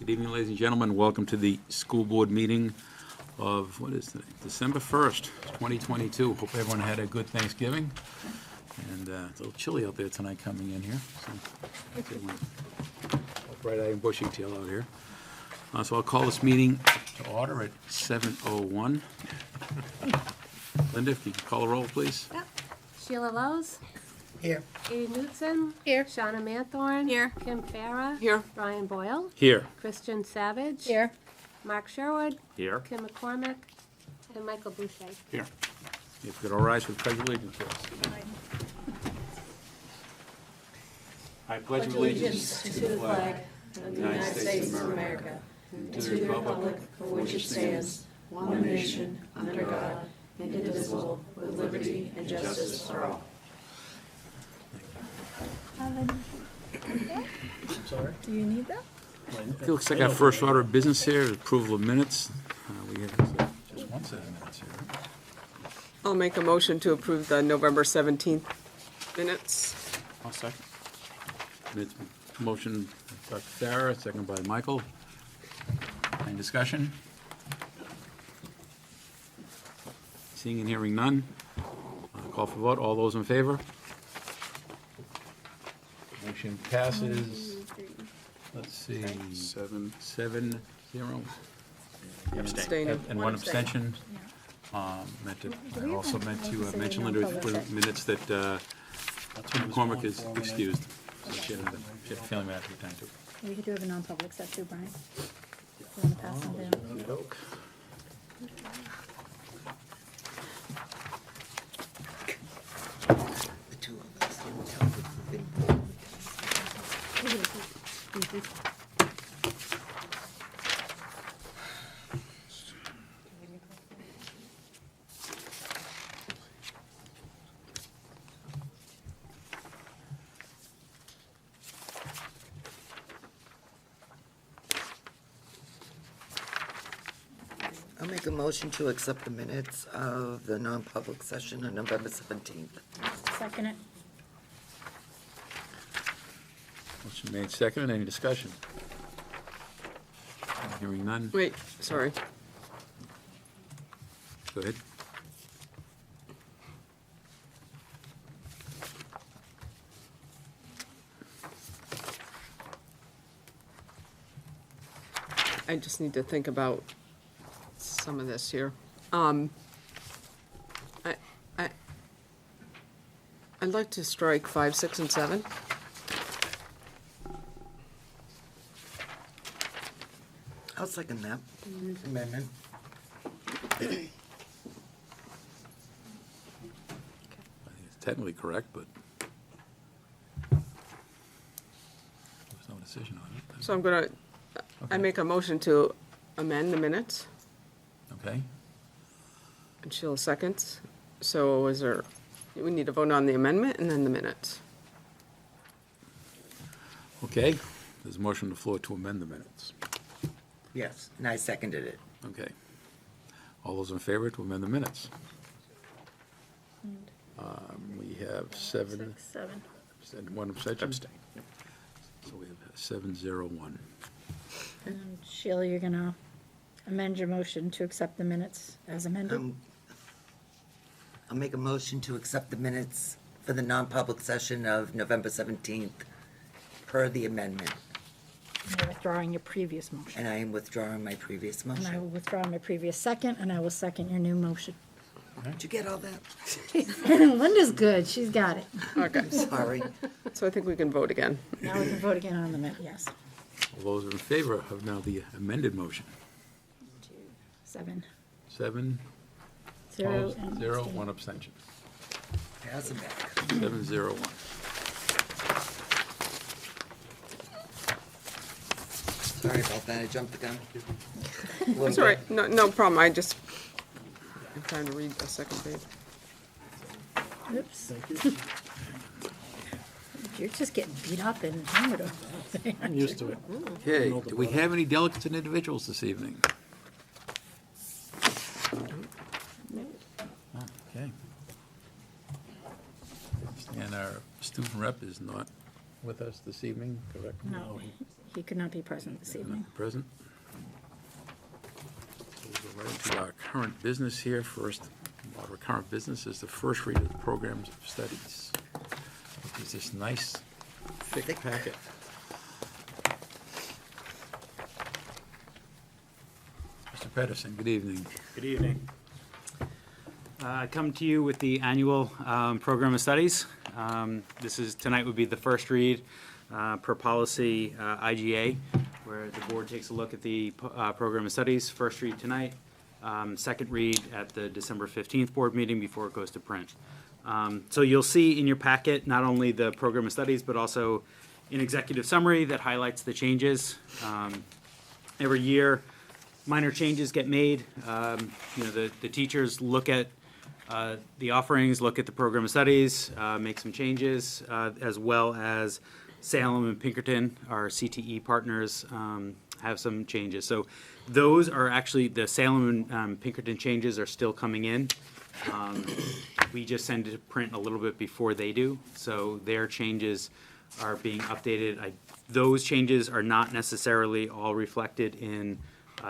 Good evening, ladies and gentlemen. Welcome to the school board meeting of, what is today? December 1st, 2022. Hope everyone had a good Thanksgiving. And it's a little chilly out there tonight coming in here. So, bright-eyed and bushy-tail out here. So I'll call this meeting to order at 7:01. Linda, if you could call the roll, please. Yep. Sheila Lowe's. Here. Amy Knutson. Here. Shauna Manthorn. Here. Kim Farah. Here. Brian Boyle. Here. Christian Savage. Here. Mark Sherwood. Here. Kim McCormick. And Michael Boucher. Here. If you could all rise for the pledge of allegiance, please. I pledge allegiance To the flag of the United States of America, and to the republic for which it stands, one nation, under God, indivisible, with liberty and justice for all. Sorry? Do you need that? It looks like our first order of business here is approval of minutes. We have just one set of minutes here. I'll make a motion to approve the November 17th minutes. I'll second. Minutes, motion by Dr. Farah, second by Michael. Any discussion? Seeing and hearing none. Call for vote. All those in favor? Motion passes. Let's see. 7-0. Abstaining. And one abstention. I also meant to mention, Linda, with minutes that McCormick is excused. So she had a feeling we had to attend to. We could do have a non-public set too, Brian. You want to pass them down? The two of us. I'll make a motion to accept the minutes of the non-public session on November 17th. Second it. Motion made second. Any discussion? Hearing none. Wait, sorry. Go ahead. I just need to think about some of this here. I'd like to strike 5, 6, and 7. I'll second that amendment. I think it's technically correct, but there's no decision on it. So I'm gonna, I make a motion to amend the minutes, Okay. and Sheila seconds. So is there, we need to vote on the amendment and then the minutes. Okay. There's a motion on the floor to amend the minutes. Yes, and I seconded it. Okay. All those in favor to amend the minutes? We have 7, 7. and 1 abstention. So we have 7-0-1. And Sheila, you're gonna amend your motion to accept the minutes as amended? I'll make a motion to accept the minutes for the non-public session of November 17th per the amendment. You're withdrawing your previous motion. And I am withdrawing my previous And I will motion. withdraw my previous second, and I will second your new motion. Did you get all that? Linda's good, she's got it. Okay, Sorry. so I think we can vote again. Now we can vote again on the minute, yes. All those in favor of now the amended motion? 7, 7, 0, opposed, and 0, abstain. 1 abstention. Pass it back. 7-0-1. Sorry about that, I jumped the gun. That's all right, no problem, I'm trying to read the second page. Oops. You're just getting beat up and hammered over there. I'm used to it. Okay, do we have any delegates and individuals this evening? Okay. And our student rep is not with us this evening, correct? No, he could not be present this evening. Present. We'll go right into our current business here. First, our current business is the first read of the programs of studies. It's this nice, thick packet. Mr. Pedersen, good evening. Good evening. I come to you with the annual program of studies. Tonight would be the first read per policy IGA, where the board takes a look at the program of studies. First read tonight, second read at the December 15th board meeting before it goes to print. So you'll see in your packet not only the program of studies, but also an executive summary that highlights the changes. Every year, minor changes get made. The teachers look at the offerings, look at the program of studies, make some changes, as well as Salem and Pinkerton, our CTE partners, have some changes. So those are actually, the Salem and Pinkerton changes are still coming in. We just send it to print a little bit before they do, so their changes are being updated. Those changes are not necessarily all reflected in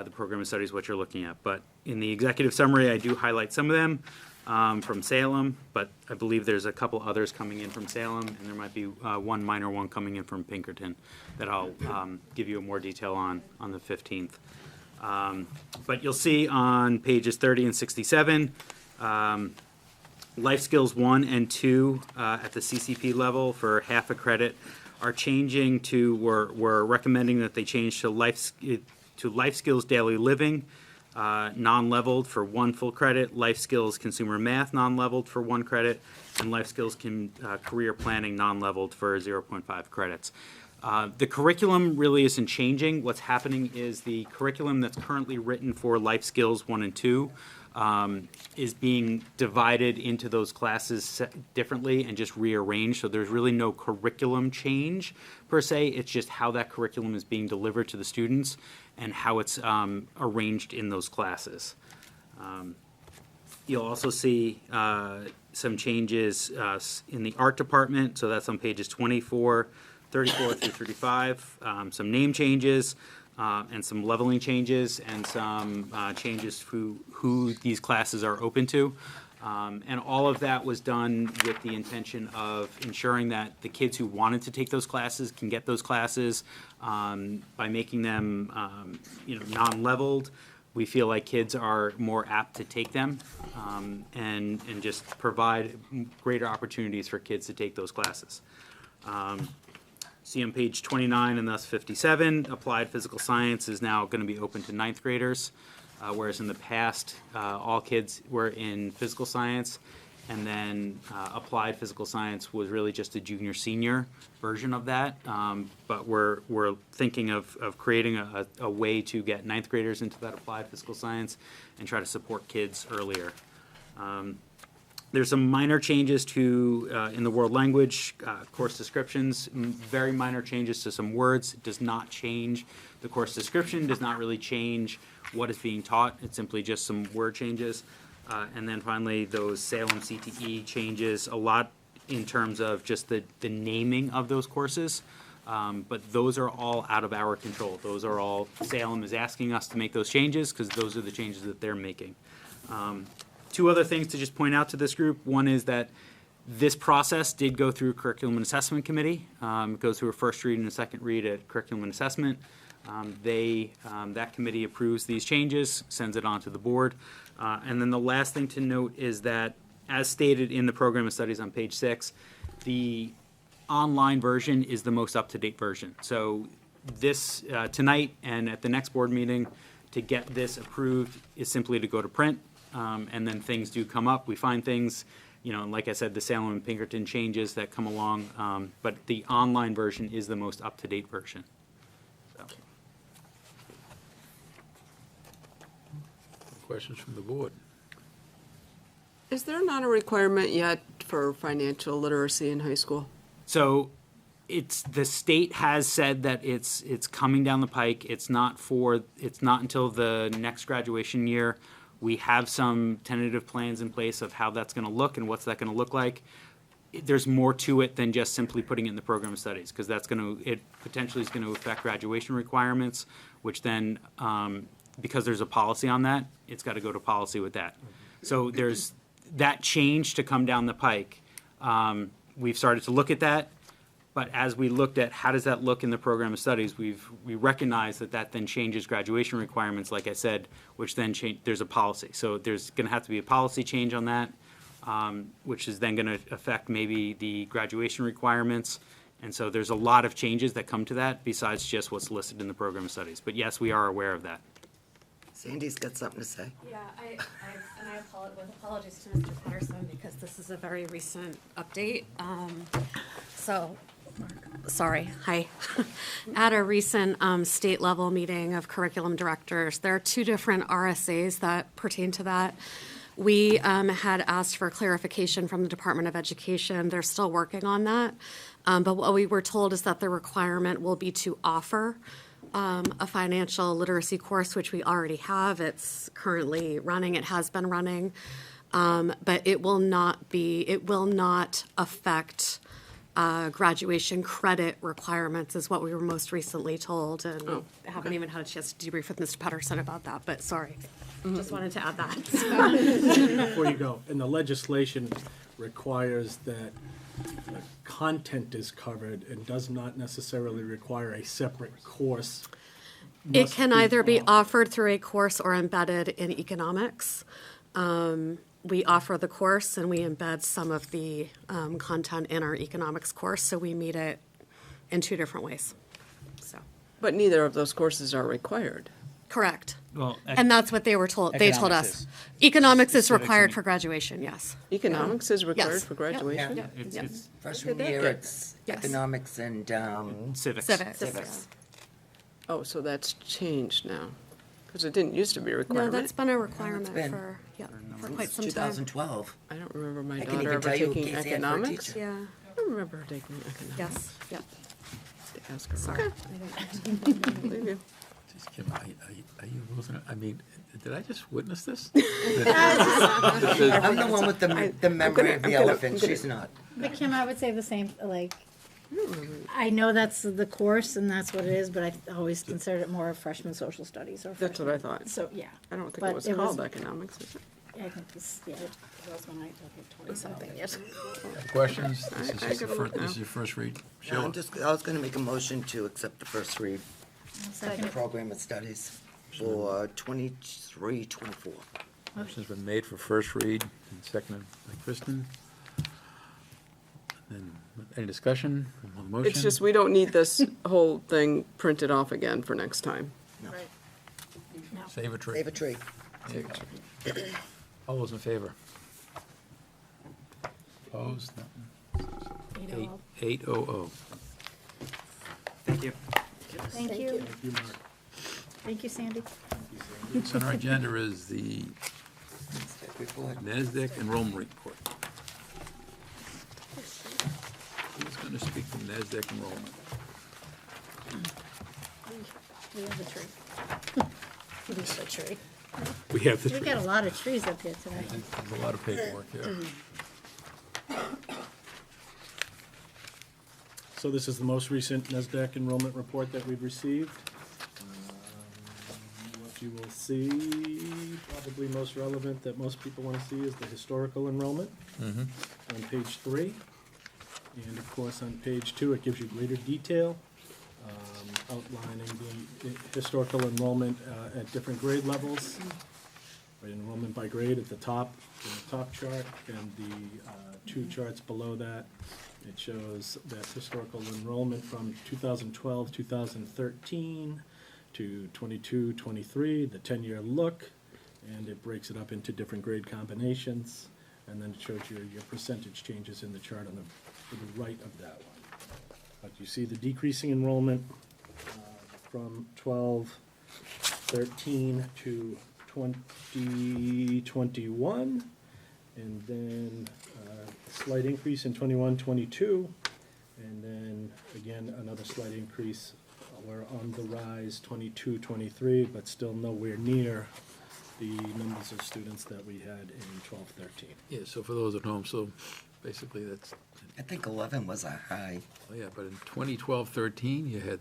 the program of studies, what you're looking at. But in the executive summary, I do highlight some of them from Salem, but I believe there's a couple others coming in from Salem, and there might be one minor one coming in from Pinkerton that I'll give you more detail on the 15th. But you'll see on pages 30 and 67, Life Skills 1 and 2 at the CCP level for half a credit are changing to, we're recommending that they change to Life Skills Daily Living, non-leveled for 1 full credit, Life Skills Consumer Math non-leveled for 1 credit, and Life Skills Career Planning non-leveled for 0.5 credits. The curriculum really isn't changing. What's happening is the curriculum that's currently written for Life Skills 1 and 2 is being divided into those classes differently and just rearranged. So there's really no curriculum change per se. It's just how that curriculum is being delivered to the students and how it's arranged in those classes. You'll also see some changes in the art department. So that's on pages 34 through 35. Some name changes. And some leveling changes and some changes to who these classes are open to. And all of that was done with the intention of ensuring that the kids who wanted to take those classes can get those classes by making them non-leveled. We feel like kids are more apt to take them and just provide greater opportunities for kids to take those classes. See on page 29 and thus 57, applied physical science is now going to be open to 9th graders, whereas in the past, all kids were in physical science, and then applied physical science was really just a junior-senior version of that. But we're thinking of creating a way to get 9th graders into that applied physical science and try to support kids earlier. There's some minor changes to, in the world language, course descriptions, very minor changes to some words. It does not change the course description, does not really change what is being taught. It's simply just some word changes. And then finally, those Salem CTE changes, a lot in terms of just the naming of those courses. But those are all out of our control. Those are all, Salem is asking us to make those changes because those are the changes that they're making. 2 other things to just point out to this group. One is that this process did go through Curriculum and Assessment Committee. It goes through a first read and a second read at Curriculum and Assessment. That committee approves these changes, sends it on to the board. And then the last thing to note is that, as stated in the program of studies on page 6, the online version is the most up-to-date version. So this, tonight and at the next board meeting, to get this approved is simply to go to print. And then things do come up. We find things, like I said, the Salem and Pinkerton changes that come along, but the online version is the most up-to-date version. So. Questions from the board? Is there not a requirement yet for financial literacy in high school? So the state has said that it's coming down the pike. It's not until the next graduation year. We have some tentative plans in place of how that's going to look and what's that going to look like. there's more to it than just simply putting it in the program of studies, because it potentially is going to affect graduation requirements, which then, because there's a policy on that, it's got to go to policy with that. So there's that change to come down the pike. We've started to look at that, but as we looked at how does that look in the program of studies, we recognize that then changes graduation requirements, like I said, which then there's a policy. So there's going to have to be a policy change on that, which is then going to affect maybe the graduation requirements. And so there's a lot of changes that come to that besides just what's listed in the program of studies. But yes, we are aware of that. Sandy's got something to say. Yeah, and I apologize, with apologies to Mr. Patterson, because this is a very recent update. Sorry, hi. At a recent state level meeting of curriculum directors, there are two different RSAs that pertain to that. We had asked for clarification from the Department of Education. They're still working on that. But what we were told is that the requirement will be to offer a financial literacy course, which we already have. It's currently running. It has been running. But it will not affect graduation credit requirements, is what we were most recently told. And I haven't even had a chance to debrief with Mr. Patterson about that, but sorry. Just wanted to add that. Before you go, and the legislation requires that the content is covered and does not necessarily require a separate course. It Must can be either be offered. offered through a course or embedded in economics. We offer the course and we embed some of the content in our economics course, so we meet it in two different ways. So, But neither of those courses are required. correct. Well, And that's what they were told. They told economics us. is. Economics is Civics required and- for graduation, yes. Economics is required Yes. for Yep. graduation? Yeah. it's Yes. Freshman Okay, year, good. it's Yes. economics and civics. Civics. civics. Oh, so that's changed now? Because it didn't used to be a No, requirement. that's been a requirement been for quite some time. 2012. I don't remember my I can daughter even ever tell you in taking case I had for a economics. teacher. Yeah, I don't remember her taking economics. yes, yep. Ask her. Sorry. Okay, believe you. Jeez, Kim, are you losing it? I mean, did I just witness this? I'm the one with the memory of the elephant, gonna- she's not. But Kim, I would say the same, like, I know that's the course and that's what it is, but I always considered it more of freshman social studies or. That's what I thought. So, yeah. I don't think But it was it was- called economics, is it? I think this, yeah, it was when I took it 20-something years. Questions? This is I just the gotta look this is now. your first read. No, Sheila? I was gonna make a motion to accept the first read, Second. program of studies for 23-24. Motion's been made for first read and seconded by Kristen. Then, any discussion on the motion? It's just, we don't need this whole thing printed off again for next time. Save a tree. Save a tree. Save a tree. All those in favor? Opposed? No. 800. Thank you. Thank you. Thank you, Sandy. Next on our agenda is the Report. NASDAQ enrollment report. Who's going to speak to NASDAQ enrollment? We have the tree. We have the tree. We have the We got a lot of trees up here tonight. There's a lot of paperwork here. So this is the most recent NASDAQ enrollment report that we've received. What you will see, probably most relevant that most people want to see, is the historical enrollment on page 3. And of course, on page 2, it gives you greater detail, outlining the historical enrollment at different grade levels. Right, enrollment by grade at the top, in the top chart, and the two charts below that. It shows that historical enrollment from 2012, 2013 to 22, 23, the 10-year look, and it breaks it up into different grade combinations, and then it shows you your percentage changes in the chart on to the right of that one. But you see the decreasing enrollment from 12, 13 to 2021, and then a slight increase in 21, 22, and then again another slight increase. We're on the rise 22, 23, but still nowhere near the numbers of students that we had in 12, 13. Yeah, so for those at home, so basically, that's, I think 11 was a high. oh yeah, but in 2012-13, you had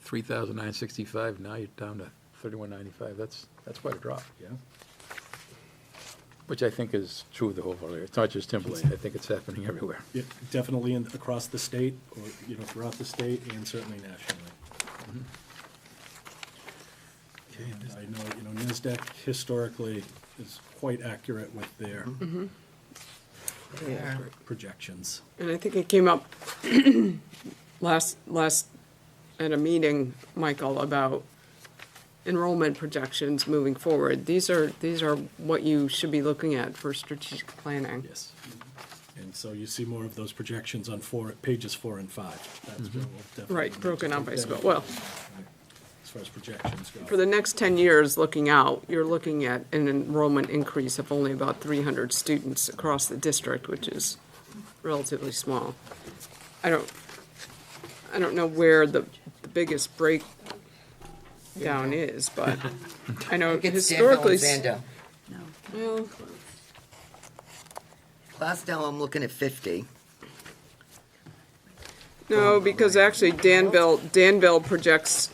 3,965, now you're down to 3,195. That's quite a drop, Yeah. which I think is true of the whole area. It's not just Timberlake, I think it's happening everywhere. Yeah, definitely across the state, or, throughout the state, and certainly nationally. And I know, NISDEC historically is quite accurate with their Yeah. projections. And I think it came up last at a meeting, Michael, about enrollment projections moving forward. These are what you should be looking at for strategic planning. Yes. And so you see more of those projections on pages 4 and 5. That's where we'll definitely Right, need to broken out take by that school. into Well, account, as far as projections go. for the next 10 years, looking out, you're looking at an enrollment increase of only about 300 students across the district, which is relatively small. I don't know where the biggest breakdown is, but I know It's historically. Danville and Well, Glasgow, I'm looking at 50. no, because actually Danville projects,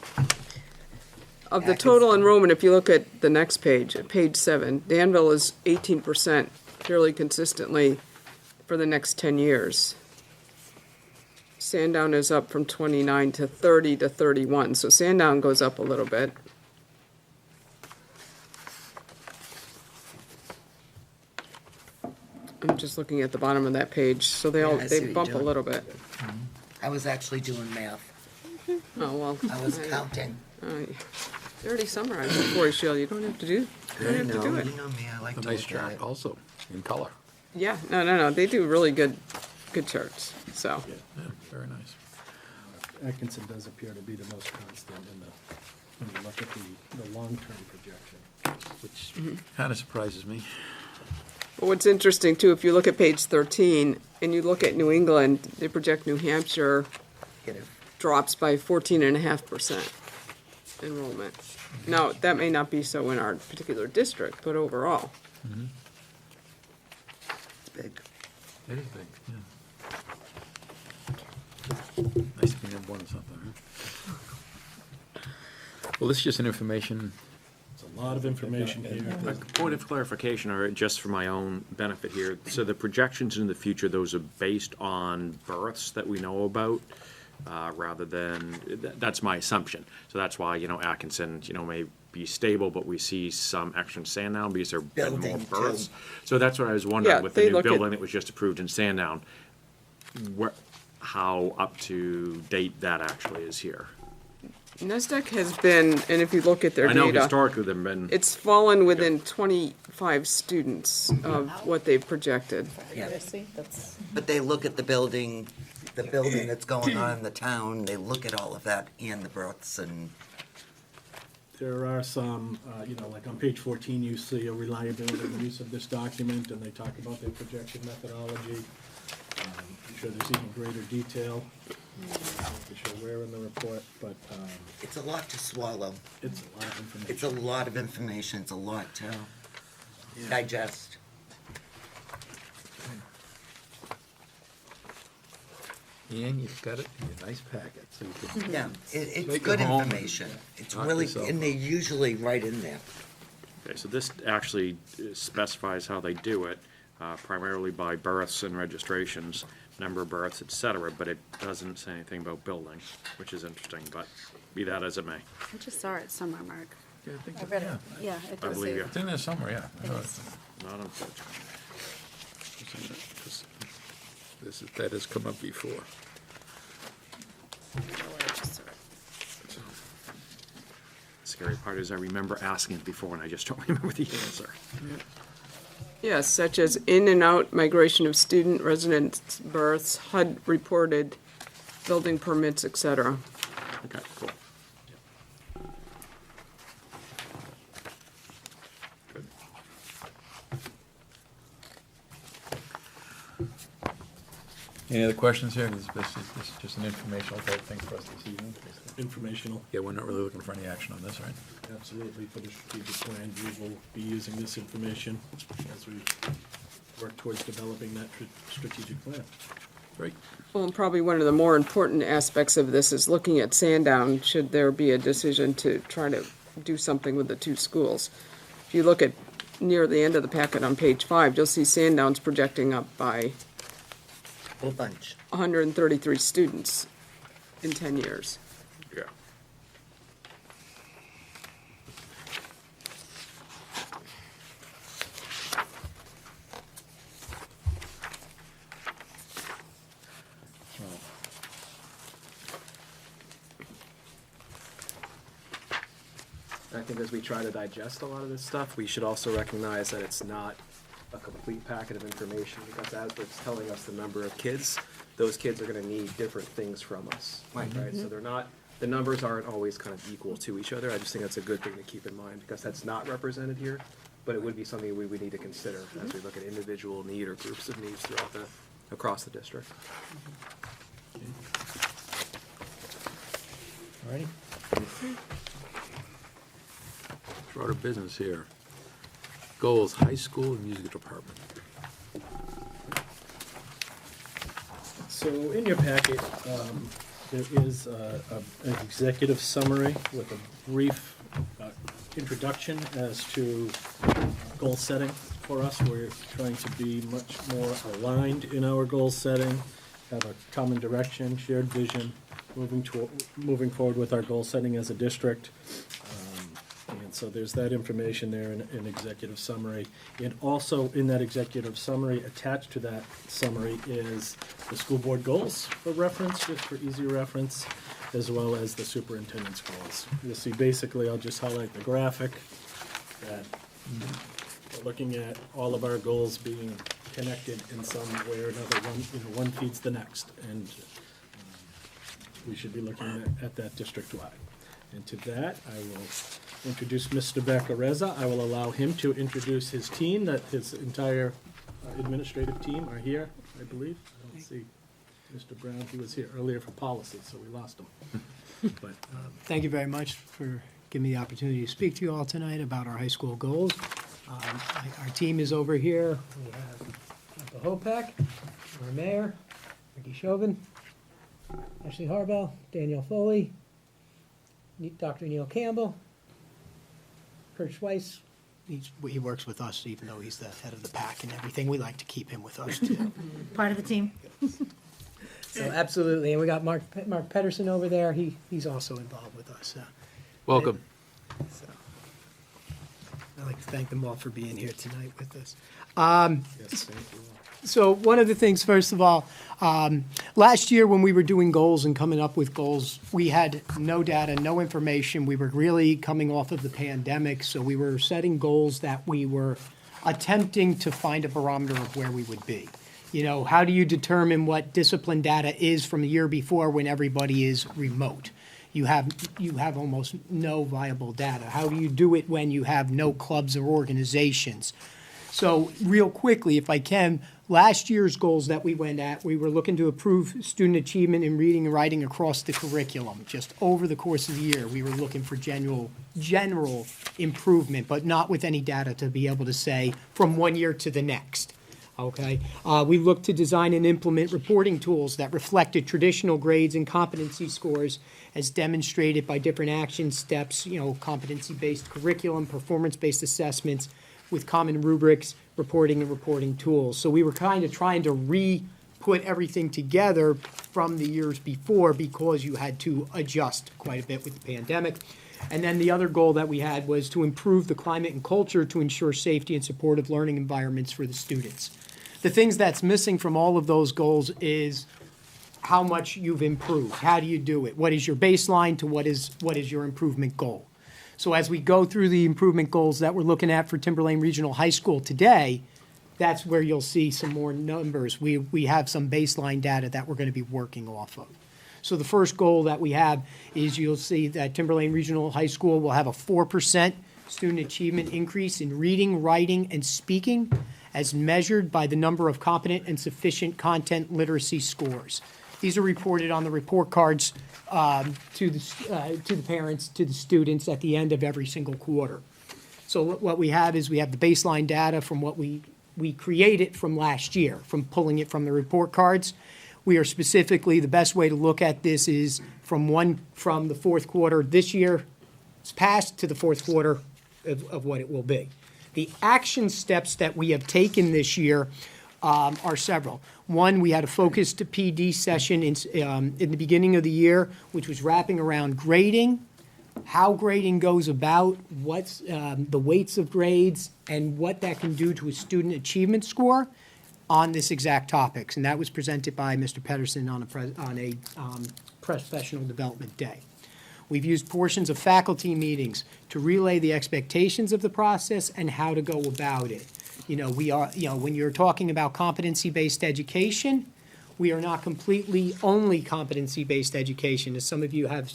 of the total enrollment, if you look at the next page, at page 7, Danville is 18% fairly consistently for the next 10 years. Sandown is up from 29 to 30 to 31, so Sandown goes up a little bit. I'm just looking at the bottom of that page, so Yeah, I see what they you're bump a doing. little bit. I was actually doing math. Oh, well. I was counting. You already summarized it for you, Sheila, you don't have to do it. You know me, I like A to nice look at chart it. also, in color. Yeah, no, they do really good charts, so. Yeah, very nice. Atkinson does appear to be the most constant when you look at the long-term projection. Which kind of surprises me. But what's interesting too, if you look at page 13 and you look at New England, they project New Hampshire Get it. drops by 14.5% enrollment. Now, that may not be so in our particular district, but overall. It's big. It is big, yeah. Nice to be number one or something, huh? Well, this is just an information. It's a lot of information here. A point of clarification, or just for my own benefit here, so the projections in the future, those are based on births that we know about, rather than, that's my assumption. So that's why, Atkinson, may be stable, but we see some extra in Sandown because there have been more Building, too. births. So that's what I was Yeah, wondering, with the they new look at- building that was just approved in Sandown, how up to date that actually is here. NESDEC has been, and if you look at their I know data, historically there've been. it's fallen within 25 students of what they've projected. Yeah. But they look at the building that's going on in the town, they look at all of that and the births and, There are some, like on page 14, you see a reliability and use of this document, and they talk about their projection methodology. I'm sure there's even greater detail, to show where in the report, but it's a lot to swallow. it's a lot of information. It's a lot of information, it's a lot to digest. And you've got it in a nice packet, so you can. Yeah, it's Take it good home. information. It's Knock really, yourself and they're usually right in there. Okay, so this actually specifies how they do it, primarily by births and registrations, number of births, et cetera, but it doesn't say anything about building, which is interesting, but be that as it may. I just saw it somewhere, Mark. Yeah, I think I read it, yeah, it I does believe say. you. It's in there somewhere, yeah. I know It it's- Not unfortunate. it's in there, 'cause that has come up before. Oh, I just saw it. Scary part is I remember asking it before and I just don't remember the answer. Yes, such as in and out migration of student residents, births, HUD reported, building permits, et cetera. Okay, cool. Good. Any other questions here? This is just an informational type thing for us this evening. Informational, Yeah, we're not really looking for any action on this, right? absolutely, for the strategic plan, we will be using this information as we work towards developing that strategic plan. Great. Well, and probably one of the more important aspects of this is looking at Sandown, should there be a decision to try to do something with the two schools. If you look at near the end of the packet on page 5, you'll see Sandown's projecting up by A whole bunch. 133 students in 10 years. Yeah. I think as we try to digest a lot of this stuff, we should also recognize that it's not a complete packet of information, because as it's telling us the number of kids, those kids are gonna need different things from us. Right. So they're not, the numbers aren't always kind of equal to each other. I just think that's a good thing to keep in mind, because that's not represented here, but it would be something we would need to consider as we look at individual need or groups of needs throughout across the district. All righty. Order of business here. Goals, high school and music department. So in your packet, there is an executive summary with a brief introduction as to goal setting for us. We're trying to be much more aligned in our goal setting, have a common direction, shared vision, moving forward with our goal setting as a district. And so there's that information there in executive summary. And also in that executive summary, attached to that summary is the school board goals for reference, just for easy reference, as well as the superintendent's goals. You'll see basically, I'll just highlight the graphic that we're looking at all of our goals being connected in some way or another. One feeds the next, and we should be looking at that district-wide. And to that, I will introduce Mr. Beccarezza. I will allow him to introduce his team, that his entire administrative team are here, I believe. I don't see Mr. Brown. He was here earlier for policy, so we lost him. But Thank you very much for giving me the opportunity to speak to you all tonight about our high school goals. Our team is over here. We have Michael Hopek, our mayor, Ricky Chauvin, Ashley Harbell, Danielle Foley, Dr. Neil Campbell, Kurt Schweiss. He works with us, even though he's the head of the pack and everything. We like to keep him with us, too. Part of the team. So absolutely. And we got Mark Pedersen over there. He's also involved with us. Welcome. So I'd like to thank them all for being here tonight with us. yes, thank you all. So one of the things, first of all, last year when we were doing goals and coming up with goals, we had no data, no information. We were really coming off of the pandemic, so we were setting goals that we were attempting to find a barometer of where we would be. You know, how do you determine what discipline data is from the year before when everybody is remote? You have almost no viable data. How do you do it when you have no clubs or organizations? So real quickly, if I can, last year's goals that we went at, we were looking to improve student achievement in reading and writing across the curriculum. Just over the course of the year, we were looking for general improvement, but not with any data to be able to say from one year to the next. Okay, we looked to design and implement reporting tools that reflected traditional grades and competency scores as demonstrated by different action steps, you know, competency-based curriculum, performance-based assessments with common rubrics, reporting and reporting tools. So we were kind of trying to put everything together from the years before because you had to adjust quite a bit with the pandemic. And then the other goal that we had was to improve the climate and culture to ensure safety and supportive learning environments for the students. The things that's missing from all of those goals is how much you've improved. How do you do it? What is your baseline to what is your improvement goal? So as we go through the improvement goals that we're looking at for Timberlane Regional High School today, that's where you'll see some more numbers. We have some baseline data that we're going to be working off of. So the first goal that we have is you'll see that Timberlane Regional High School will have a 4% student achievement increase in reading, writing, and speaking as measured by the number of competent and sufficient content literacy scores. These are reported on the report cards to the parents, to the students at the end of every single quarter. So what we have is we have the baseline data from what we we create it from last year, from pulling it from the report cards. We are specifically, the best way to look at this is from the fourth quarter this year, it's past, to the fourth quarter of what it will be. The action steps that we have taken this year are several. One, we had a focused PD session in the beginning of the year, which was wrapping around grading, how grading goes about, what's the weights of grades, and what that can do to a student achievement score on this exact topics. And that was presented by Mr. Pedersen on a professional development day. We've used portions of faculty meetings to relay the expectations of the process and how to go about it. When you're talking about competency-based education, we are not completely only competency-based education. As some of you have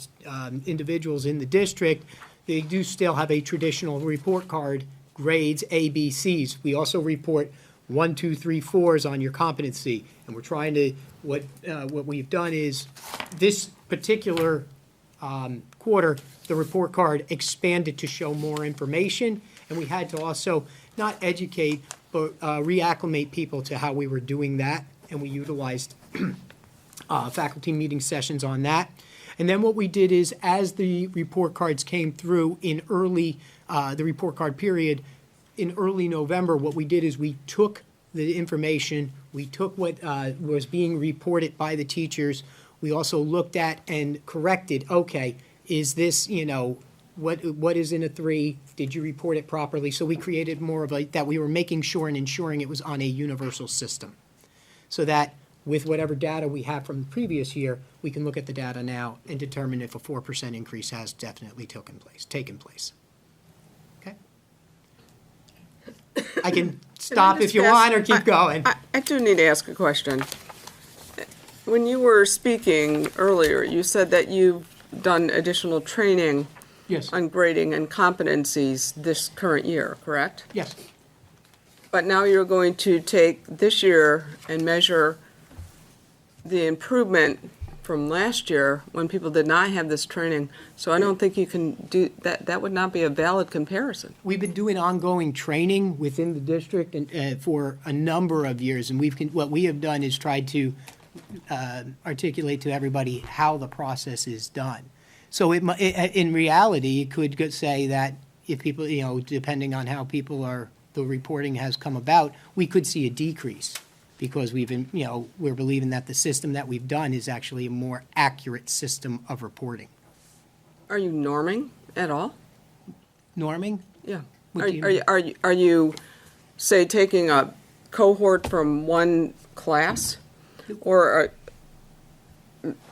individuals in the district, they do still have a traditional report card, grades, A, B, Cs. We also report 1, 2, 3, 4s on your competency. And we're trying to, what we've done is, this particular quarter, the report card expanded to show more information, and we had to also not educate, but reacclimate people to how we were doing that, and we utilized faculty meeting sessions on that. And then what we did is, as the report cards came through in the report card period, in early November, what we did is we took the information, we took what was being reported by the teachers, we also looked at and corrected, okay, is this, what is in a 3? Did you report it properly? So we created more of that we were making sure and ensuring it was on a universal system. So that with whatever data we have from the previous year, we can look at the data now and determine if a 4% increase has definitely taken place. Okay? I can stop if you want or keep going. I do need to ask a question. When you were speaking earlier, you said that you've done additional training Yes. on grading and competencies this current year, correct? Yes. But now you're going to take this year and measure the improvement from last year when people did not have this training. So I don't think you can do that. That would not be a valid comparison. We've been doing ongoing training within the district and for a number of years, and what we have done is tried to articulate to everybody how the process is done. So in reality, it could say that if people, depending on how the reporting has come about, we could see a decrease because we're believing that the system that we've done is actually a more accurate system of reporting. Are you norming at all? Norming? Yeah. What do you mean? Are you, say, taking a cohort from one class or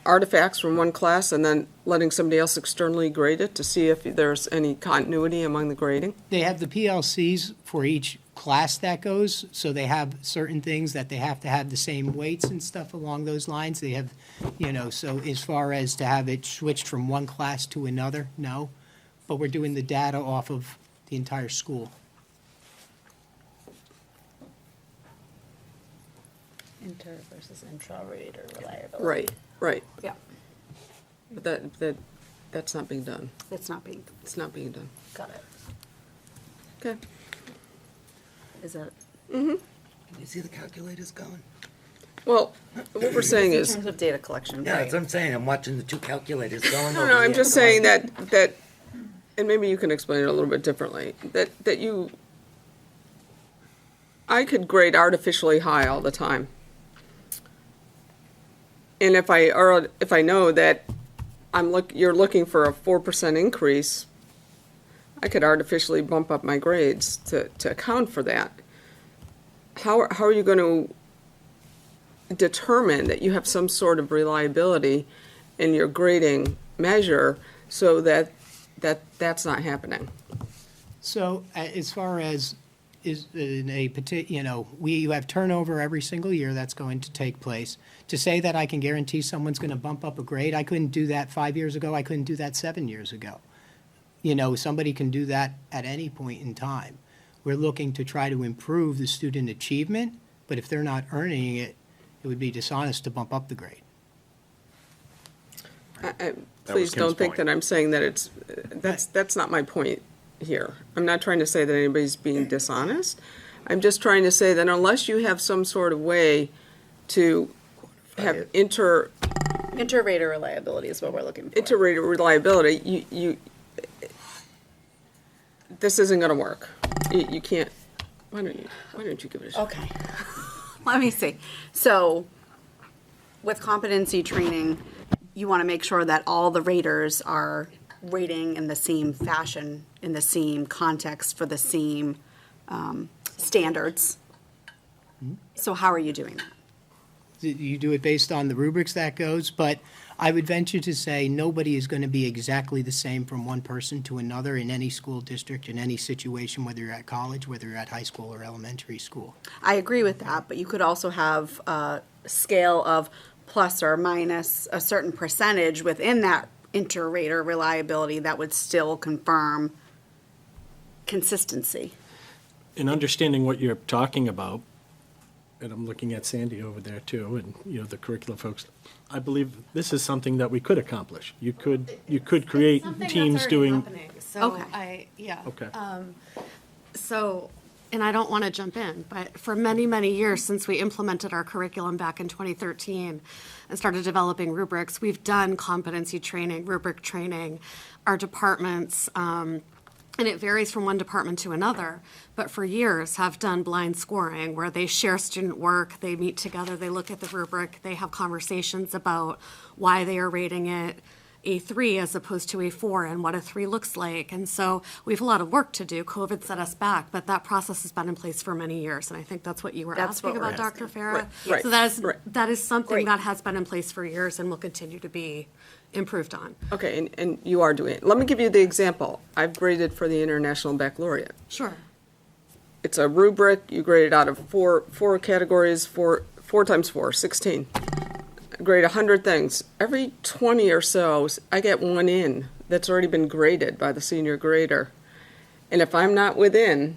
artifacts from one class and then letting somebody else externally grade it to see if there's any continuity among the grading? They have the PLCs for each class that goes, so they have certain things that they have to have the same weights and stuff along those lines. They have, so as far as to have it switched from one class to another, no. But we're doing the data off of the entire school. Inter versus intra-rate or reliability. Right. Yeah, But that's not being done. it's not being, It's not being done. got it. Okay. Is that? Can you see the calculators going? Well, what we're saying In is, terms of data collection, Yeah, right. that's what I'm saying. I'm watching the two calculators going over no, I'm here. just saying that, and maybe you can explain it a little bit differently, I could grade artificially high all the time. And if I know that you're looking for a 4% increase, I could artificially bump up my grades to account for that. How are you going to determine that you have some sort of reliability in your grading measure so that's not happening? So as far as is in a particular, you have turnover every single year that's going to take place. To say that I can guarantee someone's going to bump up a grade, I couldn't do that 5 years ago. I couldn't do that 7 years ago. Somebody can do that at any point in time. We're looking to try to improve the student achievement, but if they're not earning it, it would be dishonest to bump up the grade. Kim's Please don't think point. that I'm saying that that's not my point here. I'm not trying to say that anybody's being dishonest. I'm just trying to say that unless you have some sort of way to have Inter-rater reliability is what we're looking for. inter-rater reliability, this isn't gonna work. You can't, why don't you give it a shot? Okay. Let me see. So with competency training, you want to make sure that all the raters are rating in the same fashion, in the same context for the same standards. So how are you doing that? You do it based on the rubrics that goes, but I would venture to say nobody is going to be exactly the same from one person to another in any school district, in any situation, whether you're at college, whether you're at high school or elementary school. I agree with that, but you could also have a scale of plus or minus a certain percentage within that inter-rater reliability that would still confirm consistency. In understanding what you're talking about, and I'm looking at Sandy over there too, and, the curriculum folks, I believe this is something that we could accomplish. You could create teams doing. So Okay. Okay. So, and I don't want to jump in, but for many, many years since we implemented our curriculum back in 2013 and started developing rubrics, we've done competency training, rubric training, our departments, and it varies from one department to another, but for years have done blind scoring where they share student work, they meet together, they look at the rubric, they have conversations about why they are rating it A3 as opposed to A4 and what a 3 looks like. And so we have a lot of work to do. COVID set us back, but that process has been in place for many years. And I think that's what you were That's asking what we're about, Dr. asking. Farah. Right, So that is something Great. that has been in place for years and will continue to be improved on. Okay, and you are doing it. Let me give you the example. I've graded for the International Baccalaureate. Sure. It's a rubric, you grade it out of four categories, four times 4, 16. Grade 100 things. Every 20 or so, I get one in that's already been graded by the senior grader. And if I'm not within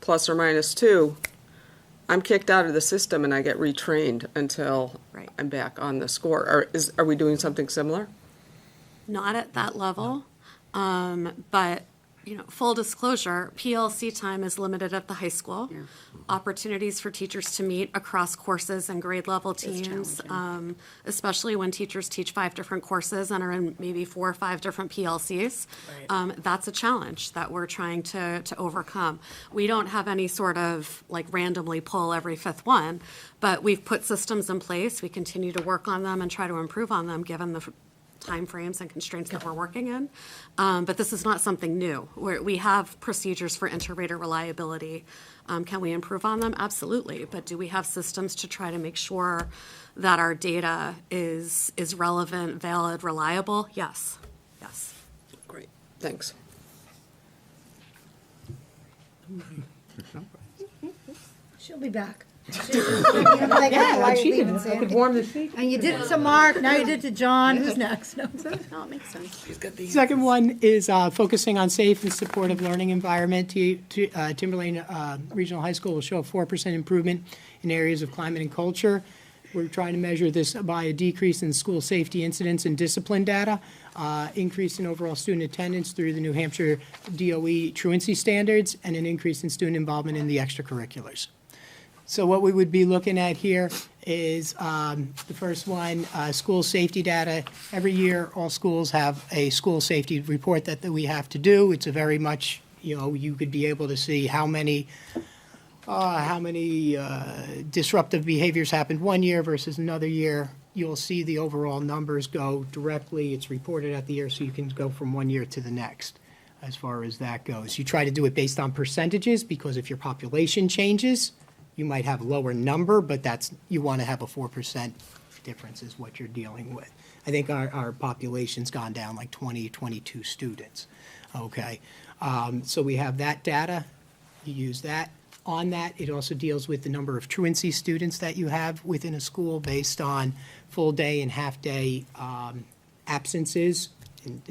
plus or minus 2, I'm kicked out of the system and I get retrained until Right. I'm back on the score. Are we doing something similar? Not at that level, but, full disclosure, PLC time is limited at the high school. Opportunities for teachers to meet across courses and grade level teams, especially when teachers teach 5 different courses and are in maybe 4 or 5 different PLCs. That's a challenge that we're trying to overcome. We don't have any sort of randomly pull every 5th one, but we've put systems in place. We continue to work on them and try to improve on them given the timeframes and constraints that we're working in. But this is not something new. We have procedures for inter-rater reliability. Can we improve on them? Absolutely. But do we have systems to try to make sure that our data is relevant, valid, reliable? Yes. Yes. Great, thanks. She'll be back. Yeah, I could warm the seat. And you did it to Mark, now you did it to John, who's next? No, it makes sense. Second one is focusing on safe and supportive learning environment. Timberlane Regional High School will show a 4% improvement in areas of climate and culture. We're trying to measure this by a decrease in school safety incidents and discipline data, increase in overall student attendance through the New Hampshire DOE truancy standards, and an increase in student involvement in the extracurriculars. So what we would be looking at here is the first one, school safety data. Every year, all schools have a school safety report that we have to do. It's a very much, you could be able to see how many disruptive behaviors happened one year versus another year. You'll see the overall numbers go directly. It's reported at the year, so you can go from one year to the next as far as that goes. You try to do it based on percentages because if your population changes, you might have a lower number, but you want to have a 4% difference is what you're dealing with. I think our population's gone down like 20, 22 students, okay? So we have that data, you use that. On that, it also deals with the number of truancy students that you have within a school based on full day and half day absences. And,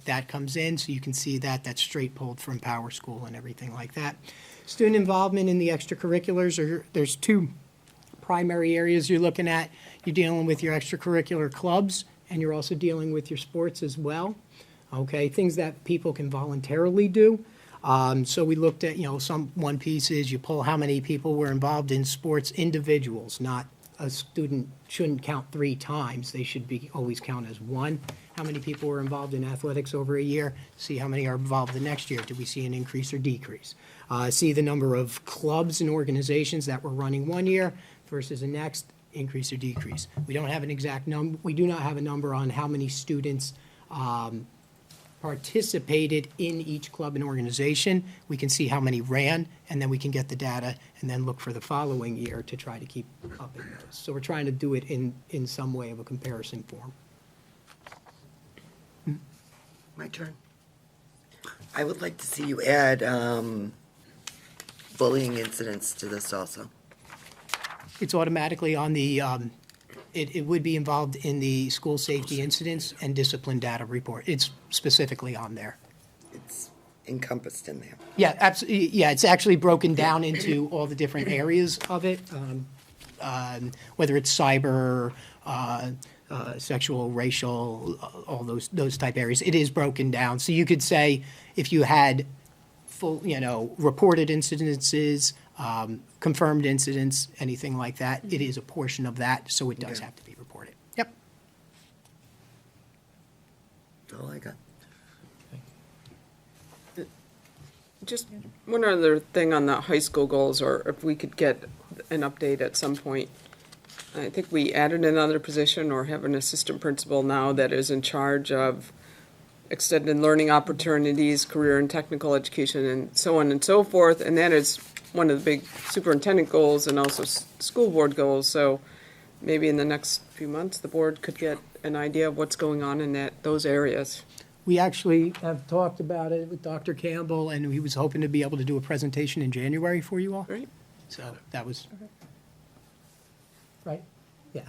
that comes in, so you can see that's straight pulled from Power School and everything like that. Student involvement in the extracurriculars, there's 2 primary areas you're looking at. You're dealing with your extracurricular clubs, and you're also dealing with your sports as well. Okay, things that people can voluntarily do. So we looked at, one piece is you pull how many people were involved in sports, individuals, not a student shouldn't count 3 times. They should be, always count as one. How many people were involved in athletics over a year? See how many are involved the next year. Do we see an increase or decrease? See the number of clubs and organizations that were running one year versus the next, increase or decrease. We don't have an exact number. We do not have a number on how many students participated in each club and organization. We can see how many ran, and then we can get the data and then look for the following year to try to keep up in those. So we're trying to do it in some way of a comparison form. My turn. I would like to see you add bullying incidents to this also. It's automatically on the, it would be involved in the school safety incidents and discipline data report. It's specifically on there. It's encompassed in there. Yeah, absolutely. Yeah, it's actually broken down into all the different areas of it, whether it's cyber, sexual, racial, all those type areas. It is broken down. So you could say if you had full, reported incidences, confirmed incidents, anything like that, it is a portion of that, so it does Okay. have to be reported. Yep. That's all I got. Just one other thing on the high school goals, or if we could get an update at some point. I think we added another position or have an assistant principal now that is in charge of extended learning opportunities, career and technical education, and so on and so forth. And that is one of the big superintendent goals and also school board goals. So maybe in the next few months, the board could get an idea of what's going on in those areas. We actually have talked about it with Dr. Campbell, and he was hoping to be able to do a presentation in January for you all. Right. So that was, right? Yeah.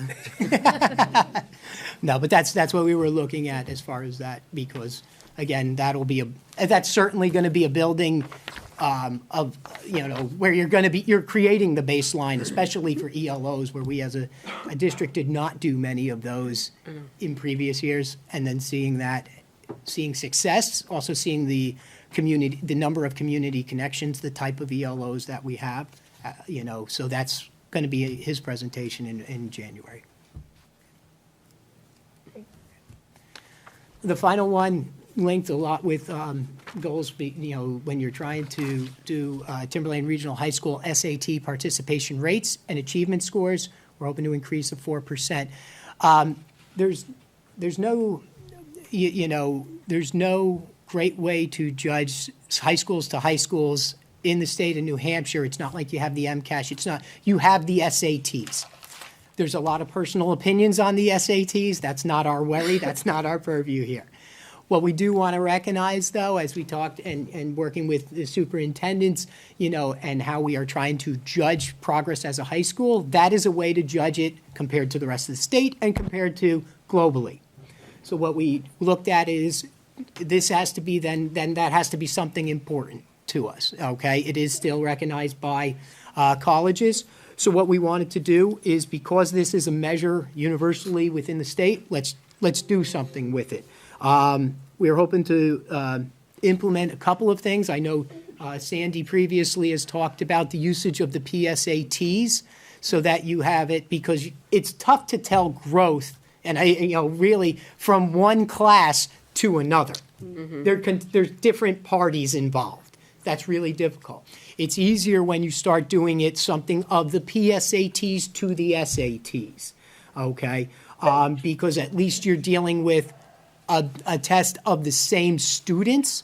No, but that's what we were looking at as far as that, because, again, that's certainly going to be a building of, where you're creating the baseline, especially for ELOs, where we as a district did not do many of those in previous years, and then seeing success, also seeing the number of community connections, the type of ELOs that we have, so that's going to be his presentation in January. The final one linked a lot with goals, when you're trying to do Timberlane Regional High School SAT participation rates and achievement scores. We're hoping to increase of 4%. There's no, there's no great way to judge high schools to high schools in the state of New Hampshire. It's not like you have the MCAS. You have the SATs. There's a lot of personal opinions on the SATs. That's not our worry. That's not our purview here. What we do want to recognize, though, as we talked and working with the superintendents, and how we are trying to judge progress as a high school, that is a way to judge it compared to the rest of the state and compared to globally. So what we looked at is this has to be then that has to be something important to us, okay? It is still recognized by colleges. So what we wanted to do is, because this is a measure universally within the state, let's do something with it. We're hoping to implement a couple of things. I know Sandy previously has talked about the usage of the PSATs so that you have it, because it's tough to tell growth and really from one class to another. There's different parties involved. That's really difficult. It's easier when you start doing it something of the PSATs to the SATs, okay? Because at least you're dealing with a test of the same students,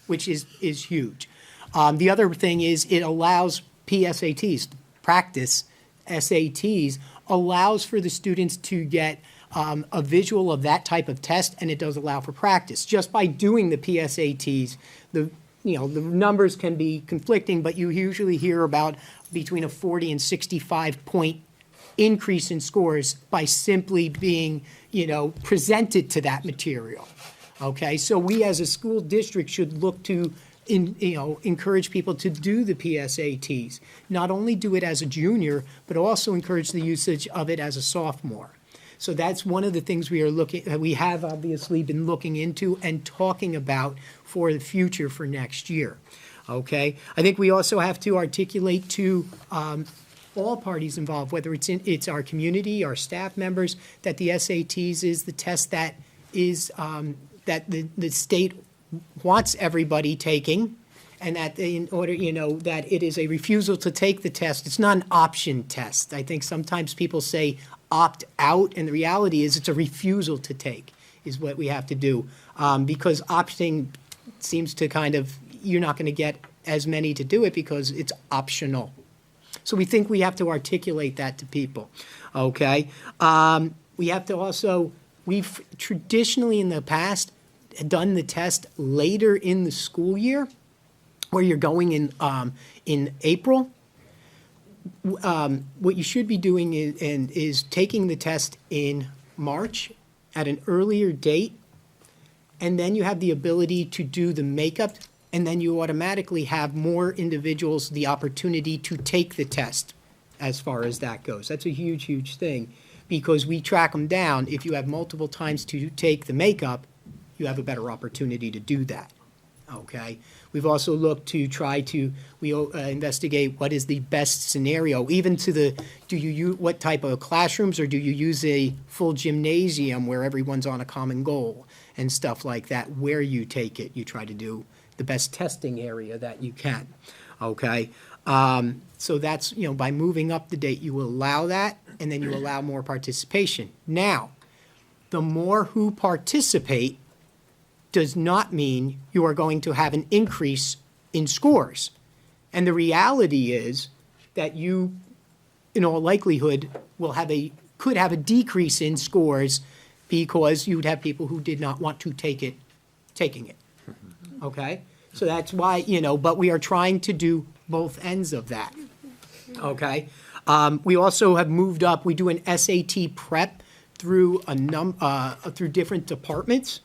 which is huge. The other thing is it allows PSATs, practice SATs, allows for the students to get a visual of that type of test, and it does allow for practice. Just by doing the PSATs, the numbers can be conflicting, but you usually hear about between a 40 and 65 point increase in scores by simply being, presented to that material. Okay, so we as a school district should look to, encourage people to do the PSATs. Not only do it as a junior, but also encourage the usage of it as a sophomore. So that's one of the things we have obviously been looking into and talking about for the future for next year. Okay? I think we also have to articulate to all parties involved, whether it's our community, our staff members, that the SATs is the test that is, that the state wants everybody taking, and that in order, that it is a refusal to take the test. It's not an option test. I think sometimes people say opt out, and the reality is it's a refusal to take is what we have to do. Because opting seems to you're not going to get as many to do it because it's optional. So we think we have to articulate that to people, okay? We have to also, we've traditionally in the past done the test later in the school year, where you're going in April. What you should be doing is taking the test in March at an earlier date, and then you have the ability to do the makeup, and then you automatically have more individuals the opportunity to take the test as far as that goes. That's a huge, huge thing, because we track them down. If you have multiple times to take the makeup, you have a better opportunity to do that, okay? We've also looked to try to investigate what is the best scenario, even to what type of classrooms, or do you use a full gymnasium where everyone's on a common goal and stuff like that, where you take it. You try to do the best testing area that you can, okay? So that's, by moving up the date, you will allow that, and then you allow more participation. Now, the more who participate does not mean you are going to have an increase in scores. And the reality is that you, in all likelihood, could have a decrease in scores because you would have people who did not want to taking it. Okay? So that's why, but we are trying to do both ends of that. Okay? We also have moved up, we do an SAT prep through through different departments.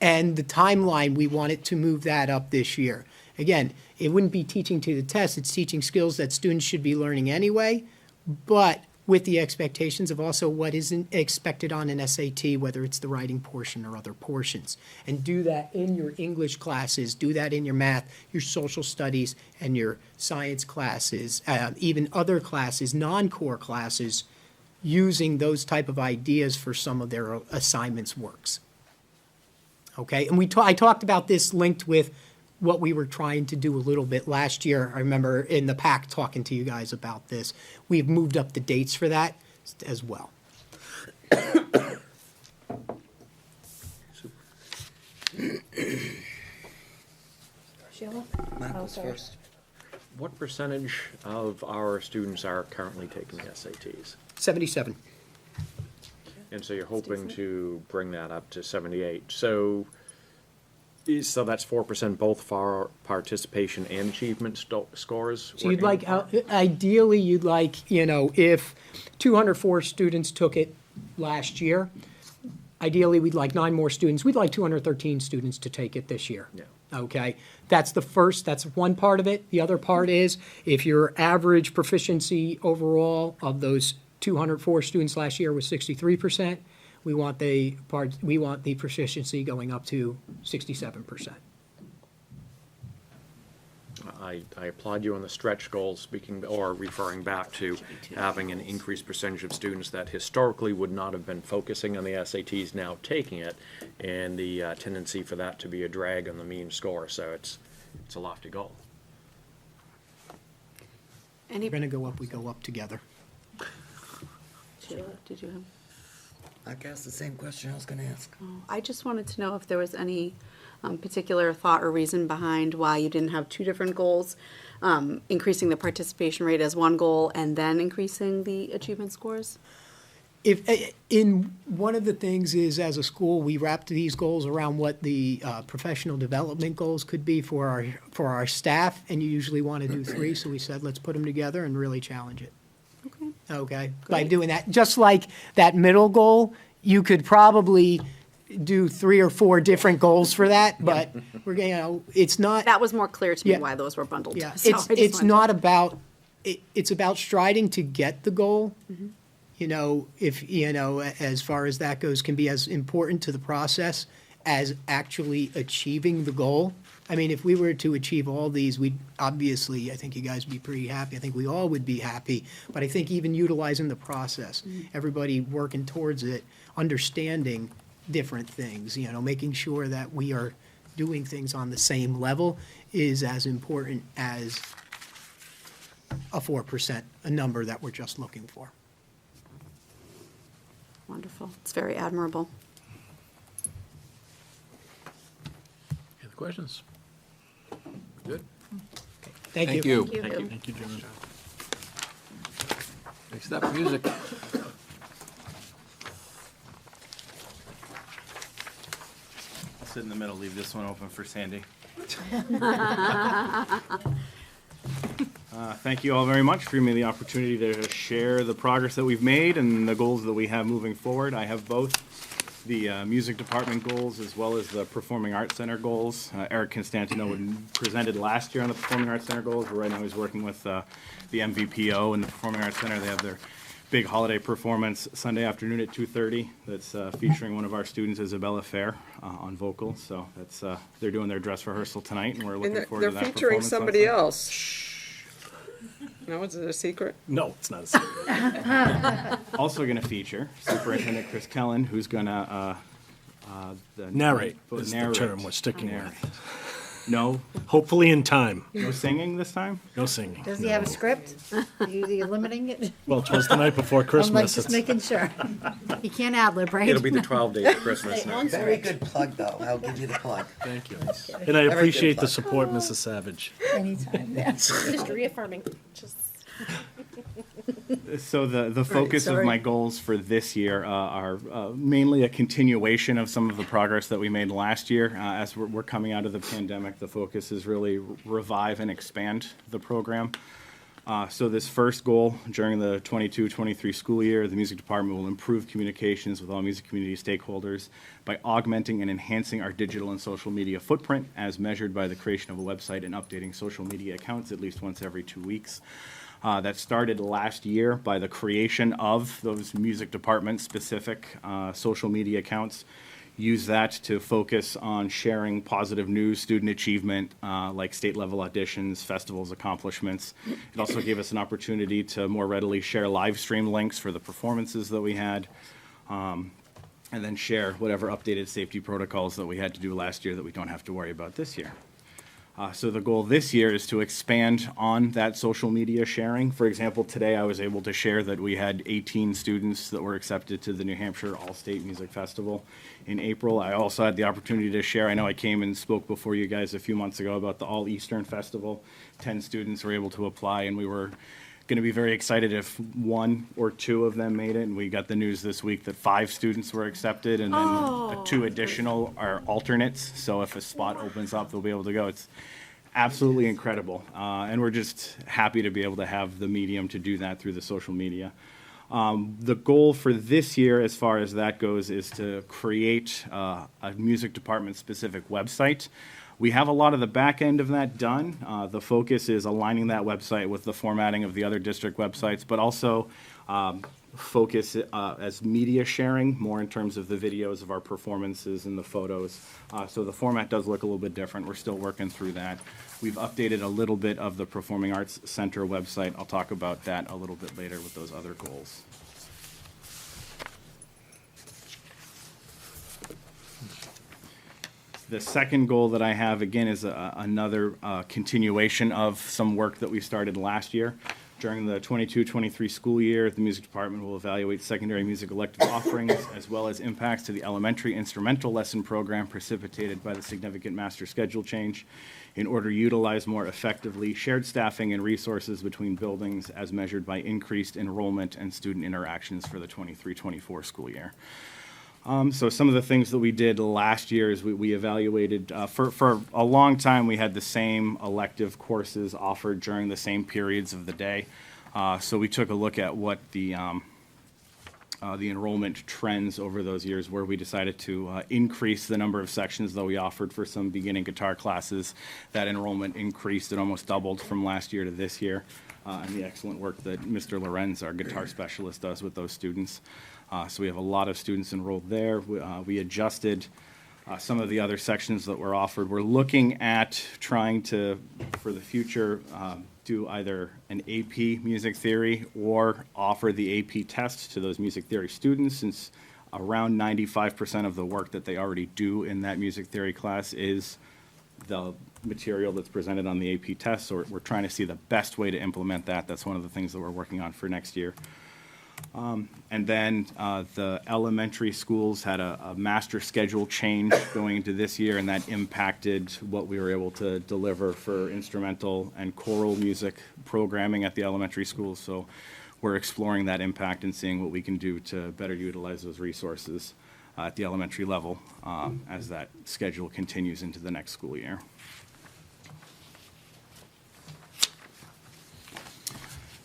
And the timeline, we wanted to move that up this year. Again, it wouldn't be teaching to the test, it's teaching skills that students should be learning anyway, but with the expectations of also what is expected on an SAT, whether it's the writing portion or other portions. And do that in your English classes, do that in your math, your social studies, and your science classes, even other classes, non-core classes, using those type of ideas for some of their assignments works. Okay, and I talked about this linked with what we were trying to do a little bit last year. I remember in the pack talking to you guys about this. We've moved up the dates for that as well. Sheila? Michael's sorry. first. What percentage of our students are currently taking the SATs? 77. And so you're hoping to bring that up to 78. So that's 4% both for participation and achievement scores? So you'd like, ideally, you'd like, if 204 students took it last year, ideally, we'd like 9 more students. We'd like 213 students to take it this year. Yeah. Okay? That's one part of it. The other part is, if your average proficiency overall of those 204 students last year was 63%, we want the proficiency going up to 67%. I applaud you on the stretch goals, referring back to having an increased percentage of students that historically would not have been focusing on the SATs now taking it, and the tendency for that to be a drag on the mean score. So it's a lofty goal. We're going to go up, we go up together. Sheila, did you have? I guess the same question I was gonna ask. I just wanted to know if there was any particular thought or reason behind why you didn't have two different goals, increasing the participation rate as one goal and then increasing the achievement scores? In one of the things is, as a school, we wrapped these goals around what the professional development goals could be for our staff, and you usually want to do 3, so we said, let's put them together and really challenge it. Okay, by doing that, just like that middle goal, you could probably do 3 or 4 different goals for that, but it's not. That was more clear to me Yeah. why those were bundled. Yeah, So I just it's wanted not about, it's about striding to get the goal. as far as that goes, can be as important to the process as actually achieving the goal. I mean, if we were to achieve all these, we'd obviously, I think you guys would be pretty happy. I think we all would be happy. But I think even utilizing the process, everybody working towards it, understanding different things, making sure that we are doing things on the same level is as important as a 4%, a number that we're just looking for. Wonderful. It's very admirable. Any other questions? Good. Thank you. Thank you. Thank you, John. Next up, music. I'll sit in the middle, leave this one open for Sandy. Thank you all very much for giving me the opportunity to share the progress that we've made and the goals that we have moving forward. I have both the music department goals as well as the Performing Arts Center goals. Eric Constantino presented last year on the Performing Arts Center goals, but right now he's working with the MVPO and the Performing Arts Center. They have their big holiday performance Sunday afternoon at 2:30 that's featuring one of our students, Isabella Fair, on vocals. So that's they're doing their dress rehearsal tonight, and we're looking And forward they're to that featuring performance on somebody Sunday. else. No, is it a secret? No, it's not a secret. Also going to feature Superintendent Chris Kellen, who's going to Narrate is the term we're sticking Narrate. with. No, Hopefully in time. no singing this time. No singing. Does he have a script? You limiting it? Well, it was the night before I'm like Christmas. just It's- making sure. He can't ad-lib, right? It'll be the 12 days of Christmas now. Very good plug, though. I'll give you the plug. Thank you. And I appreciate the support, Mrs. Savage. Anytime, yes. Just reaffirming. Just So the focus of sorry. my goals for this year are mainly a continuation of some of the progress that we made last year. As we're coming out of the pandemic, the focus is really revive and expand the program. So this first goal, during the 22-23 school year, the music department will improve communications with all music community stakeholders by augmenting and enhancing our digital and social media footprint as measured by the creation of a website and updating social media accounts at least once every 2 weeks. That started last year by the creation of those music department-specific social media accounts. Use that to focus on sharing positive news, student achievement, like state-level auditions, festivals, accomplishments. It also gave us an opportunity to more readily share live stream links for the performances that we had, and then share whatever updated safety protocols that we had to do last year that we don't have to worry about this year. So the goal this year is to expand on that social media sharing. For example, today I was able to share that we had 18 students that were accepted to the New Hampshire All-State Music Festival in April. I also had the opportunity to share, I know I came and spoke before you guys a few months ago about the All-Eastern Festival. 10 students were able to apply, and we were going to be very excited if 1 or 2 of them made it. And we got the news this week that 5 students were accepted, and then the 2 additional are alternates. So if a spot opens up, they'll be able to go. It's absolutely incredible. And we're just happy to be able to have the medium to do that through the social media. The goal for this year, as far as that goes, is to create a music department-specific website. We have a lot of the back end of that done. The focus is aligning that website with the formatting of the other district websites, but also focus as media sharing, more in terms of the videos of our performances and the photos. So the format does look a little bit different. We're still working through that. We've updated a little bit of the Performing Arts Center website. I'll talk about that a little bit later with those other goals. The second goal that I have, again, is another continuation of some work that we started last year. During the 22-23 school year, the music department will evaluate secondary music elective offerings as well as impacts to the elementary instrumental lesson program precipitated by the significant master schedule change in order to utilize more effectively shared staffing and resources between buildings as measured by increased enrollment and student interactions for the 23-24 school year. So some of the things that we did last year is we evaluated, for a long time, we had the same elective courses offered during the same periods of the day. So we took a look at what the enrollment trends over those years, where we decided to increase the number of sections that we offered for some beginning guitar classes. That enrollment increased, it almost doubled from last year to this year. and the excellent work that Mr. Lorenz, our guitar specialist, does with those students. So we have a lot of students enrolled there. We adjusted some of the other sections that were offered. We're looking at trying to, for the future, do either an AP music theory or offer the AP test to those music theory students, since around 95% of the work that they already do in that music theory class is the material that's presented on the AP test. So we're trying to see the best way to implement that. That's one of the things that we're working on for next year. And then the elementary schools had a master schedule change going into this year, and that impacted what we were able to deliver for instrumental and choral music programming at the elementary schools. So we're exploring that impact and seeing what we can do to better utilize those resources at the elementary level as that schedule continues into the next school year.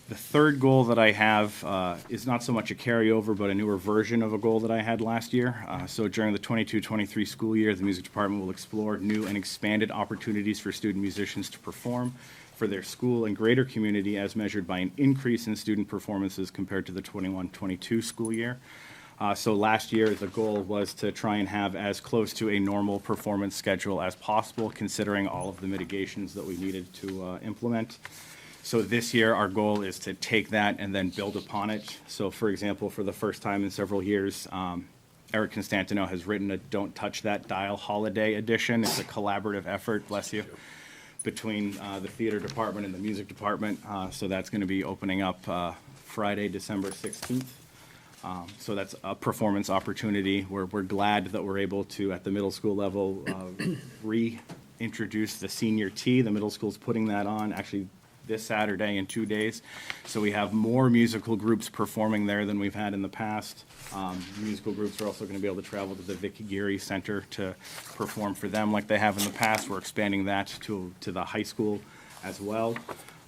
The third goal that I have is not so much a carryover, but a newer version of a goal that I had last year. So during the 22-23 school year, the music department will explore new and expanded opportunities for student musicians to perform for their school and greater community as measured by an increase in student performances compared to the 21-22 school year. So last year, the goal was to try and have as close to a normal performance schedule as possible, considering all of the mitigations that we needed to implement. So this year, our goal is to take that and then build upon it. So for example, for the first time in several years, Eric Constantino has written a Don't Touch That Dial Holiday Edition. It's a collaborative effort, bless you, between the theater department and the music department. So that's going to be opening up Friday, December 16th. So that's a performance opportunity. We're glad that we're able to, at the middle school level, reintroduce the senior tea. The middle school's putting that on actually this Saturday in 2 days. So we have more musical groups performing there than we've had in the past. Musical groups are also going to be able to travel to the Vic Geary Center to perform for them like they have in the past. We're expanding that to the high school as well.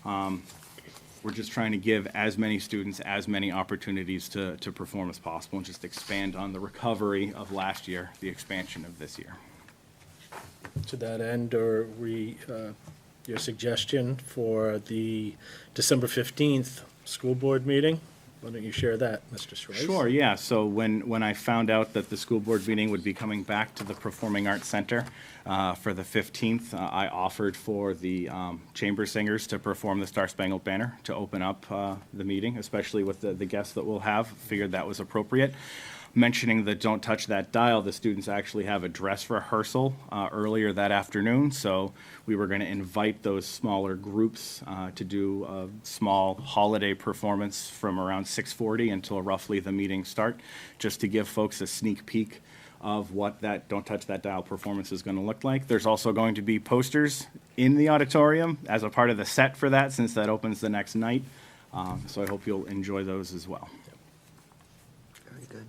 We're just trying to give as many students as many opportunities to perform as possible and just expand on the recovery of last year, the expansion of this year. To that end, are we, your suggestion for the December 15th school board meeting? Why don't you share that, Mr. Schweiss? Sure, yeah. So when I found out that the school board meeting would be coming back to the Performing Arts Center for the 15th, I offered for the chamber singers to perform the Star Spangled Banner to open up the meeting, especially with the guests that we'll have. Figured that was appropriate. Mentioning the Don't Touch That Dial, the students actually have a dress rehearsal earlier that afternoon, so we were going to invite those smaller groups to do a small holiday performance from around 6:40 until roughly the meeting start, just to give folks a sneak peek of what that Don't Touch That Dial performance is going to look like. There's also going to be posters in the auditorium as a part of the set for that, since that opens the next night, so I hope you'll enjoy those as well. Very good.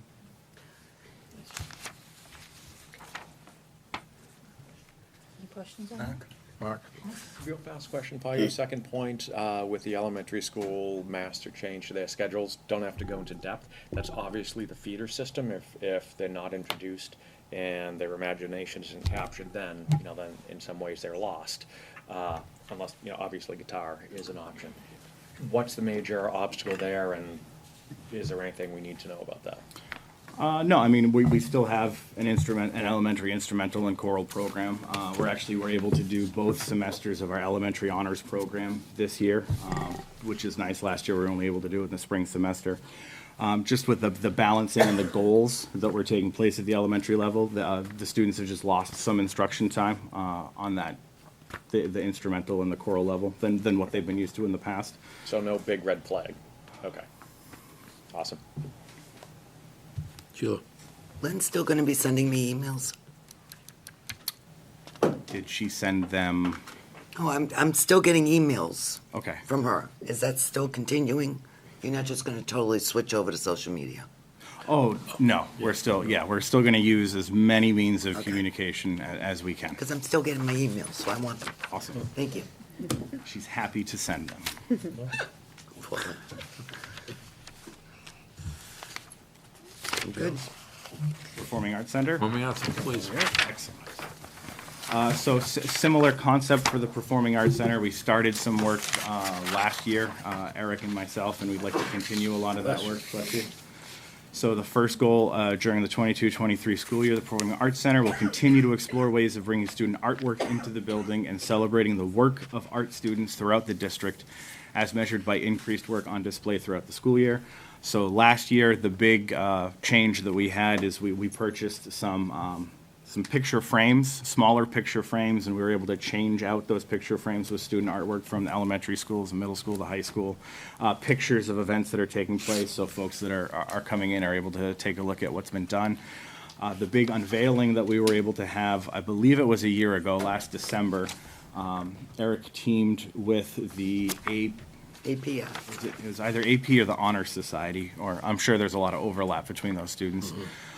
Any questions on Mark? that? Mark? Real fast question, Paul. Your second point with the elementary school master change to their schedules, don't have to go into depth. That's obviously the feeder system. If they're not introduced and their imagination isn't captured, then then in some ways they're lost. Unless obviously guitar is an option. What's the major obstacle there, and is there anything we need to know about that? No, I mean, we still have an elementary instrumental and choral program. We're able to do both semesters of our elementary honors program this year, which is nice. Last year, we were only able to do it in the spring semester. Just with the balancing and the goals that were taking place at the elementary level, the students have just lost some instruction time on that, the instrumental and the choral level than what they've been used to in the past. So no big red flag. Okay. Awesome. Sheila? Lynn's still going to be sending me emails. Did she send them? Oh, I'm still getting emails Okay. from her. Is that still continuing? You're not just going to totally switch over to social media? Oh, no, we're still going to use as many means of Okay. communication as we can. Because I'm still getting my emails, so I want them. Awesome. Thank you. She's happy to send them. I'm good. Performing Arts Center? Performing Arts, please. Excellent. Similar concept for the Performing Arts Center. We started some work last year, Eric and myself, and we'd like to continue a lot of that work. Bless you. So the first goal during the 22-23 school year, the Performing Arts Center will continue to explore ways of bringing student artwork into the building and celebrating the work of art students throughout the district as measured by increased work on display throughout the school year. So last year, the big change that we had is we purchased some picture frames, smaller picture frames, and we were able to change out those picture frames with student artwork from the elementary schools, the middle school, the high school, pictures of events that are taking place, so folks that are coming in are able to take a look at what's been done. The big unveiling that we were able to have, I believe it was a year ago, last December, Eric teamed with the APS. it was either AP or the Honor Society, or I'm sure there's a lot of overlap between those students.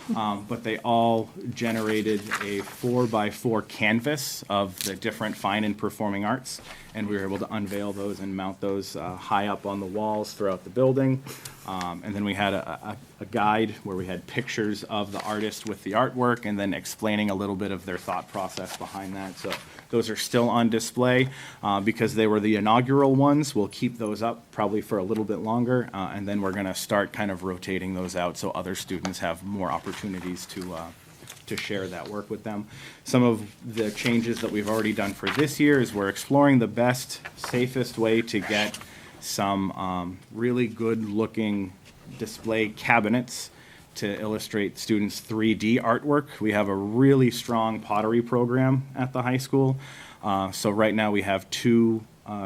But they all generated a 4x4 canvas of the different fine and performing arts, and we were able to unveil those and mount those high up on the walls throughout the building. And then we had a guide where we had pictures of the artist with the artwork and then explaining a little bit of their thought process behind that. So those are still on display because they were the inaugural ones. We'll keep those up probably for a little bit longer, and then we're going to start kind of rotating those out so other students have more opportunities to share that work with them. Some of the changes that we've already done for this year is we're exploring the best, safest way to get some really good-looking display cabinets to illustrate students' 3D artwork. We have a really strong pottery program at the high school. So right now we have two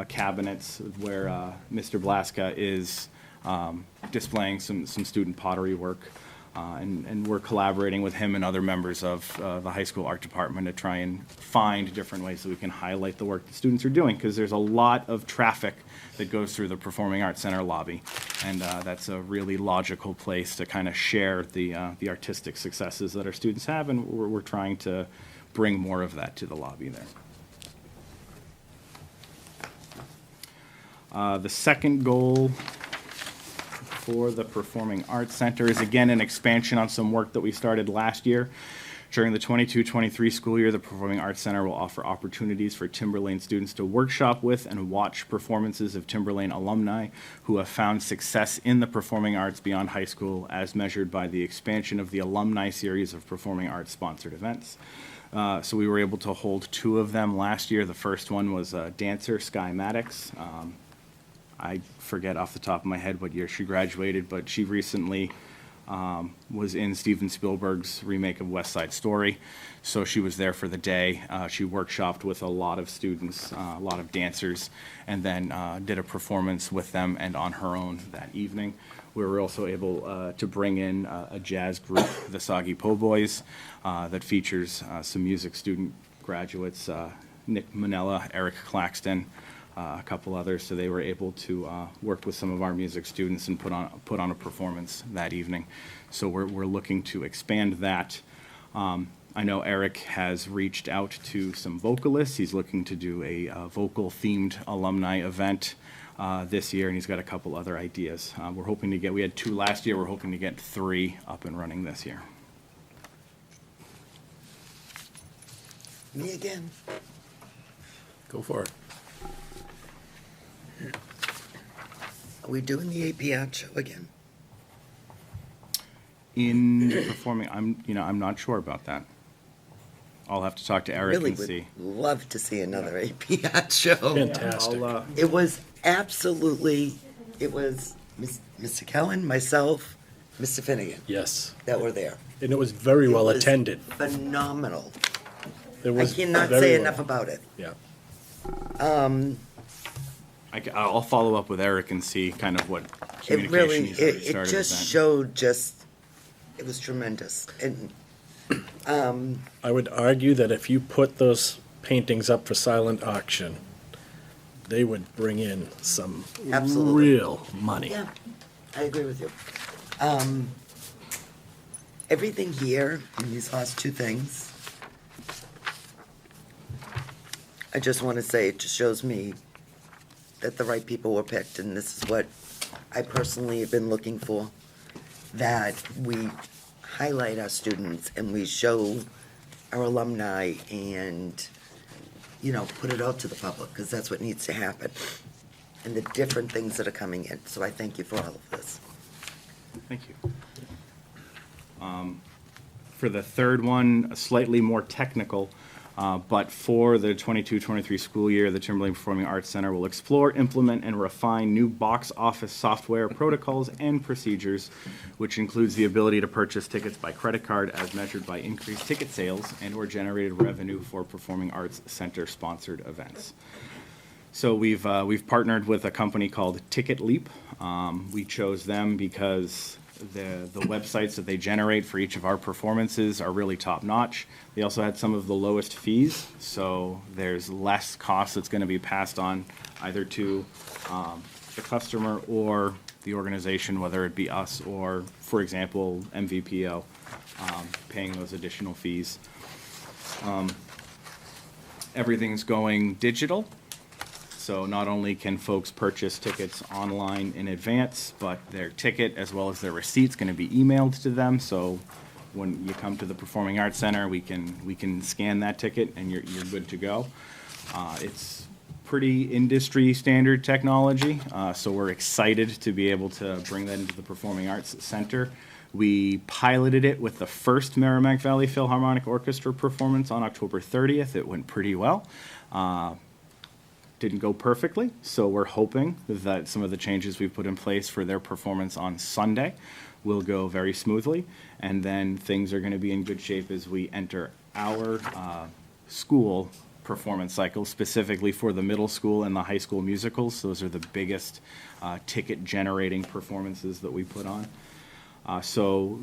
cabinets where Mr. Blaska is displaying some student pottery work. And we're collaborating with him and other members of the high school art department to try and find different ways that we can highlight the work that students are doing, because there's a lot of traffic that goes through the Performing Arts Center lobby, and that's a really logical place to kind of share the artistic successes that our students have, and we're trying to bring more of that to the lobby there. The second goal for the Performing Arts Center is again an expansion on some work that we started last year. During the 22-23 school year, the Performing Arts Center will offer opportunities for Timberlane students to workshop with and watch performances of Timberlane alumni who have found success in the performing arts beyond high school, as measured by the expansion of the alumni series of performing arts sponsored events. So we were able to hold two of them last year. The first one was dancer Sky Maddox. I forget off the top of my head what year she graduated, but she recently was in Steven Spielberg's remake of West Side Story. So she was there for the day. She workshopped with a lot of students, a lot of dancers, and then did a performance with them and on her own that evening. We were also able to bring in a jazz group, the Soggy Po Boys, that features some music student graduates, Nick Manella, Eric Claxton, a couple others, so they were able to work with some of our music students and put on a performance that evening. So we're looking to expand that. I know Eric has reached out to some vocalists. He's looking to do a vocal-themed alumni event this year, and he's got a couple other ideas. We're hoping to we had two last year, we're hoping to get 3 up and running this year. Me again. Go for it. Are we doing the APR show again? In performing, I'm not sure about that. I'll have to talk to Eric Really and see. would love to see another APR show. Fantastic. It was Mr. Kellen, myself, Mr. Finnegan Yes, that were there. and it was very well It was attended. Phenomenal. It I was cannot very say well- enough about it. Yeah. I'll follow up with Eric and see kind of what It communication really, he's already it started just with that. showed it was tremendous. And I would argue that if you put those paintings up for silent auction, they would bring in some Absolutely. real money. yeah, I agree with you. Everything here in these last two things, I just want to say it just shows me that the right people were picked, and this is what I personally have been looking for, that we highlight our students and we show our alumni and put it out to the public, because that's what needs to happen. And the different things that are coming in. So I thank you for all of this. Thank you. For the third one, slightly more technical, but for the 22-23 school year, the Timberlake Performing Arts Center will explore, implement, and refine new box office software protocols and procedures, which includes the ability to purchase tickets by credit card as measured by increased ticket sales and/or generated revenue for Performing Arts Center sponsored events. So we've partnered with a company called Ticket Leap. We chose them because the websites that they generate for each of our performances are really top notch. They also had some of the lowest fees, so there's less cost that's going to be passed on either to the customer or the organization, whether it be us or, for example, MVPO, paying those additional fees. Everything's going digital. So not only can folks purchase tickets online in advance, but their ticket as well as their receipt's going to be emailed to them. So when you come to the Performing Arts Center, we can scan that ticket and you're good to go. It's pretty industry standard technology, so we're excited to be able to bring that into the Performing Arts Center. We piloted it with the first Merrimack Valley Philharmonic Orchestra performance on October 30th. It went pretty well. Didn't go perfectly, so we're hoping that some of the changes we've put in place for their performance on Sunday will go very smoothly, and then things are going to be in good shape as we enter our school performance cycle, specifically for the middle school and the high school musicals. Those are the biggest ticket-generating performances that we put on. So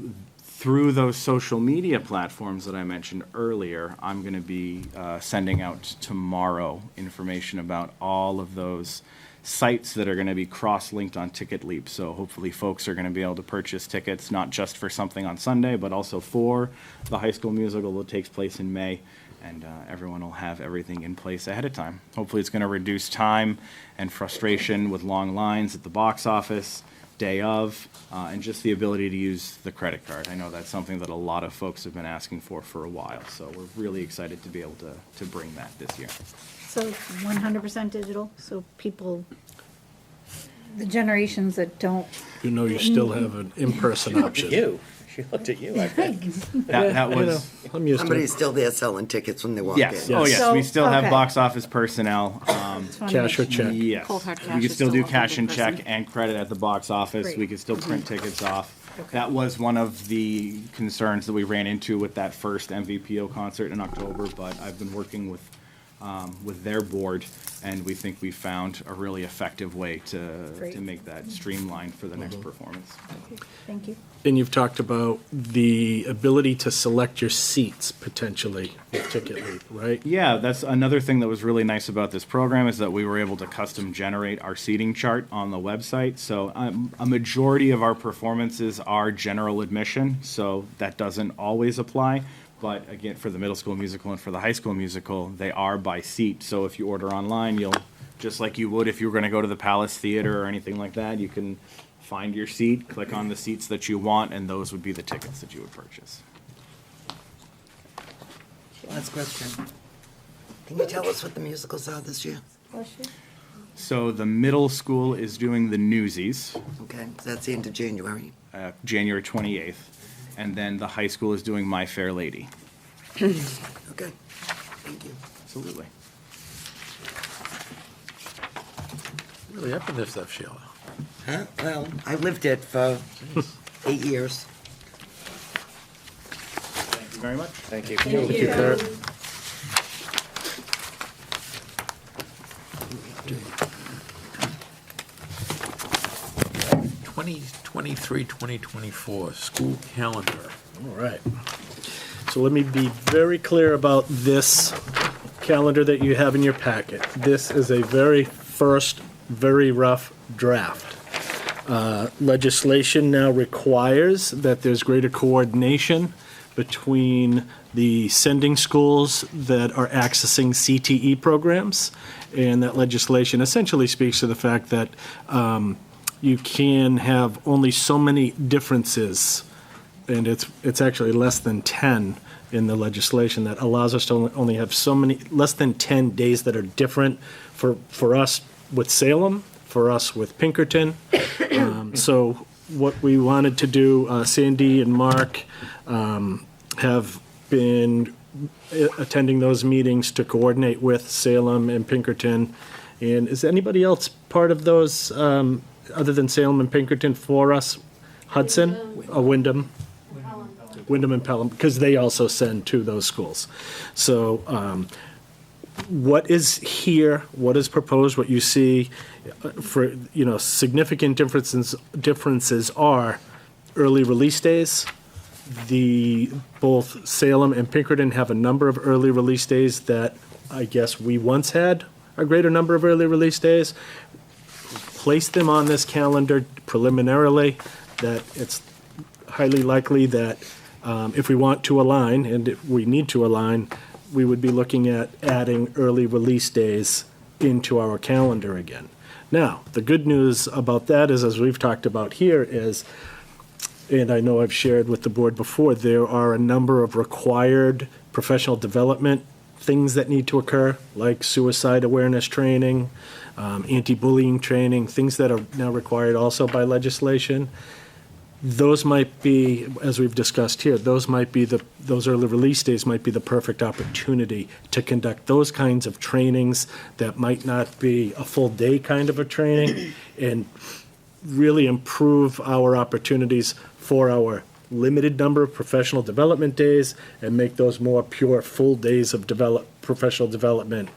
through those social media platforms that I mentioned earlier, I'm going to be sending out tomorrow information about all of those sites that are going to be cross-linked on Ticket Leap. So hopefully folks are going to be able to purchase tickets not just for something on Sunday, but also for the high school musical that takes place in May. And everyone will have everything in place ahead of time. Hopefully it's going to reduce time and frustration with long lines at the box office, day of, and just the ability to use the credit card. I know that's something that a lot of folks have been asking for a while, so we're really excited to be able to bring that this year. So 100% digital, so people, the generations that don't. You still have an in-person option. You, she looked at you, I think. That was, I'm used to Somebody's it. still there selling tickets when they walk in. yes, oh yes, So, we still have okay. box office personnel. Just wanna make Cash or sure. check? Yes, Cold hard we cash could is still do still cash and in check person. and credit at the box office. Great. We could still print tickets off. Okay. That was one of the concerns that we ran into with that first MVPO concert in October, but I've been working with their board, and we think we found a really effective way to Great. make that streamlined for the next performance. Thank you. And you've talked about the ability to select your seats potentially with Ticket Leap, right? Yeah, that's another thing that was really nice about this program is that we were able to custom generate our seating chart on the website. So a majority of our performances are general admission, so that doesn't always apply. But again, for the middle school musical and for the high school musical, they are by seat. So if you order online, you'll, just like you would if you were going to go to the Palace Theater or anything like that, you can find your seat, click on the seats that you want, and those would be the tickets that you would purchase. Last question. Can you tell us what the musicals are this year? So the middle school is doing the Newsies, Okay, so that's the end of January. January 28th, and then the high school is doing My Fair Lady. Okay, thank you. Absolutely. Really up in this stuff, Sheila. Huh? Well, I lived it for 8 years. Thank you very much. Thank you. Thank you, Kurt. Twenty 2024 school calendar. All right. So let me be very clear about this calendar that you have in your packet. This is a very first, very rough draft. Legislation now requires that there's greater coordination between the sending schools that are accessing CTE programs, and that legislation essentially speaks to the fact that you can have only so many differences and it's actually less than 10 in the legislation that allows us to only have less than 10 days that are different for us with Salem, for us with Pinkerton. So what we wanted to do, Sandy and Mark have been attending those meetings to coordinate with Salem and Pinkerton. And is anybody else part of those, other than Salem and Pinkerton for us? Hudson, Wyndham? Wyndham and Pelham, because they also send to those schools. So what is here, what is proposed, what you see for, significant differences are early release days. Both Salem and Pinkerton have a number of early release days that I guess we once had a greater number of early release days. Place them on this calendar preliminarily, that it's highly likely that if we want to align, and if we need to align, we would be looking at adding early release days into our calendar again. Now, the good news about that is, as we've talked about here, is, and I know I've shared with the board before, there are a number of required professional development things that need to occur, like suicide awareness training, anti-bullying training, things that are now required also by legislation. Those might be, as we've discussed here, those early release days might be the perfect opportunity to conduct those kinds of trainings that might not be a full day kind of a training, and really improve our opportunities for our limited number of professional development days and make those more pure full days of professional development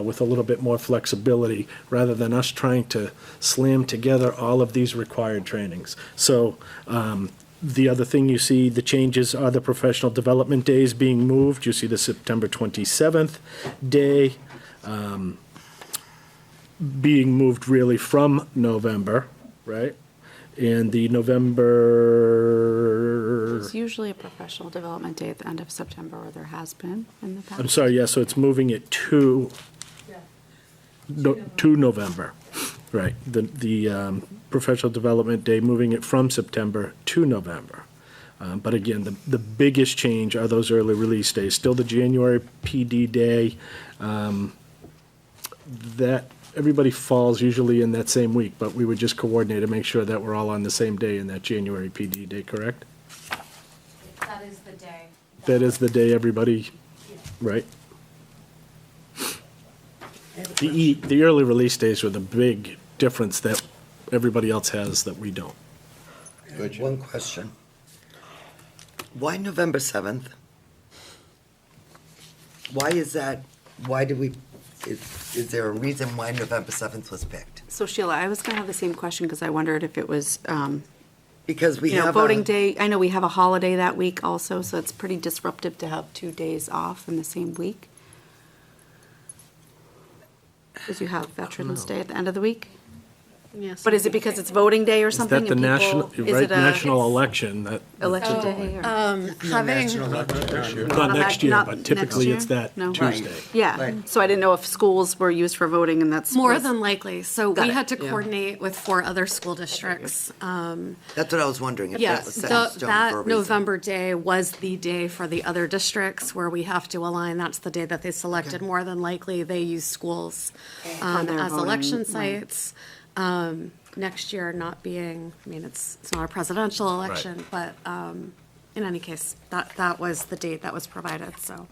with a little bit more flexibility, rather than us trying to slam together all of these required trainings. So the other thing you see, the changes are the professional development days being moved. You see the September 27th day being moved really from November, right? And the November... There's usually a professional development day at the end of September, or there has been in the past. I'm sorry, yeah, so it's moving it to November, right? The professional development day, moving it from September to November. But again, the biggest change are those early release days. Still the January PD day, that everybody falls usually in that same week, but we would just coordinate to make sure that we're all on the same day in that January PD day, correct? That is the day. That is the day everybody, right? The early release days are the big difference that everybody else has that we don't. One question. Why November 7th? Why is that, why did we, is there a reason why November 7th was picked? So Sheila, I was gonna have the same question, because I wondered if it was, Because we have voting day. I know we have a holiday that week also, so it's pretty disruptive to have 2 days off in the same week. Because you have Veterans Day at the end of the week. Yes. But is it because it's voting day or Is something? that the and national, people- is right, it a national election, that, election day? or- Having, not next year, not but next typically year? it's that No. Tuesday. Yeah, Right. so I didn't know if schools were used for voting, and that's. more than likely, so Got we it. had to Yeah. coordinate with 4 other school districts. That's what I was wondering, if Yeah, that was set in stone for a that reason. November day was the day for the other districts where we have to align. That's the day that they selected. More than likely, they use schools their as voting, election right. sites. Next year not being, I mean, it's not a presidential election, but in any case, that was the date that was provided, so.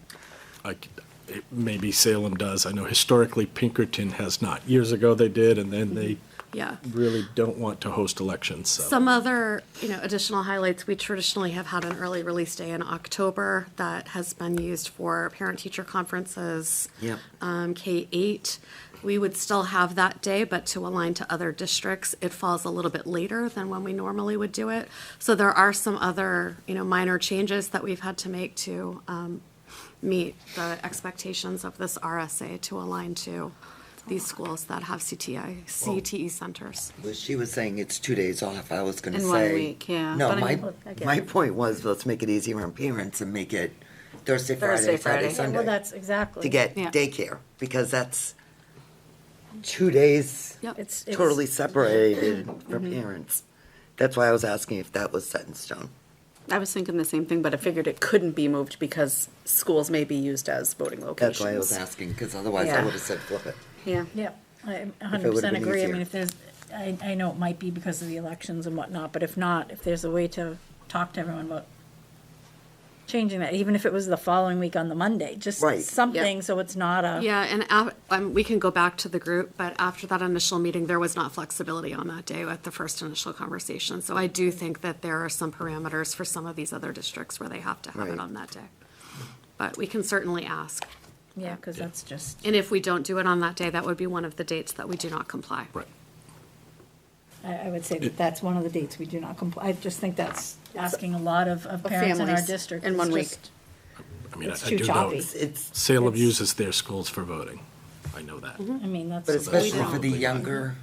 Maybe Salem does. I know historically Pinkerton has not. Years ago they did, and then they Yeah. really don't want to host elections, so. Some other, additional highlights, we traditionally have had an early release day in October that has been used for parent-teacher conferences. Yep. K-8, we would still have that day, but to align to other districts, it falls a little bit later than when we normally would do it. So there are some other, minor changes that we've had to make to meet the expectations of this RSA to align to these schools that have CTE centers. Well, she was saying it's 2 days off, I was gonna say. In 1 week, yeah. No, But I mean, my point was, let's make it easier on parents and make it Thursday, Friday, Saturday, Well, Sunday. that's exactly. To get Yeah. daycare, because that's 2 days Yep. It's totally separated for parents. That's why I was asking if that was set in stone. I was thinking the same thing, but I figured it couldn't be moved because schools may be used as voting locations. That's why I was asking, because otherwise I Yeah. would have said flip it. Yeah. Yep, I If it would've 100% been agree. I easier. mean, if there's, I know it might be because of the elections and whatnot, but if not, if there's a way to talk to everyone about changing that, even if it was the following week on the Monday, just Right. something, so it's not a. Yeah, and we can go back to the group, but after that initial meeting, there was not flexibility on that day at the first initial conversation. So I do think that there are some parameters for some of these other districts where they have to have Right. it on that day. But we can certainly ask. Yeah, because that's just, And if we don't do it on that day, that would be one of the dates that we do not comply. Right. I would say that that's one of the dates we do not comply. I just think that's asking a lot of parents in our families district. in It's 1 week. just- I mean, It's I too do know choppy. It's, Salem it's- uses their schools for voting. I know that. I mean, that's. but especially don't. for the younger,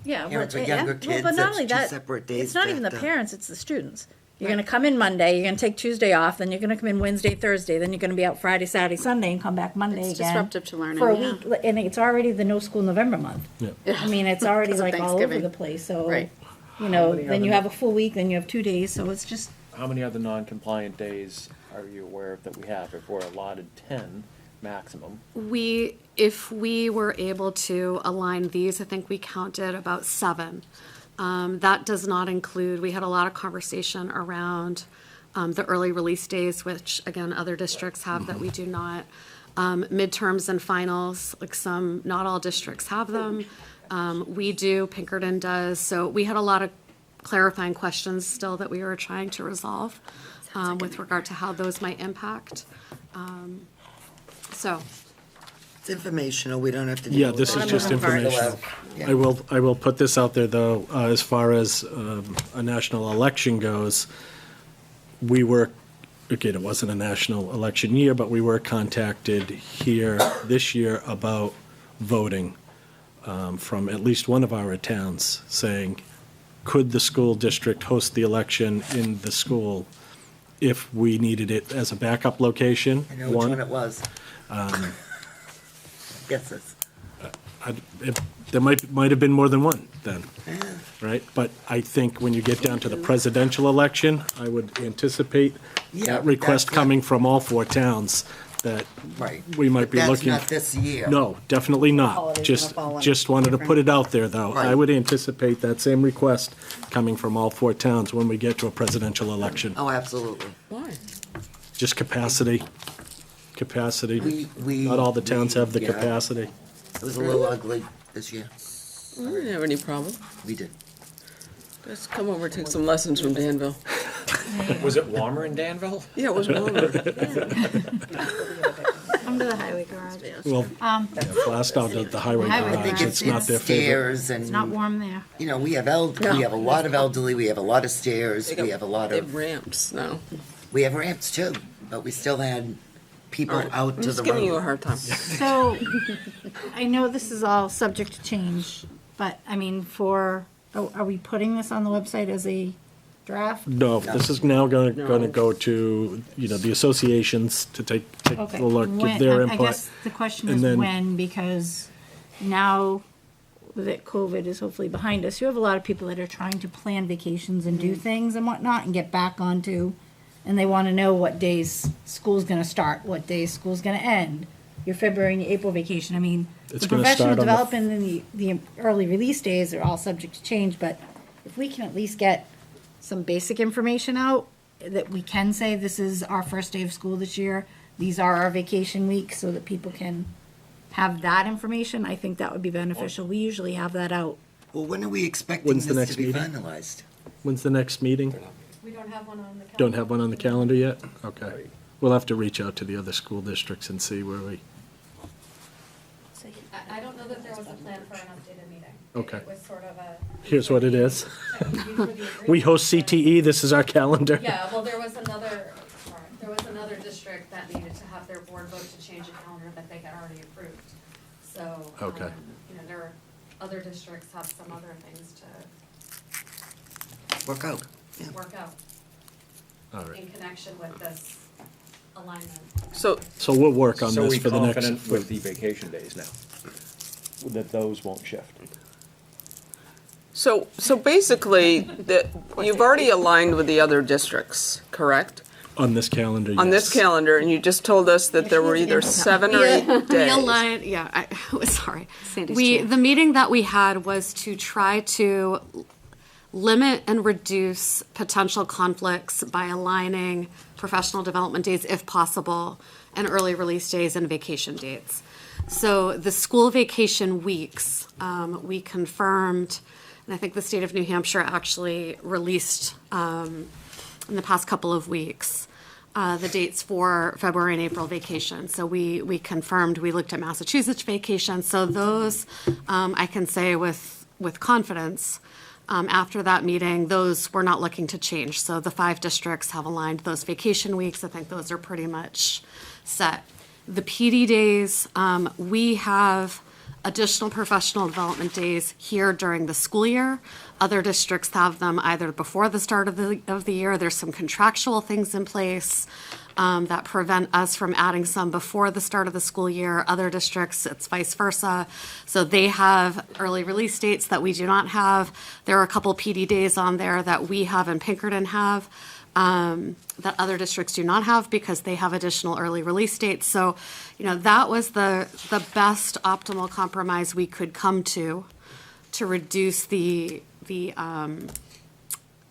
Yeah, parents but, with yeah, younger well, kids, but not that's only two that, separate days it's not even the backed up. parents, it's the students. You're gonna come in Monday, you're gonna take Tuesday off, then you're gonna come in Wednesday, Thursday, then you're gonna be out Friday, Saturday, Sunday, and come back Monday again. It's disruptive to learning, For a yeah. week, and it's already the no school November month. Yeah. I mean, it's already 'Cause of like all over Thanksgiving. the place, so, Right. you know, many then you other- have a full week, then you have 2 days, so it's just, How many other non-compliant days are you aware of that we have? If we're allotted 10 maximum, If we were able to align these, I think we counted about 7. That does not include, we had a lot of conversation around the early release days, which again, other districts have that we do not. Midterms and finals, like not all districts have them. We do, Pinkerton does. So we had a lot of clarifying questions still that we were trying to resolve with regard to how those might impact. So. it's informational, we don't have to. Yeah, deal this with is it. just We'll have- informational. yeah. I will put this out there, though, as far as a national election goes, we were, again, it wasn't a national election year, but we were contacted here this year about voting from at least one of our towns, saying, could the school district host the election in the school if we needed it as a backup location? I know which one it was. Guess this. There might have been more than one then, right? But I think when you get down to the presidential election, I would anticipate Yeah, that request that's it. coming from all 4 towns, that Right. we might be But looking. that's not this year. No, definitely not. Holidays Just, gonna fall in just wanted to put it out there, though. I Right. would anticipate that same request coming from all 4 towns when we get to a presidential election. Oh, absolutely. Why? Just capacity. We- Not all the towns have the yeah. capacity. It was a little ugly this year. I didn't have any problem. We did. Just come over and take some lessons from Danville. was it warmer in Danville? Yeah, it was warmer. come to the highway garage. Well, blast out the highway Highway I think garage. it's, It's not it's their favorite. stairs and. It's not warm there. You know, we have we have a lot of elderly, we have a lot of stairs, we have a lot They of, have ramps now. we have ramps too, but we still had people out I'm to just the giving you a road. hard time. So, I know this is all subject to change, but, I mean, are we putting this on the website as a draft? No, this is now gonna go to, the associations to take Okay. a look, give When- their I input. guess the question and is then- when, because now that COVID is hopefully behind us, you have a lot of people that are trying to plan vacations and do things and whatnot and get back onto, and they want to know what days school's gonna start, what days school's gonna end, your February and your April vacation. I mean, It's the gonna professional start on the- development and the early release days are all subject to change, but if we can at least get some basic information out, that we can say this is our first day of school this year, these are our vacation weeks, so that people can have that information, I think that would be beneficial. We usually have that out. Well, when are we expecting When's the this next to be meeting? finalized? When's the next meeting? We don't have one on the calendar. Don't have one on the calendar yet? Okay. We'll have to reach out to the other school districts and see where we, I don't know that there was a plan for an updated meeting. Okay. It was sort of a. here's what it is. We host CTE, this is our calendar. Yeah, well, there was another district that needed to have their board vote to change a calendar that they had already approved. So, Okay. there are, other districts have some other things to Work out, yeah. work out All right. in connection with this alignment. So, So we'll work on So this we for the next. confident with the vacation days now? That those won't shift? So basically, you've already aligned with the other districts, correct? On this calendar, On this yes. calendar, and you just told us that there were either 7 or 8 We days. aligned, yeah, sorry. Sandy's We, chair. the meeting that we had was to try to limit and reduce potential conflicts by aligning professional development days, if possible, and early release days and vacation dates. So the school vacation weeks, we confirmed, and I think the state of New Hampshire actually released in the past couple of weeks the dates for February and April vacation. So we confirmed, we looked at Massachusetts vacation. So those, I can say with confidence, after that meeting, those we're not looking to change. So the 5 districts have aligned those vacation weeks. I think those are pretty much set. The PD days, we have additional professional development days here during the school year. Other districts have them either before the start of the year. There's some contractual things in place that prevent us from adding some before the start of the school year. Other districts, it's vice versa. So they have early release dates that we do not have. There are a couple PD days on there that we have and Pinkerton have. That other districts do not have because they have additional early release dates. So, that was the best optimal compromise we could come to reduce the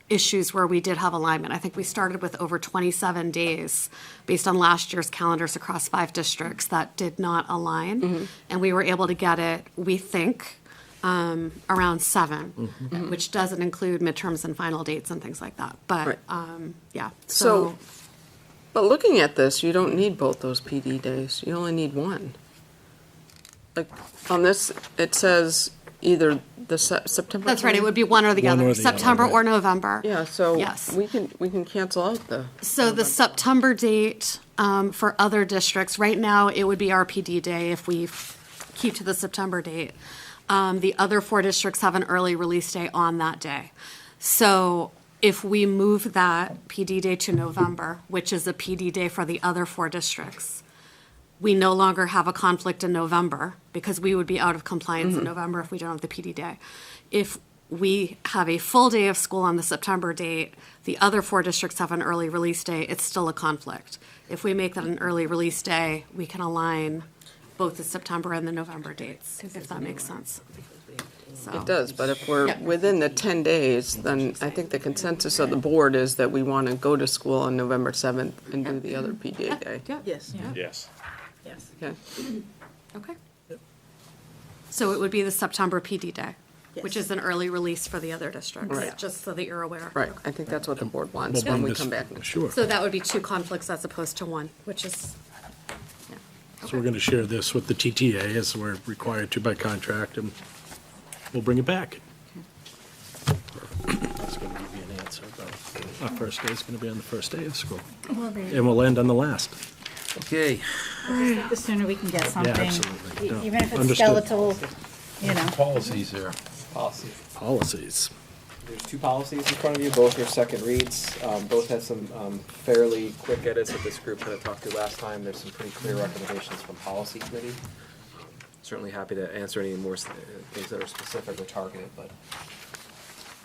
issues where we did have alignment. I think we started with over 27 days based on last year's calendars across 5 districts that did not align. And we were able to get it, we think, around 7, which doesn't include midterms and final dates and things like that. But, yeah. So, but looking at this, you don't need both those PD days. You only need one. Like, on this, it says either the September. That's right, it would be one or the One other, or the other, September right. or November. Yeah, so Yes. we can cancel out the. So the September date for other districts, right now, it would be our PD day if we keep to the September date. The other 4 districts have an early release day on that day. So if we move that PD day to November, which is a PD day for the other 4 districts, we no longer have a conflict in November because we would be out of compliance in November if we don't have the PD day. If we have a full day of school on the September date, the other 4 districts have an early release day, it's still a conflict. If we make that an early release day, we can align both the September and the November dates, if that makes sense. So- It does, but if we're Yeah. within the 10 days, then I think the consensus of the board is that we want to go to school on November 7th and do the other PTA day. Yes. Yes. Okay. Okay. So it would be the September PD day, which is an early release for the other districts, Right. just so that you're aware. Right, I think that's what the board wants We'll when bring we this- come back next. Sure. So that would be 2 conflicts as opposed to 1, which is, yeah. So we're going to share this with the TTA as we're required to by contract, and we'll bring it back. That's going to give you an answer about our first day is going to be on the first day of school, and we'll end on the last. Okay, The sooner we can get something, absolutely. No, even if it's understood. skeletal, policies here. Policy. Policies. There's 2 policies in front of you, both are second reads. Both have some fairly quick edits that this group kind of talked to last time. There's some pretty clear recommendations from policy committee. Certainly happy to answer any more things that are specific or targeted, but.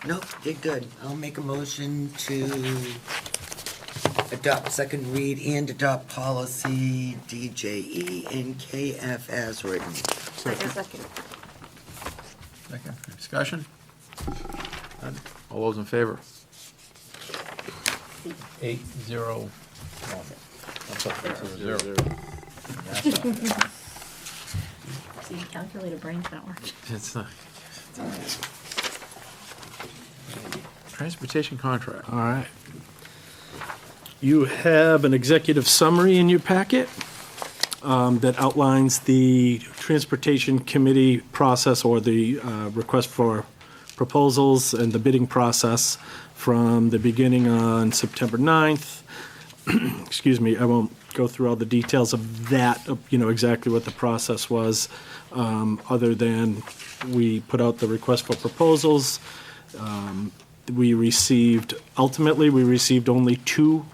Nope, did good. I'll make a motion to adopt second read and adopt policy DJE and KF as written. Second. Second, discussion? None? All those in favor? 8-0. I'm sorry, 0-0. see, calculator brain's not working. It's not. Transportation contract. All right. You have an executive summary in your packet that outlines the Transportation Committee process or the request for proposals and the bidding process from the beginning on September 9th. Excuse me, I won't go through all the details of that, exactly what the process was, other than we put out the request for proposals. Ultimately, we received only 2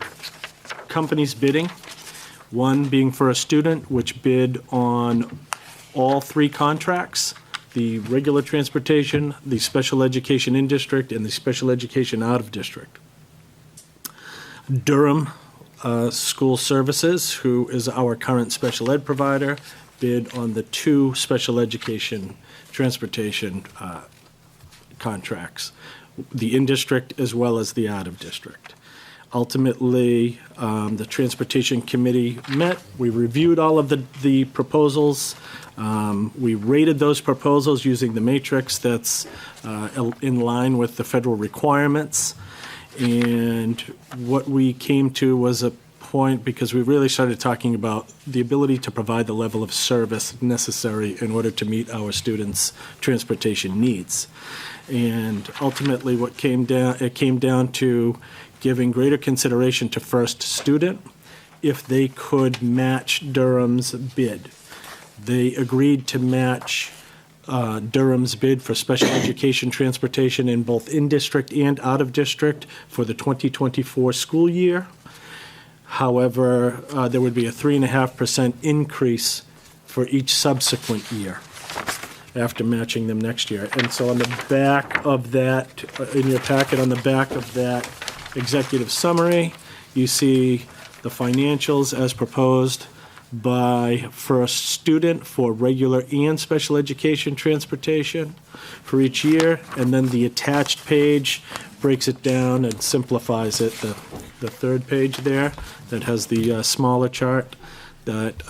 companies bidding, one being for a student, which bid on all 3 contracts the regular transportation, the special education in district, and the special education out of district. Durham School Services, who is our current special ed provider, bid on the 2 special education transportation contracts, the in-district as well as the out-of-district. Ultimately, the Transportation Committee met. We reviewed all of the proposals. We rated those proposals using the matrix that's in line with the federal requirements. And what we came to was a point, because we really started talking about the ability to provide the level of service necessary in order to meet our students' transportation needs. And ultimately, it came down to giving greater consideration to first student if they could match Durham's bid. They agreed to match Durham's bid for special education transportation in both in-district and out-of-district for the 2024 school year. However, there would be a 3.5% increase for each subsequent year after matching them next year. And so on the back of that, in your packet, on the back of that executive summary, you see the financials as proposed by first student for regular and special education transportation for each year. And then the attached page breaks it down and simplifies it. The third page there that has the smaller chart that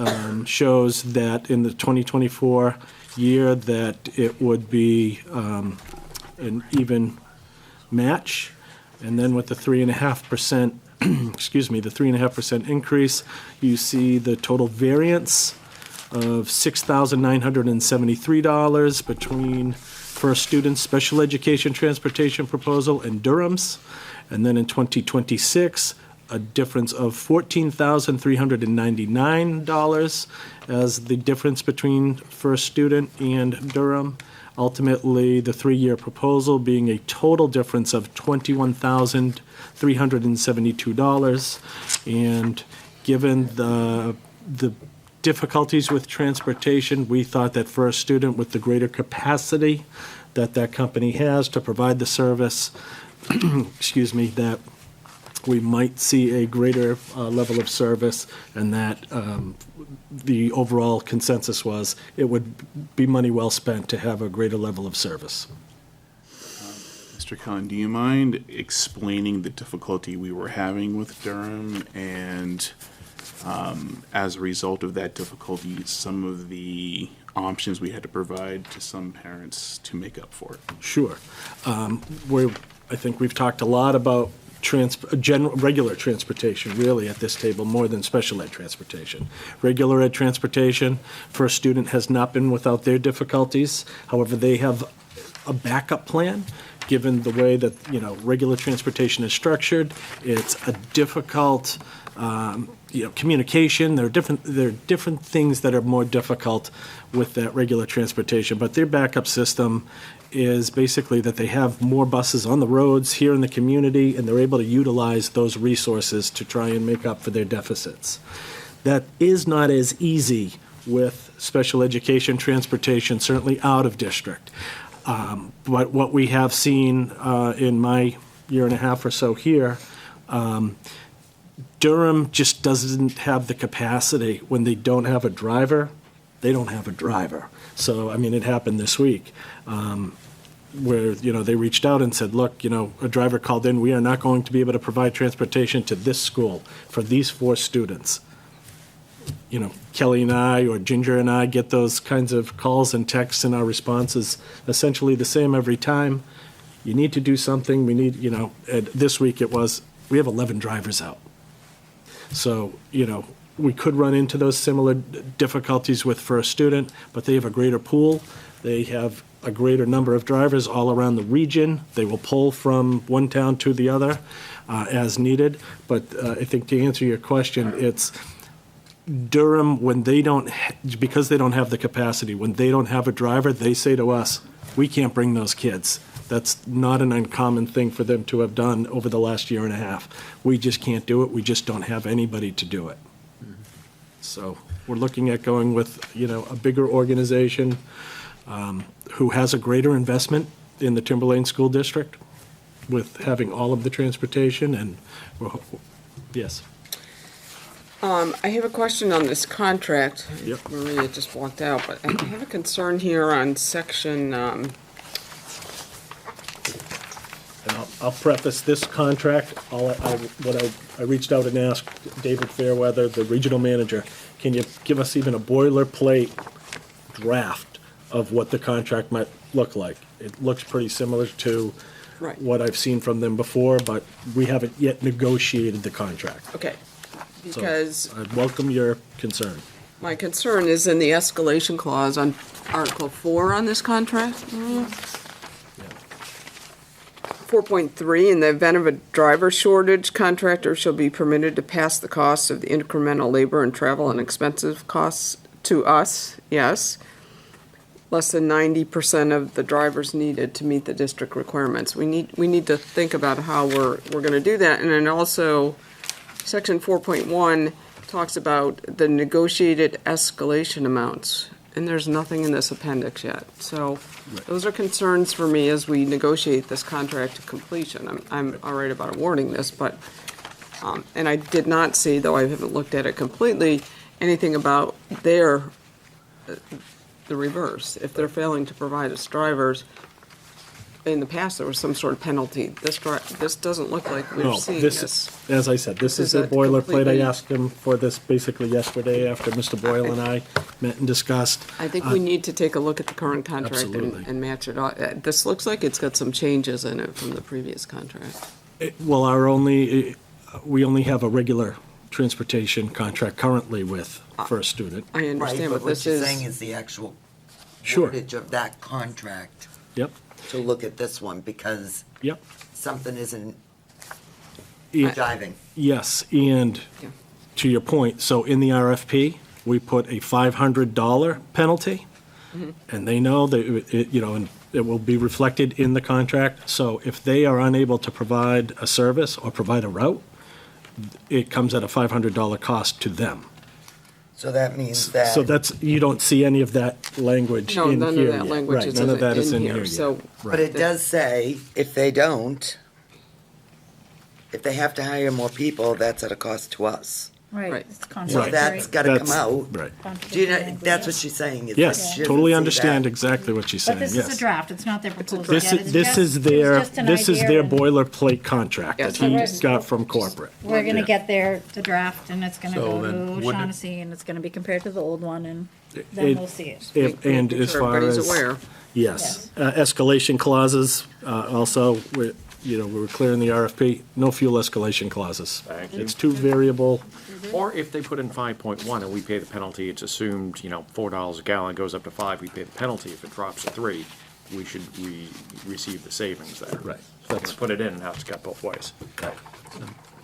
shows that in the 2024 year that it would be an even match. And then with the 3.5%, excuse me, the 3.5% increase, you see the total variance of $6,973 between first student's special education transportation proposal and Durham's. And then in 2026, a difference of $14,399 as the difference between first student and Durham. Ultimately, the 3-year proposal being a total difference of $21,372. And given the difficulties with transportation, we thought that for a student with the greater capacity that company has to provide the service, excuse me, that we might see a greater level of service, and that the overall consensus was it would be money well spent to have a greater level of service. Mr. Khan, do you mind explaining the difficulty we were having with Durham and as a result of that difficulty, some of the options we had to provide to some parents to make up for it? Sure. I think we've talked a lot about regular transportation, really, at this table, more than special ed transportation. Regular ed transportation for a student has not been without their difficulties. However, they have a backup plan, given the way that, regular transportation is structured. It's a difficult, communication. There are different things that are more difficult with that regular transportation, but their backup system is basically that they have more buses on the roads here in the community, and they're able to utilize those resources to try and make up for their deficits. That is not as easy with special education transportation, certainly out of district. But what we have seen in my year and a half or so here, Durham just doesn't have the capacity. When they don't have a driver, they don't have a driver. So, it happened this week. Where, they reached out and said, look, a driver called in, we are not going to be able to provide transportation to this school for these 4 students. Kelly and I, or Ginger and I, get those kinds of calls and texts, and our response is essentially the same every time. You need to do something. We need, this week it was, we have 11 drivers out. So, we could run into those similar difficulties with first student, but they have a greater pool. They have a greater number of drivers all around the region. They will pull from one town to the other as needed. But I think to answer your question, it's Durham, because they don't have the capacity, when they don't have a driver, they say to us, we can't bring those kids. That's not an uncommon thing for them to have done over the last year and a half. We just can't do it. We just don't have anybody to do it. So we're looking at going with, a bigger organization, who has a greater investment in the Timberlane School District with having all of the transportation and, yes. I have a question on this contract. Yep. Maria just walked out, but I have a concern here on section, And I'll preface this contract, I reached out and asked David Fairweather, the regional manager, can you give us even a boilerplate draft of what the contract might look like? It looks pretty similar to Right. what I've seen from them before, but we haven't yet negotiated the contract. okay, So because I welcome your concern. my concern is in the escalation clause on Article 4 on this contract. 4.3, in the event of a driver shortage, contractor shall be permitted to pass the cost of the incremental labor and travel and expensive costs to us, yes. Less than 90% of the drivers needed to meet the district requirements. We need to think about how we're gonna do that. And then also, section 4.1 talks about the negotiated escalation amounts. And there's nothing in this appendix yet. So those are concerns for me as we negotiate this contract to completion. I'm all right about awarding this, but, and I did not see, though I haven't looked at it completely, anything about the reverse. If they're failing to provide us drivers, in the past, there was some sort of penalty. This doesn't look like we're No, seeing this, this. as I said, this This is is a a boilerplate. I completely- asked him for this basically yesterday after Mr. Boyle and I met and discussed. I think we need to take a look at the current contract Absolutely. and match it up. This looks like it's got some changes in it from the previous contract. Well, we only have a regular transportation contract currently with First Student. I Right, understand, but but what this she's saying is, is the actual Sure. wordage of that contract Yep, to look at this one, because yep. something isn't Yeah. jiving. Yes, and Yeah. to your point, so in the RFP, we put a $500 penalty, and they know that, and it will be reflected in the contract. So if they are unable to provide a service or provide a route, it comes at a $500 cost to them. So that means that. So that's, you don't see any of that language in no, here none of that yet. language Right, is none of that is in in here here, yet. so. But it does say, if they don't, if they have to hire more people, that's at a cost to us. Right, Right. it's So contradictory. that's gotta come out. Right. Do you know, Contradictory that's what language. she's saying. is that Yes, she doesn't totally see understand that. exactly what she's saying, But yes. this is a draft, it's not their proposal This yet. is, this is their, this is their boiler. boilerplate contract that Yes. he got from corporate. We're gonna Yeah. get the draft, and it's gonna So go then to wouldn't it- Shaughnessy, and it's gonna be compared to the old one, and then It- we'll see it. And Make as sure far everybody's as. aware. Yes, escalation clauses, also, we were clear in the RFP, no fuel escalation clauses. Thank you. It's too variable. Or if they put in 5.1 and we pay the penalty, it's assumed, $4 a gallon goes up to 5, we pay the penalty. If it drops to 3, we receive the savings there. Right. Let's put it in and have to cut both ways.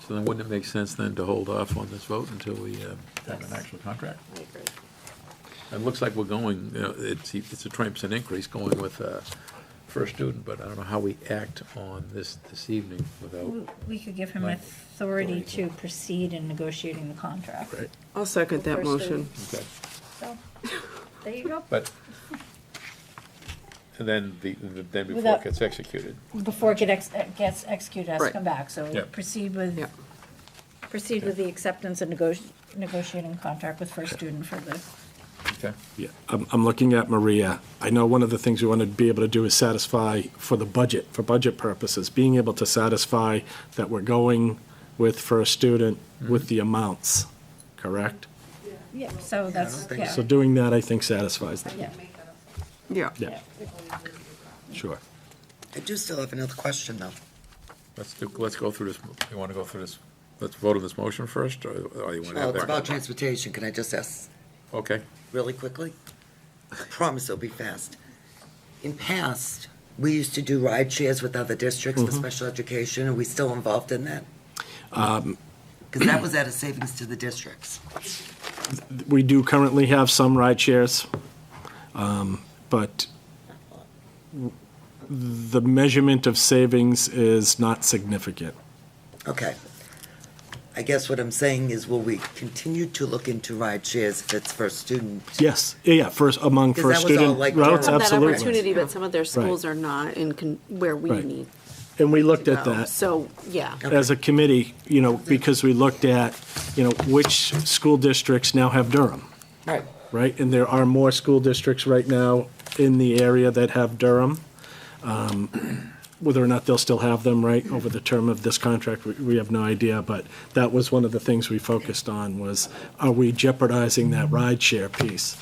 So then wouldn't it make sense then to hold off on this vote until we have an actual contract? I agree. It looks like we're going, it's a 20% increase going with First Student, but I don't know how we act on this evening without. We could give him authority to proceed in negotiating the contract. Right. I'll second that First motion. Okay. So, there you go. But, and then then before Without- it gets executed. Before it gets executed, it has to Right. come back, so Yeah. proceed Yeah. with the acceptance and negotiating contract with First Student for the. Okay. Yeah, I'm looking at Maria. I know one of the things we want to be able to do is satisfy for budget purposes, being able to satisfy that we're going with First Student with the amounts, correct? Yeah, so that's, yeah. So doing that, I think, satisfies them. Yeah. Yeah. Yeah. Sure. I do still have another question, though. Let's go through this, you want to go through this, let's vote on this motion first, or you want to Oh, have it's that? about transportation. Can I just ask Okay. really quickly? I promise it'll be fast. In past, we used to do ride shares with other districts for special education. Are we still involved in that? Because that was at a savings to the districts. We do currently have some ride shares, but the measurement of savings is not significant. Okay. I guess what I'm saying is, will we continue to look into ride shares if it's for student? Yes, yeah, among Because first that was all student like routes, Durham. That absolutely. opportunity, but some of their schools are not where we Right. need And we to looked at go. that. So, yeah. As a committee, because we looked at, which school districts now have Durham, Right. right? And there are more school districts right now in the area that have Durham. Whether or not they'll still have them, right, over the term of this contract, we have no idea. But that was one of the things we focused on was, are we jeopardizing that ride share piece?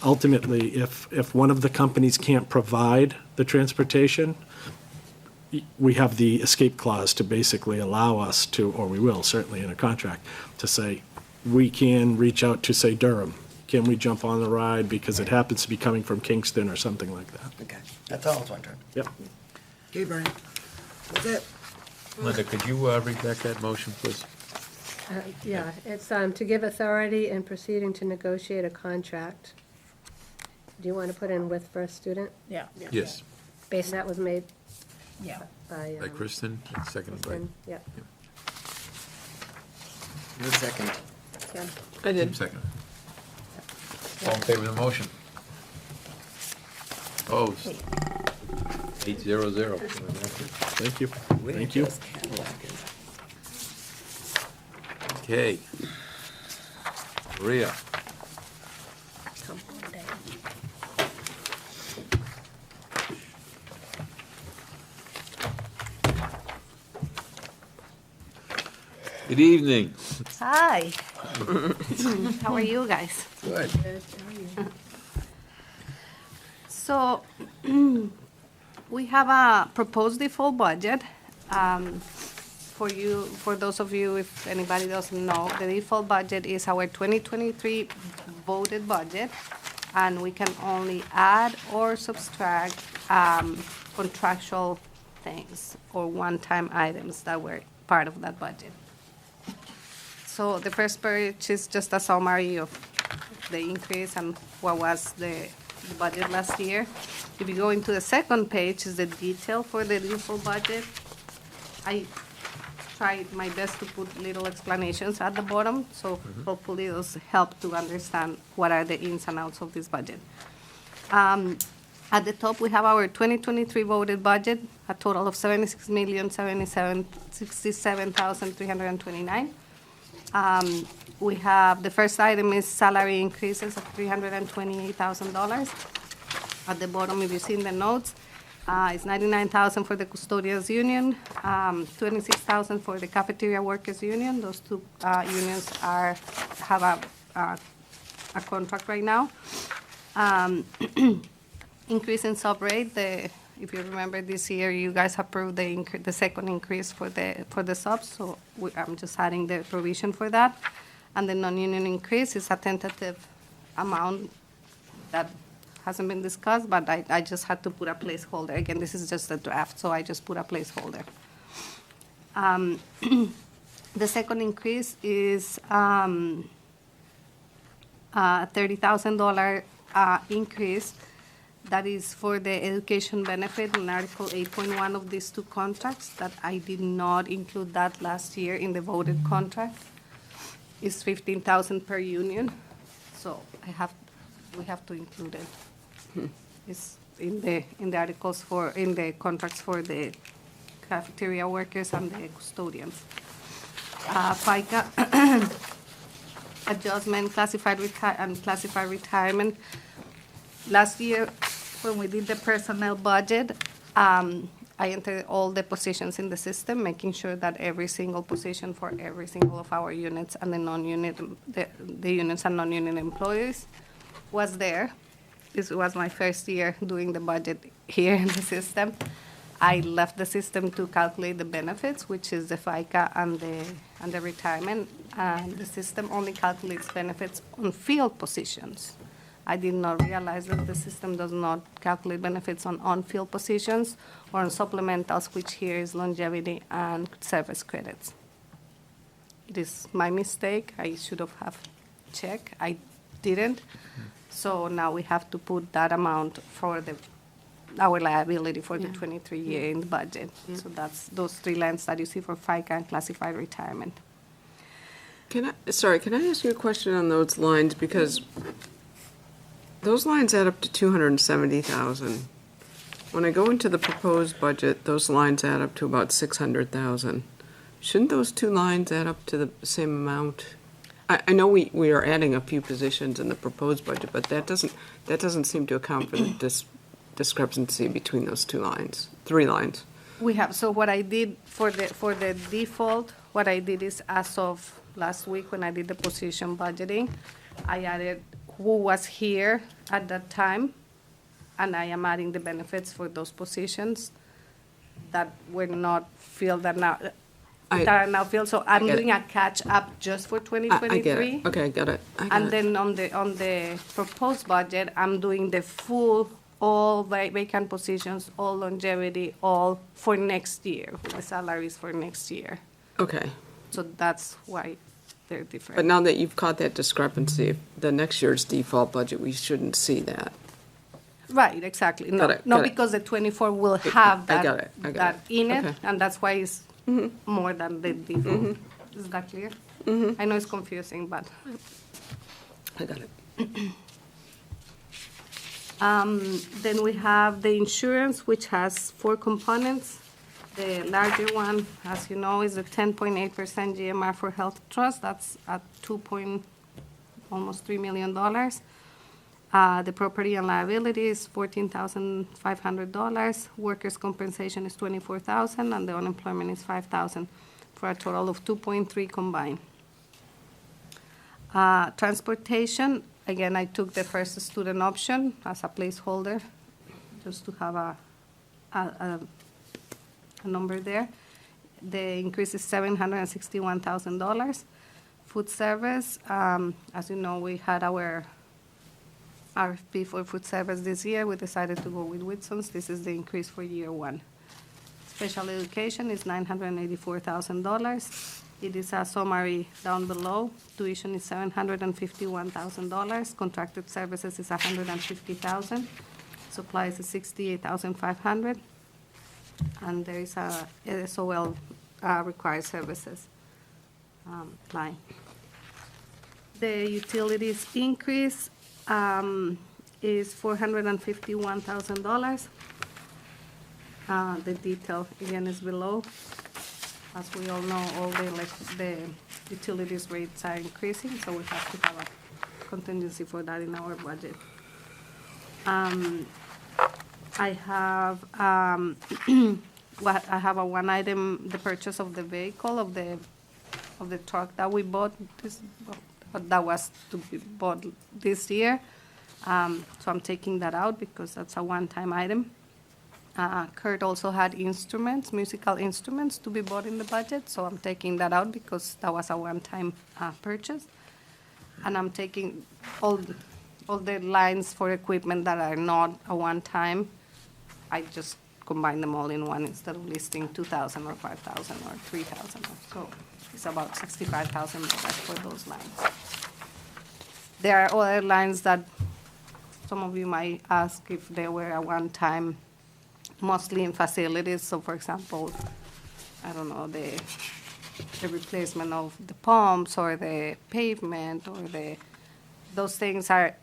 Ultimately, if one of the companies can't provide the transportation, we have the escape clause to basically allow us to, or we will, certainly in a contract, to say, we can reach out to, say, Durham. Can we jump on the ride because it happens to be coming from Kingston or something like that? Okay, that's all I was wondering. Yep. Okay, Brian. That's it. Linda, could you read back that motion, please? Yeah, it's to give authority in proceeding to negotiate a contract. Do you want to put in with first student? Yeah. Yes. Based, that was made Yeah. by. By Kristen, and seconded by Kristen, yeah. Your second. Kim. I Tim, did. second. All in favor of the motion? Opposed? 800. Thank you. Thank you. Okay. Maria. Good evening. Hi. How are you guys? Good. So, we have a proposed default budget. For those of you, if anybody doesn't know, the default budget is our 2023 voted budget, and we can only add or subtract contractual things or one-time items that were part of that budget. So the first page is just a summary of the increase and what was the budget last year. If you go into the second page, is the detail for the default budget. I tried my best to put little explanations at the bottom, so hopefully those help to understand what are the ins and outs of this budget. At the top, we have our 2023 voted budget, a total of $76,067,329. We have, the first item is salary increases of $328,000. At the bottom, if you see in the notes, it's $99,000 for the custodians union, $26,000 for the cafeteria workers union. Those two unions have a contract right now. Increase in sub rate. If you remember this year, you guys approved the second increase for the subs, so I'm just adding the provision for that. And the non-union increase is a tentative amount that hasn't been discussed, but I just had to put a placeholder. Again, this is just a draft, so I just put a placeholder. The second increase is $30,000 increase. That is for the education benefit in Article 8.1 of these two contracts, that I did not include that last year in the voted contract. It's $15,000 per union, so we have to include it. It's in the articles in the contracts for the cafeteria workers and the custodians. FICA adjustment, classified retirement. Last year, when we did the personnel budget, I entered all the positions in the system, making sure that every single position for every single of our units and the non-unit, the units and non-union employees was there. This was my first year doing the budget here in the system. I left the system to calculate the benefits, which is the FICA and the retirement. And the system only calculates benefits on field positions. I did not realize that the system does not calculate benefits on on-field positions or on supplementals, which here is longevity and service credits. It is my mistake. I should have checked. I didn't. So now we have to put that amount for our liability for the 23 year in the budget. So that's those three lines that you see for FICA and classified retirement. Can I ask you a question on those lines? Because those lines add up to 270,000. When I go into the proposed budget, those lines add up to about 600,000. Shouldn't those two lines add up to the same amount? I know we are adding a few positions in the proposed budget, but that doesn't seem to account for the discrepancy between those three lines. We have, so what I did for the default, what I did is as of last week when I did the position budgeting, I added who was here at that time, and I am adding the benefits for those positions that were not filled, that are now filled. So I'm doing a catch up just for 2023. I get it. Okay, I got it. And then on the proposed budget, I'm doing the full, all vacant positions, all longevity, all for next year, the salaries for next year. Okay. So that's why they're different. But now that you've caught that discrepancy, the next year's default budget, we shouldn't see that. Right, exactly. No, Got it, no, got it. because the 24 will have I got it. that in it, Okay. and that's why it's more than the default. Is that clear? I know it's confusing, but. I got it. Then we have the insurance, which has 4 components. The larger one, as you know, is the 10.8% GMR for health trust. That's at almost $3 million. The property and liability is $14,500. Workers' compensation is $24,000, and the unemployment is $5,000, for a total of 2.3 combined. Transportation, again, I took the first student option as a placeholder, just to have a number there. The increase is $761,000. Food service, as you know, we had our RFP for food service this year. We decided to go with Whitson's. This is the increase for year 1. Special education is $984,000. It is a summary down below. Tuition is $751,000. Contracted services is $150,000. Supplies is $68,500. And there is a SOL required services line. The utilities increase is $451,000. The detail again is below. As we all know, all the utilities rates are increasing, so we have to have a contingency for that in our budget. I have I have a one item, the purchase of the vehicle of the truck that we bought that was to be bought this year. So I'm taking that out because that's a one-time item. Kurt also had instruments, musical instruments to be bought in the budget, so I'm taking that out because that was a one-time purchase. And I'm taking all the lines for equipment that are not a one-time. I just combine them all in one instead of listing 2,000 or 5,000 or 3,000. So it's about $65,000 for those lines. There are other lines that some of you might ask if they were a one-time, mostly in facilities. So for example, I don't know, the replacement of the pumps or the pavement or those things are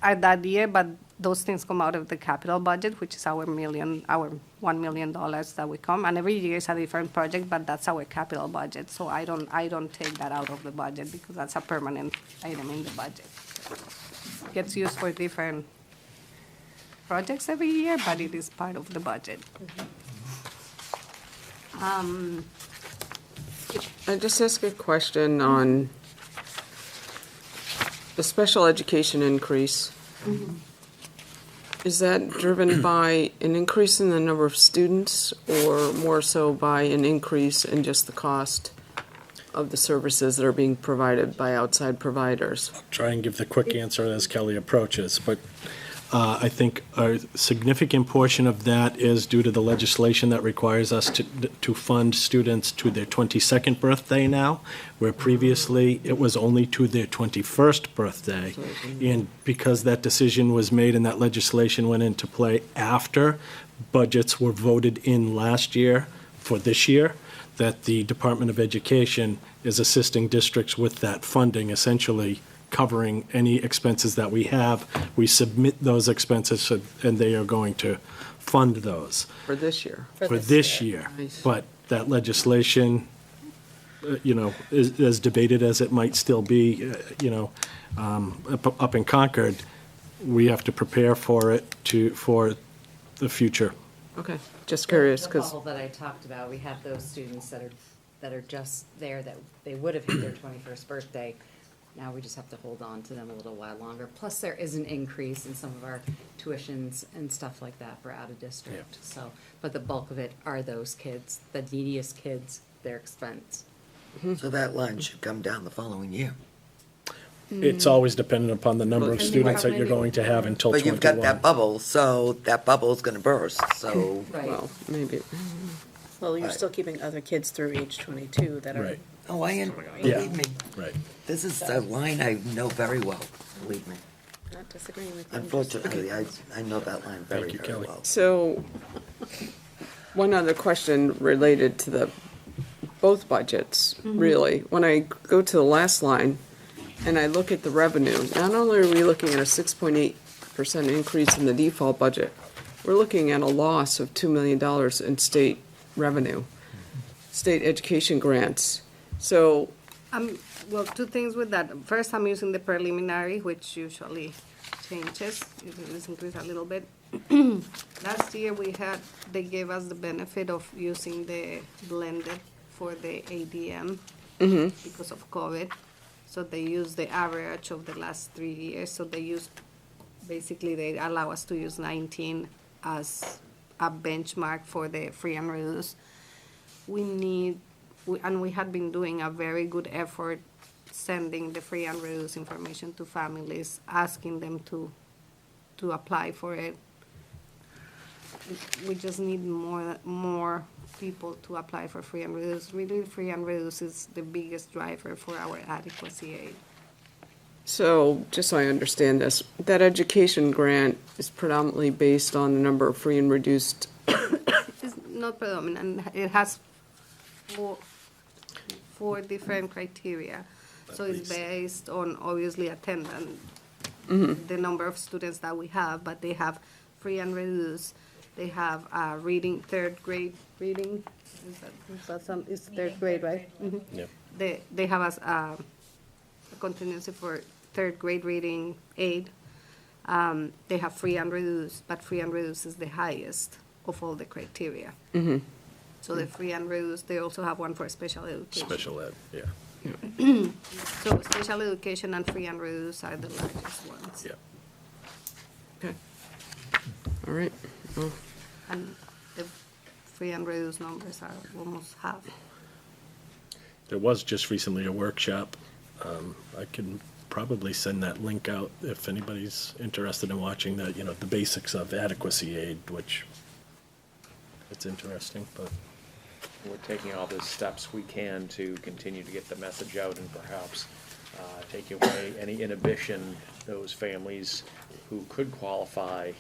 that year, but those things come out of the capital budget, which is our $1 million that we come. And every year is a different project, but that's our capital budget. So I don't take that out of the budget because that's a permanent item in the budget. It gets used for different projects every year, but it is part of the budget. I just ask a question on the special education increase. Is that driven by an increase in the number of students or more so by an increase in just the cost of the services that are being provided by outside providers? Try and give the quick answer as Kelly approaches, but I think a significant portion of that is due to the legislation that requires us to fund students to their 22nd birthday now, where previously it was only to their 21st birthday. And because that decision was made and that legislation went into play after budgets were voted in last year for this year, that the Department of Education is assisting districts with that funding, essentially covering any expenses that we have. We submit those expenses, and they are going to fund those For this year. for this year. Nice. But that legislation, is as debated as it might still be, up in Concord, we have to prepare for it for the future. Okay, just curious, The because, bubble that I talked about, we have those students that are just there, that they would have hit their 21st birthday. Now we just have to hold on to them a little while longer. Plus, there is an increase in some of our tuitions and stuff like that for out of district. So, but the bulk of it are those kids, the neediest kids, their expense. So that line should come down the following year. It's always dependent upon the number of And students how that you're many- going to have until But 21. you've got that bubble, so that bubble's gonna burst, so. well, maybe, Well, you're Right. still keeping other kids through age 22 that are. Right, Oh, Yeah. believe me, right. this is a line I know very well, believe me. Not disagreeing with you. Unfortunately, I know that line very, Thank you, very Kelly. well. so, one other question related to both budgets, really. When I go to the last line, and I look at the revenue, not only are we looking at a 6.8% increase in the default budget, we're looking at a loss of $2 million in state revenue, state education grants. So, Well, two things with that. First, I'm using the preliminary, which usually changes, it is increased a little bit. Last year, they gave us the benefit of using the blended for the ADM because of COVID. So they use the average of the last 3 years. So they allow us to use 19 as a benchmark for the free and reduced. We had been doing a very good effort sending the free and reduced information to families, asking them to apply for it. We just need more people to apply for free and reduced. Really, free and reduced is the biggest driver for our adequacy aid. so, just so I understand this, that education grant is predominantly based on the number of free and reduced. It's not predominant. It has four different criteria. So it's based on obviously attendance, the number of students that we have, but they have free and reduced. They have reading, third grade reading. It's third grade, right? Mhm. Yep. They have a contingency for third grade reading aid. They have free and reduced, but free and reduced is the highest of all the criteria. So the free and reduced, they also have one for special education. Special ed, yeah. So special education and free and reduced are the largest ones. Yeah. Okay. All right. Well, And the free and reduced numbers are almost half. There was just recently a workshop. I can probably send that link out if anybody's interested in watching that, the basics of adequacy aid, which it's interesting, but. We're taking all the steps we can to continue to get the message out and perhaps take away any inhibition those families who could qualify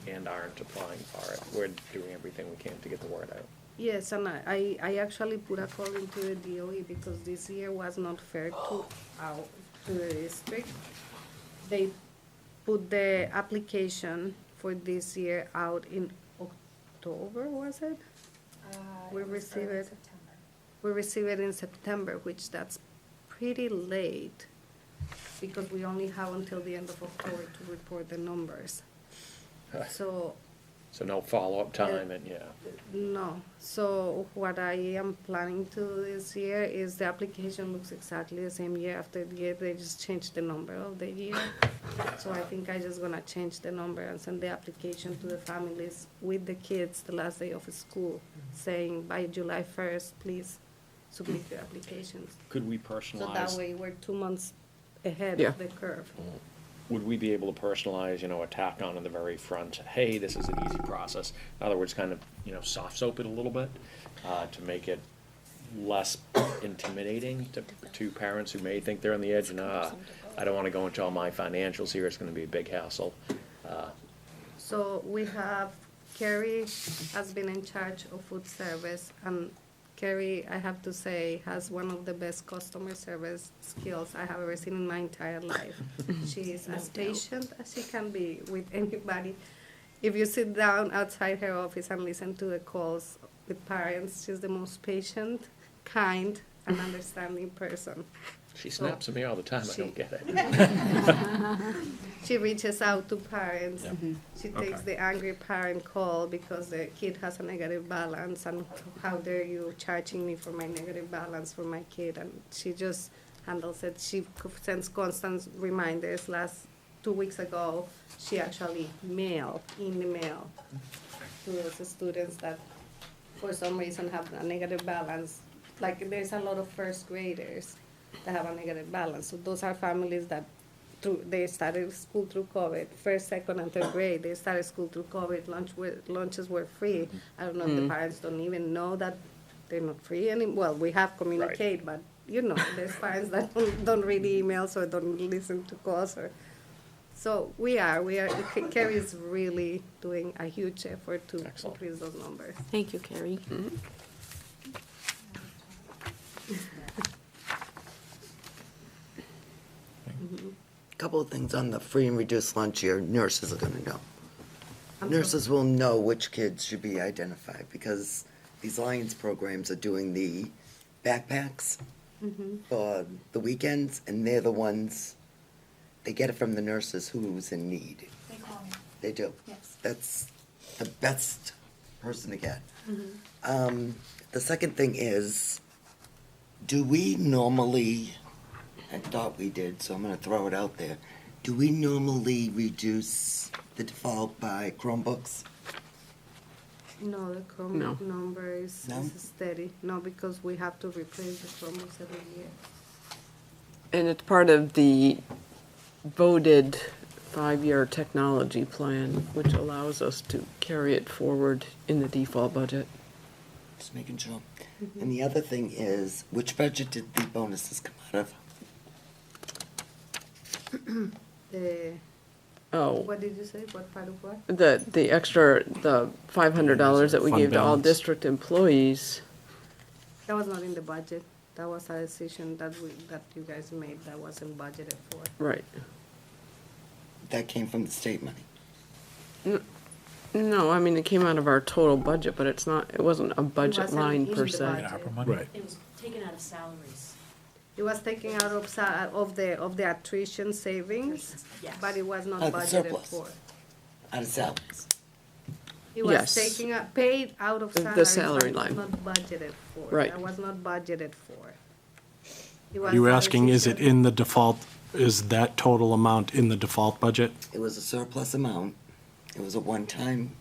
and aren't applying for it. We're doing everything we can to get the word out. Yes, and I actually put a call into the DOE because this year was not fair to the district. They put the application for this year out in October, was it? We receive it. We receive it in September, which that's pretty late because we only have until the end of October to report the numbers. So So no follow-up time and, yeah. no. So what I am planning to do this year is the application looks exactly the same year after the year. They just changed the number of the year. So I think I just gonna change the number and send the application to the families with the kids the last day of school, saying by July 1st, please submit your applications. Could we So that personalize, way we're 2 months ahead Yeah. of the curve. would we be able to personalize, a tack on in the very front, hey, this is an easy process? In other words, kind of, soft soap it a little bit to make it less intimidating to parents who may think they're on the edge and, I don't want to go into all my financials here, it's going to be a big hassle. So we have, Carrie has been in charge of food service, and Carrie, I have to say, has one of the best customer service skills I have ever seen in my entire life. She is as patient as she can be with anybody. If you sit down outside her office and listen to the calls with parents, she's the most patient, kind, and understanding person. She snaps at me all the time, I She- don't get it. She reaches out to parents. Yeah. She takes Okay. the angry parent call because the kid has a negative balance, and how dare you charging me for my negative balance for my kid? And she just handles it. She sends constant reminders. Last 2 weeks ago, she actually mailed in the mail to those students that for some reason have a negative balance. Like there's a lot of first graders that have a negative balance. So those are families that they started school through COVID. First, second, and third grade, they started school through COVID. Lunches were free. I don't know if the parents don't even know that they're not free anymore. Well, we have communicate, but you know, there's parents that don't read emails or don't listen to calls. So we are. Carrie is really doing a huge effort to increase those numbers. Thank you, Carrie. Couple of things on the free and reduced lunch here, nurses are gonna know. I'm Nurses will know which kids should be identified, because these Lions programs are doing the backpacks for the weekends, and they're the ones, they get it from the nurses who's in need. They call me. They do. Yes. That's the best person to get. The second thing is, do we normally, I thought we did, so I'm gonna throw it out there. Do we normally reduce the default by Chromebooks? No, the No. Chromebook number is No? steady. No, because we have to replace the Chromebooks every year. And it's part of the voted 5-year technology plan, which allows us to carry it forward in the default budget. Just making sure. And the other thing is, which budget did the bonuses come out of? Oh, What did you say? What part of what? the extra, the $500 that we Fund gave to all balance. district employees. That was not in the budget. That was a decision that you guys made that wasn't budgeted for. Right. That came from the state money. No, I mean, it came out of our total budget, but it wasn't a budget wasn't line in per the se. budget. ARPA money? Right. It was taken out of salaries. It was taken out of the attrition savings, Yes. but it was not Out of the budgeted surplus. for. Out of salaries. It was Yes. paid out of The salaries, salary but it was line. not budgeted for. Right. That was not budgeted for. It Are was you a asking, is it decision- in the default, is that total amount in the default budget? It was a surplus amount. It was a one-time,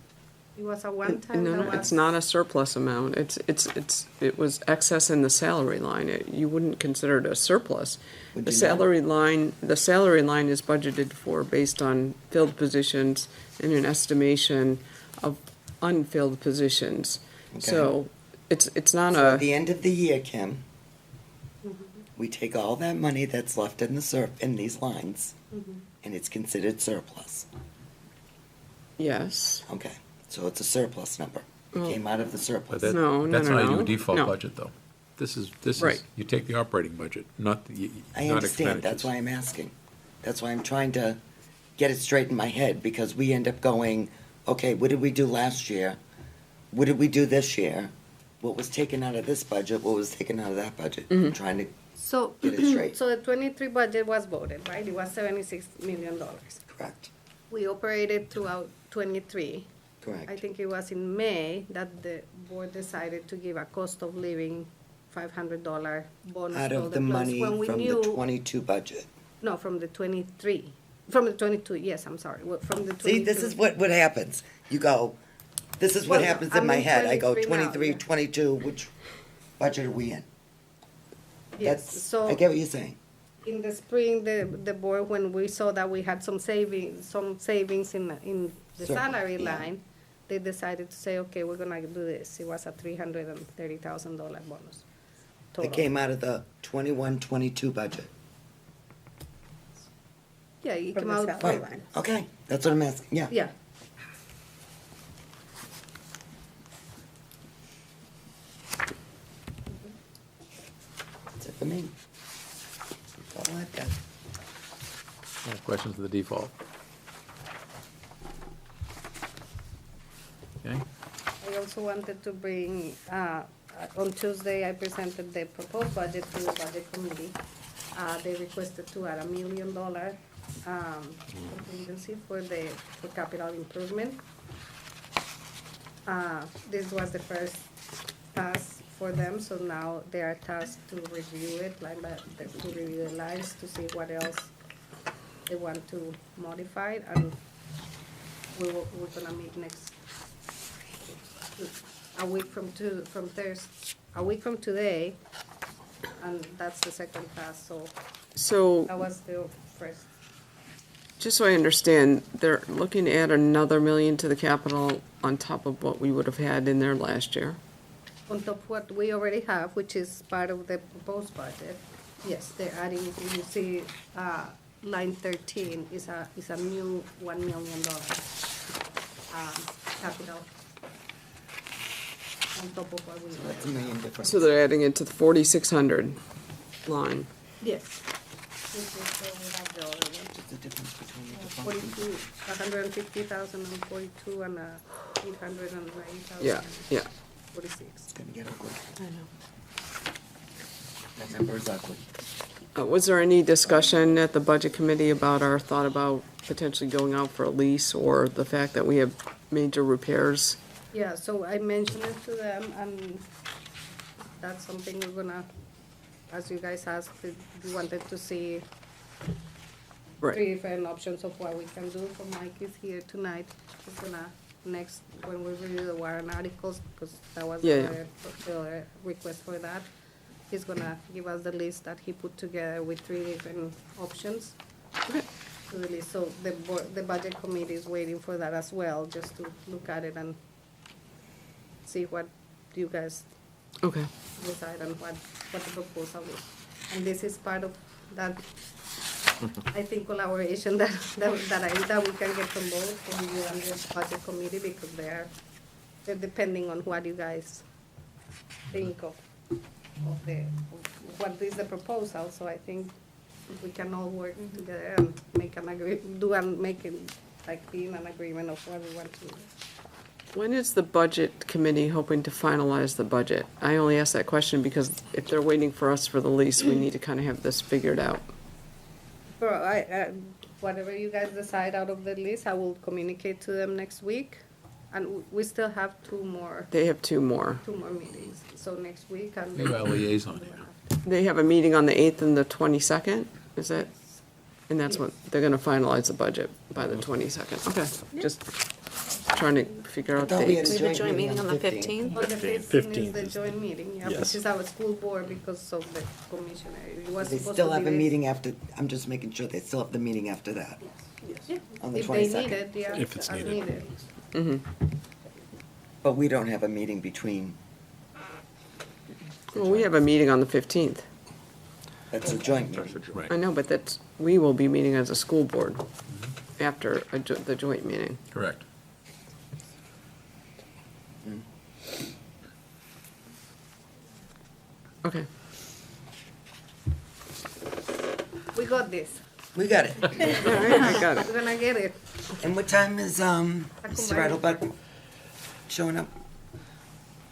It was a one-time. No, that no, it's was- not a surplus amount. It was excess in the salary line. You wouldn't consider it a surplus. Would The you not? salary line is budgeted for based on filled positions and an estimation of unfilled positions. So it's not so a. at the end of the year, Kim, we take all that money that's left in in these lines, and it's considered surplus. Yes. Okay, so it's a surplus number. It Well- came out of the But surplus. that, No, no, that's no, how you do no. a default No. budget, though. This is, Right. you take the operating budget, not I not understand, that's expenditures. why I'm asking. That's why I'm trying to get it straight in my head, because we end up going, okay, what did we do last year? What did we do this year? What was taken out of this budget? What was taken out of that budget? I'm trying to, So, Get it straight. so the 23 budget was voted, right? It was $76 million. correct, We operated throughout 23. I correct. think it was in May that the board decided to give a cost of living $500 bonus Out to of all the employees. money When we from the knew- 22 budget. No, from the 23. From the 22, yes, I'm sorry. From the 22. See, this is what happens. You go, this is what Well, happens I'm in my in head. I go 23 now, 23, yeah. 22, which budget are we in? Yes, That's- so. I get what you're saying. In the spring, the board, when we saw that we had some savings in the Sure, salary yeah. line, they decided to say, okay, we're gonna do this. It was a $330,000 bonus total. It came out of the 21, 22 budget. Yeah, it From came the out. salary Right, line. okay, that's what I'm asking, yeah. Yeah. for me. That's all I've got. Any questions of the default? Okay, I also wanted to bring, on Tuesday, I presented the proposed budget to the budget committee. They requested to add $1 million contingency for capital improvement. This was the first task for them, so now they are tasked to review it, to review the lines, to see what else they want to modify, and we're gonna meet a week from today, and that's the second task, so So, that was the first. just so I understand, they're looking to add another million to the capital on top of what we would have had in there last year? On top of what we already have, which is part of the proposed budget, yes, they're adding, you see, line 13 is a new $1 million capital on top of what we That's $1 million difference. So they're adding it to the 4,600 line. Yes. This is what we have the other one. What's the difference between the functions? 42, 150,000 and 42 and 890,000. Yeah, yeah. 46. It's gonna get ugly. I know. That number is ugly. Was there any discussion at the budget committee about our thought about potentially going out for a lease, or the fact that we have major repairs? Yeah, so I mentioned it to them, and that's something we're gonna, as you guys asked, we wanted to see Right. three different options of what we can do. So Mike is here tonight. He's gonna, next, when we review the warrant articles, because that was Yeah, the request for that, he's gonna give us the list that he put together with three different options. To the list. So the budget committee is waiting for that as well, just to look at it and see what you guys Okay. decide on what the proposal is. And this is part of that, I think, collaboration that we can get from both, from you and the budget committee, because they're depending on what you guys think of what is the proposal. So I think we can all work together and make be in an agreement of what we want to do. When is the budget committee hoping to finalize the budget? I only ask that question because if they're waiting for us for the lease, we need to kind of have this figured out. Whatever you guys decide out of the list, I will communicate to them next week. And we still have two more They have two more. meetings, so next week and. maybe our liaison here. They have a meeting on the 8th and the 22nd, is that? And that's when, they're gonna finalize the budget by the 22nd. Okay, just trying to figure out thought we had dates. We have a joint meeting on the 15th. On the 15th is the joint meeting, yeah, Yes. which is our school board because of the commissioner. It was They supposed still to have be a this- meeting after, I'm just making sure they still have the meeting after that, Yeah. on the If they need 22nd. it, yeah. If it's as needed. But we don't have a meeting between, Well, we have a meeting on the 15th. that's a joint meeting. Right. I know, but that's, we will be meeting as a school board after the joint meeting. Correct. Okay. We got this. We got it. All right, I got it. We're gonna get it. And what time is, Mr. Rattlebuck showing up?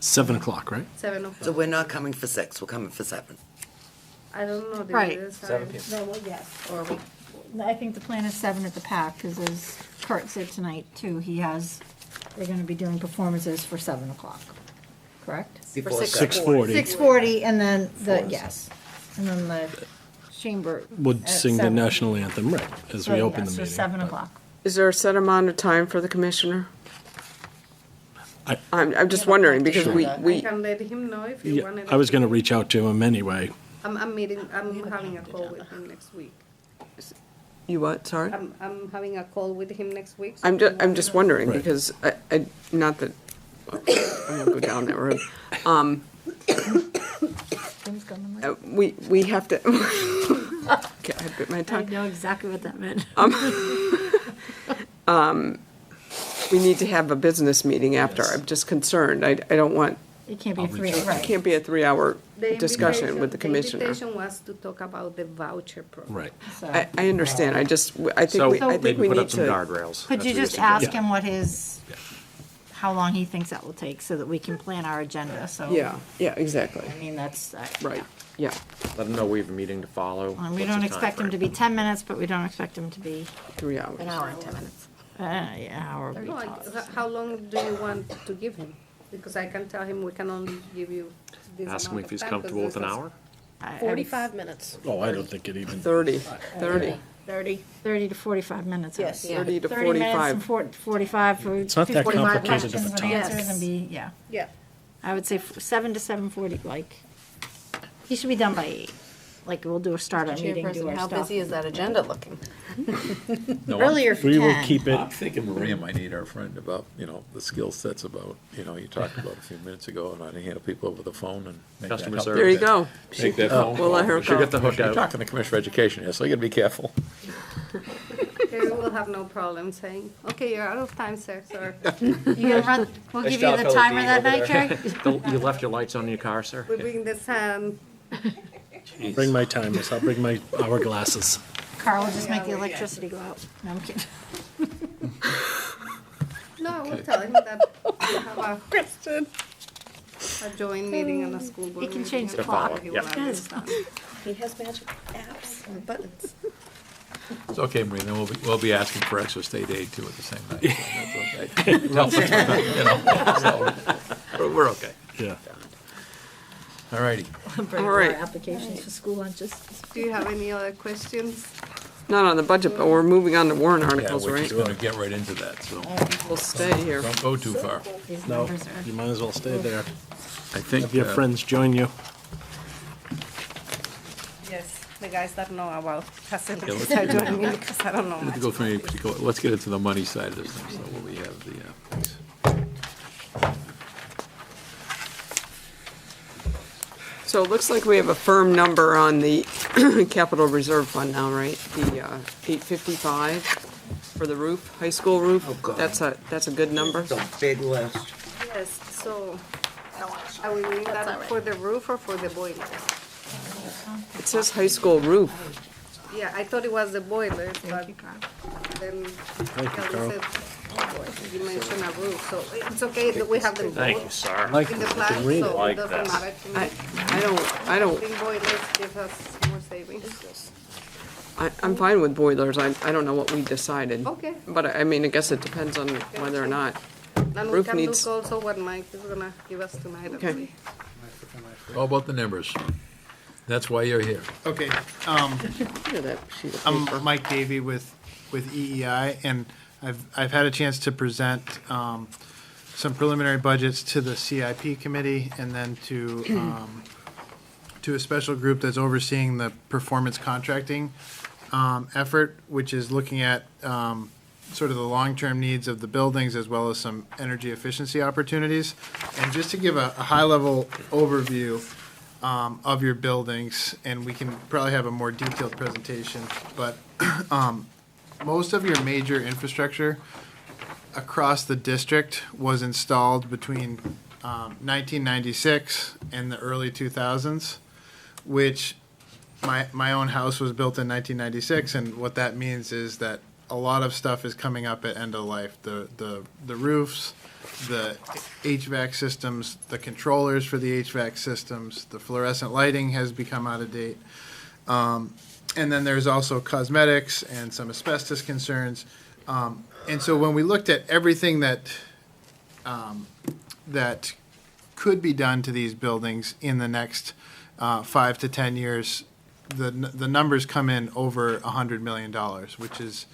7 o'clock, right? 7 o'clock. So we're not coming for 6, we're coming for 7. I don't know. Did we Right. decide? No, well, yes, or I think the plan is 7 at the PAC, because as Kurt said tonight too, they're gonna be doing performances for 7 o'clock, correct? Before 6:40. 6:40, and then and then the chamber. Would at sing the 7. national anthem, right, as we So, open yeah, the so meeting. 7 but o'clock. Is there a set amount of time for the commissioner? I- I'm just wondering, because Sure. we, I can let him know if you Yeah, wanted. I was gonna reach out to him anyway. I'm having a call with him next week. you what, sorry? I'm having a call with him next week. so I'm if you just, want just to- wondering, Right. because not that, I won't go down that road. Jim's coming later. We have to, okay, I bit my I tongue. know exactly what that meant. We need to have a business meeting after. Yes. I'm just concerned. I don't want, It can't be a 3, it right. can't be a 3-hour discussion with the The commissioner. invitation was to talk about the voucher program. Right. So, I understand, I think So we, I think maybe we put need up some to. guardrails. could That's you what you're just ask suggesting. him what how long he thinks that will take so that we can plan our agenda, so. Yeah, exactly, I mean, that's, right, yeah. Let them know we have a meeting to follow. And we don't expect him to be 10 minutes, but we don't expect him to be 3 hours. an hour and 10 minutes. Yeah, hour would be No, tough. how long do you want to give him? Because I can tell him we can only give you this Ask him amount if of he's time, 'cause comfortable with this an is- hour. 45 minutes. Oh, I don't think it even. 30. 30 to 45 minutes. I would Yes. say. 30 to 30 minutes 45. and 45 for It's not that 45 complicated of a questions and time. answers and be, yeah. Yeah. I would say 7 to 7:40, like, he should be done by 8. Like, we'll do a start our meeting, do our How stuff. busy is that agenda looking? No, Earlier if We you will can. keep it, I'm thinking Maria might need our friend about, the skill sets about, you talked about a few minutes ago, and how to handle people over the phone and make that Customer help. service. There you go. Make that phone We'll let call. her She'll go. get the hook You're out. talking to Commissioner of Education here, so you gotta be careful. Okay, we will have no problem saying, okay, you're out of time, sir, sorry. You gonna run, we'll give you the timer that night, Jerry? You left your lights on in your car, sir? We bring the sun. bring my timers, I'll bring my hourglasses. Carl will just make the electricity go out. No, I'm kidding. No, I will tell him that we have a joint meeting and a school board He can meeting change the and clock. he will understand. He has magic apps and buttons. It's okay, Maria, then we'll be asking for extra state aid too at the same time, so that's okay. It helps us, so we're okay. Yeah. All righty. Bring All right. more applications for school lunches. Do you have any other questions? Not on the budget, but we're moving on to warrant Yeah, articles, we're right? just gonna get right into that, so We'll stay here. don't go too far. These No, numbers are. you might as well stay there. I think, Have your friends join you. Yes, the guys that know about facilities let's- are doing me because I don't know let's much. go through any particular, let's get into the money side of this thing, so what we have the, So it looks like we have a firm number on the capital reserve fund now, right? The 855 for the roof, high school roof. Oh, God. That's a good number. It's a big list. Yes, so are we doing that for the roof or for the boilers? It says high school roof. Yeah, I thought it was the boilers, but then Carl. Kelly said, you mentioned a roof, so it's okay that we have them Thank you, both sir. in the plan, read it. so it Like doesn't this. matter to me. I don't, think boilers give us more savings. I'm fine with boilers. I don't know what we decided. Okay. But I mean, I guess it depends on whether or not. And we Roof can needs- look also what Mike is gonna give us tonight. I Okay. believe. all about the numbers. That's why you're here. Okay, Look at that sheet of I'm paper. Mike Davey with EEI, and I've had a chance to present some preliminary budgets to the CIP committee and then to a special group that's overseeing the performance contracting effort, which is looking at sort of the long-term needs of the buildings as well as some energy efficiency opportunities. And just to give a high-level overview of your buildings, and we can probably have a more detailed presentation, but most of your major infrastructure across the district was installed between 1996 and the early 2000s, which my own house was built in 1996, and what that means is that a lot of stuff is coming up at end of life. The roofs, the HVAC systems, the controllers for the HVAC systems, the fluorescent lighting has become out of date. And then there's also cosmetics and some asbestos concerns. And so when we looked at everything that could be done to these buildings in the next 5 to 10 years, the numbers come in over $100 million, which is,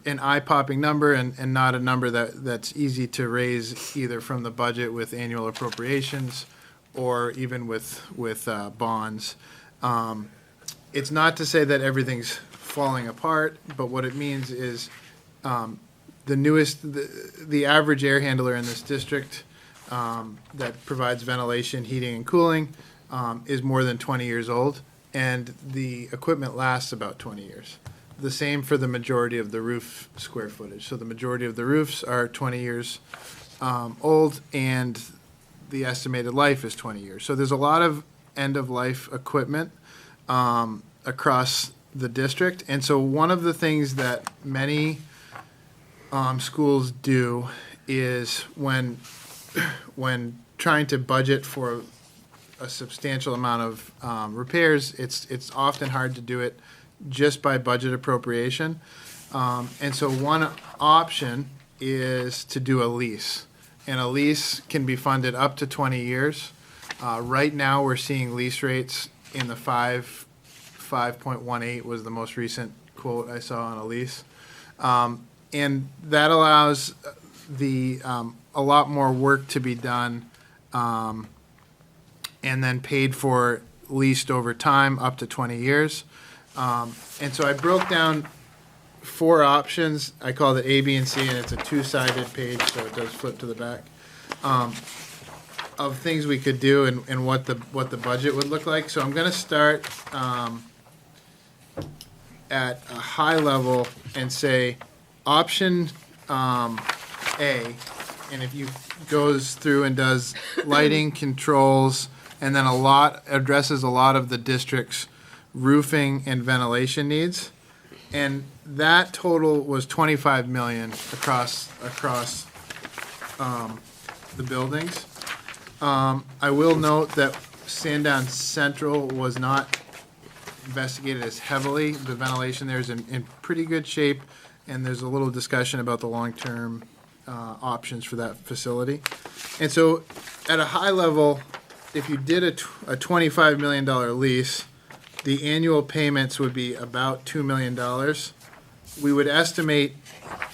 an eye-popping number and not a number that's easy to raise either from the budget with annual appropriations or even with bonds. It's not to say that everything's falling apart, but what it means is the average air handler in this district that provides ventilation, heating, and cooling is more than 20 years old, and the equipment lasts about 20 years. The same for the majority of the roof square footage. So the majority of the roofs are 20 years old, and the estimated life is 20 years. So there's a lot of end-of-life equipment across the district. And so one of the things that many schools do is when trying to budget for a substantial amount of repairs, it's often hard to do it just by budget appropriation. And so one option is to do a lease. And a lease can be funded up to 20 years. Right now, we're seeing lease rates in the 5.18 was the most recent quote I saw on a lease. And that allows a lot more work to be done and then paid for leased over time up to 20 years. And so I broke down 4 options. I call it A, B, and C, and it's a 2-sided page, so it does flip to the back, of things we could do and what the budget would look like. So I'm going to start at a high level and say option A, and if you goes through and does lighting controls, and then addresses a lot of the district's roofing and ventilation needs. And that total was 25 million across the buildings. I will note that Sandown Central was not investigated as heavily. The ventilation there is in pretty good shape, and there's a little discussion about the long-term options for that facility. And so at a high level, if you did a $25 million lease, the annual payments would be about $2 million. We would estimate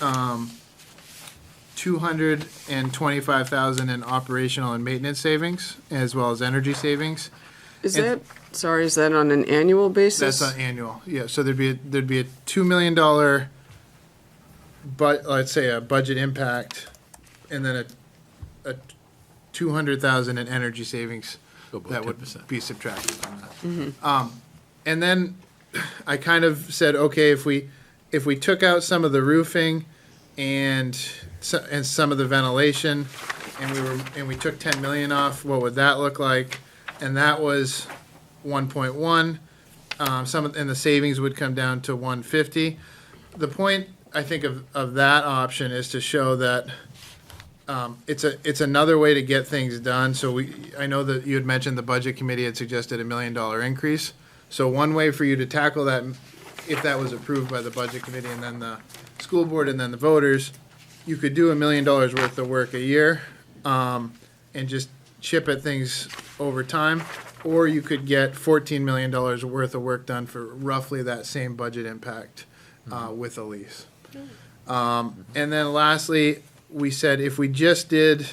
$225,000 in operational and maintenance savings, as well as energy savings. Is that on an annual basis? That's on annual, yeah. So there'd be a $2 million, but let's say a budget impact, and then a $200,000 in energy savings that would 10%. be subtracted from that. And then I kind of said, okay, if we took out some of the roofing and some of the ventilation, and we took 10 million off, what would that look like? And that was 1.1. And the savings would come down to 150. The point I think of that option is to show that it's another way to get things done. So I know that you had mentioned the budget committee had suggested $1 million increase. So one way for you to tackle that, if that was approved by the budget committee and then the school board and then the voters, you could do $1 million worth of work a year and just chip at things over time. Or you could get $14 million worth of work done for roughly that same budget impact with a lease. And then lastly, we said if we just did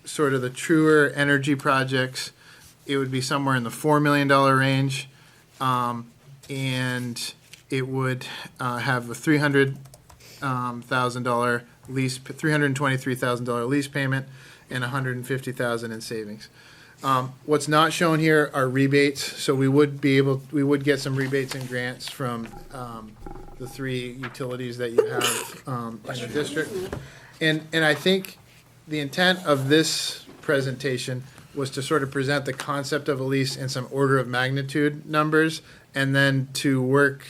sort of the truer energy projects, it would be somewhere in the $4 million range. And it would have a $300,000 lease, $323,000 lease payment, and $150,000 in savings. What's not shown here are rebates. So we would get some rebates and grants from the 3 utilities that you have in the district. And I think the intent of this presentation was to sort of present the concept of a lease and some order of magnitude numbers, and then to work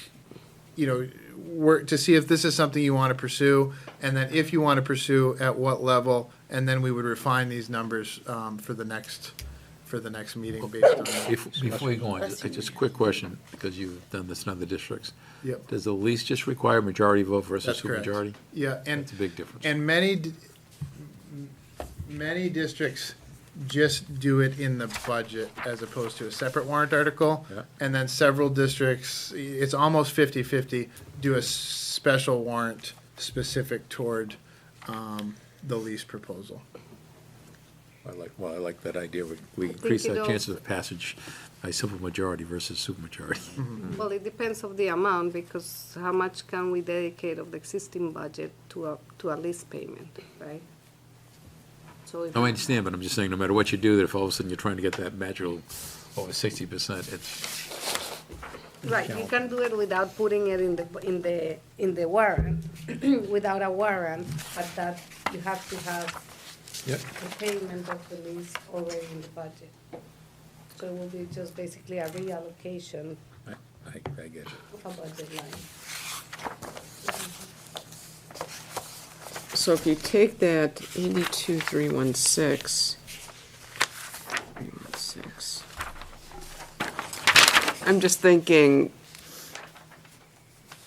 to see if this is something you want to pursue, and then if you want to pursue, at what level, and then we would refine these numbers for the next meeting based on that. Before you go on, just a quick question, because you've done this in other districts. Yep. Does the lease just require majority vote versus That's correct. supermajority? Yeah, and That's a big difference. And many districts just do it in the budget as opposed to a separate warrant article. Yeah. And then several districts, it's almost 50-50, do a special warrant specific toward the lease proposal. I like that idea. We increase it our all- chances of passage by simple majority versus supermajority. Well, it depends of the amount, because how much can we dedicate of the existing budget to a lease payment, right? So if No, I understand, but I'm just saying, no matter what you do, that if all of a sudden you're trying to get that magical over 60%, it's. Right, you can do it without putting it in the warrant, without a warrant, but that you have to have Yep. the payment of the lease already in the budget. So it will be just basically a reallocation I get it. of a budget line. So if you take that 82,316, I'm just thinking,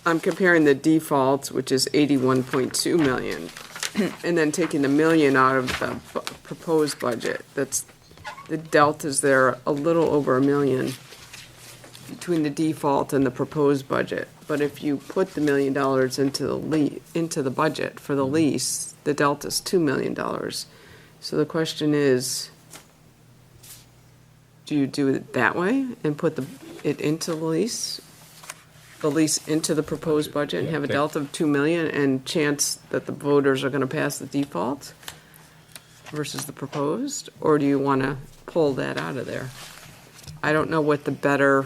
I'm comparing the defaults, which is 81.2 million, and then taking the million out of the proposed budget. That's, the delta's there a little over $1 million between the default and the proposed budget. But if you put the $1 million into the budget for the lease, the delta's $2 million. So the question is, do you do it that way and put it into the lease into the proposed budget and have a delta of 2 million and chance that the voters are gonna pass the default versus the proposed? Or do you wanna pull that out of there? I don't know what the better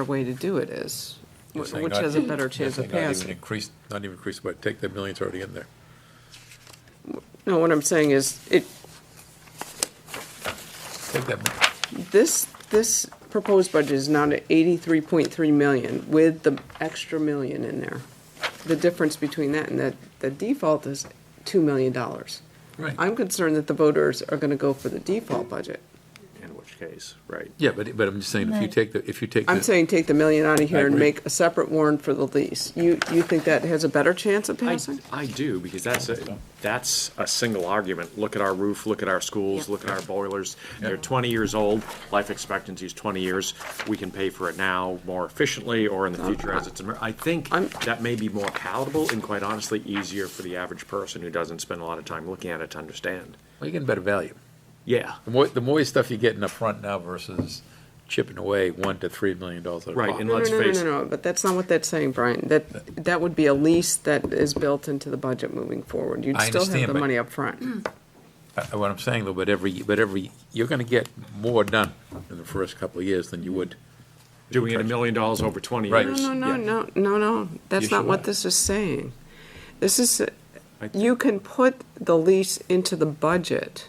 way to do it is. You're saying Which not- has a better chance of you're saying passing. Not even increase, but take the millions already in there. No, what I'm saying is, Take that, this proposed budget is now to 83.3 million with the extra million in there. The difference between that and the default is $2 million. right. I'm concerned that the voters are gonna go for the default budget. In which case, right. Yeah, but I'm just saying, if you take the. I'm saying take the million out of here and agree. make a separate warrant for the lease. You think that has a better chance of passing? I do, because that's a single argument. Look at our roof, look at our schools, look at our boilers. They're 20 years old, life expectancy is 20 years. We can pay for it now more efficiently or in the future as it's, I think that may be more palatable and quite honestly easier for the average person who doesn't spend a lot of time looking at it to understand. Well, you're getting better value. Yeah. The more stuff you're getting up front now versus chipping away $1 to $3 million at a Right, pop. and No, let's no, no, face no, it. no, but that's not what that's saying, Brian. That would be a lease that is built into the budget moving forward. You'd I still have understand, the but- money up front. What I'm saying though, but you're gonna get more done in the first couple of years than you would. Doing it $1 million over 20 Right. years. No, that's Yes, not you what are. this is saying. This is, you can put the lease into the budget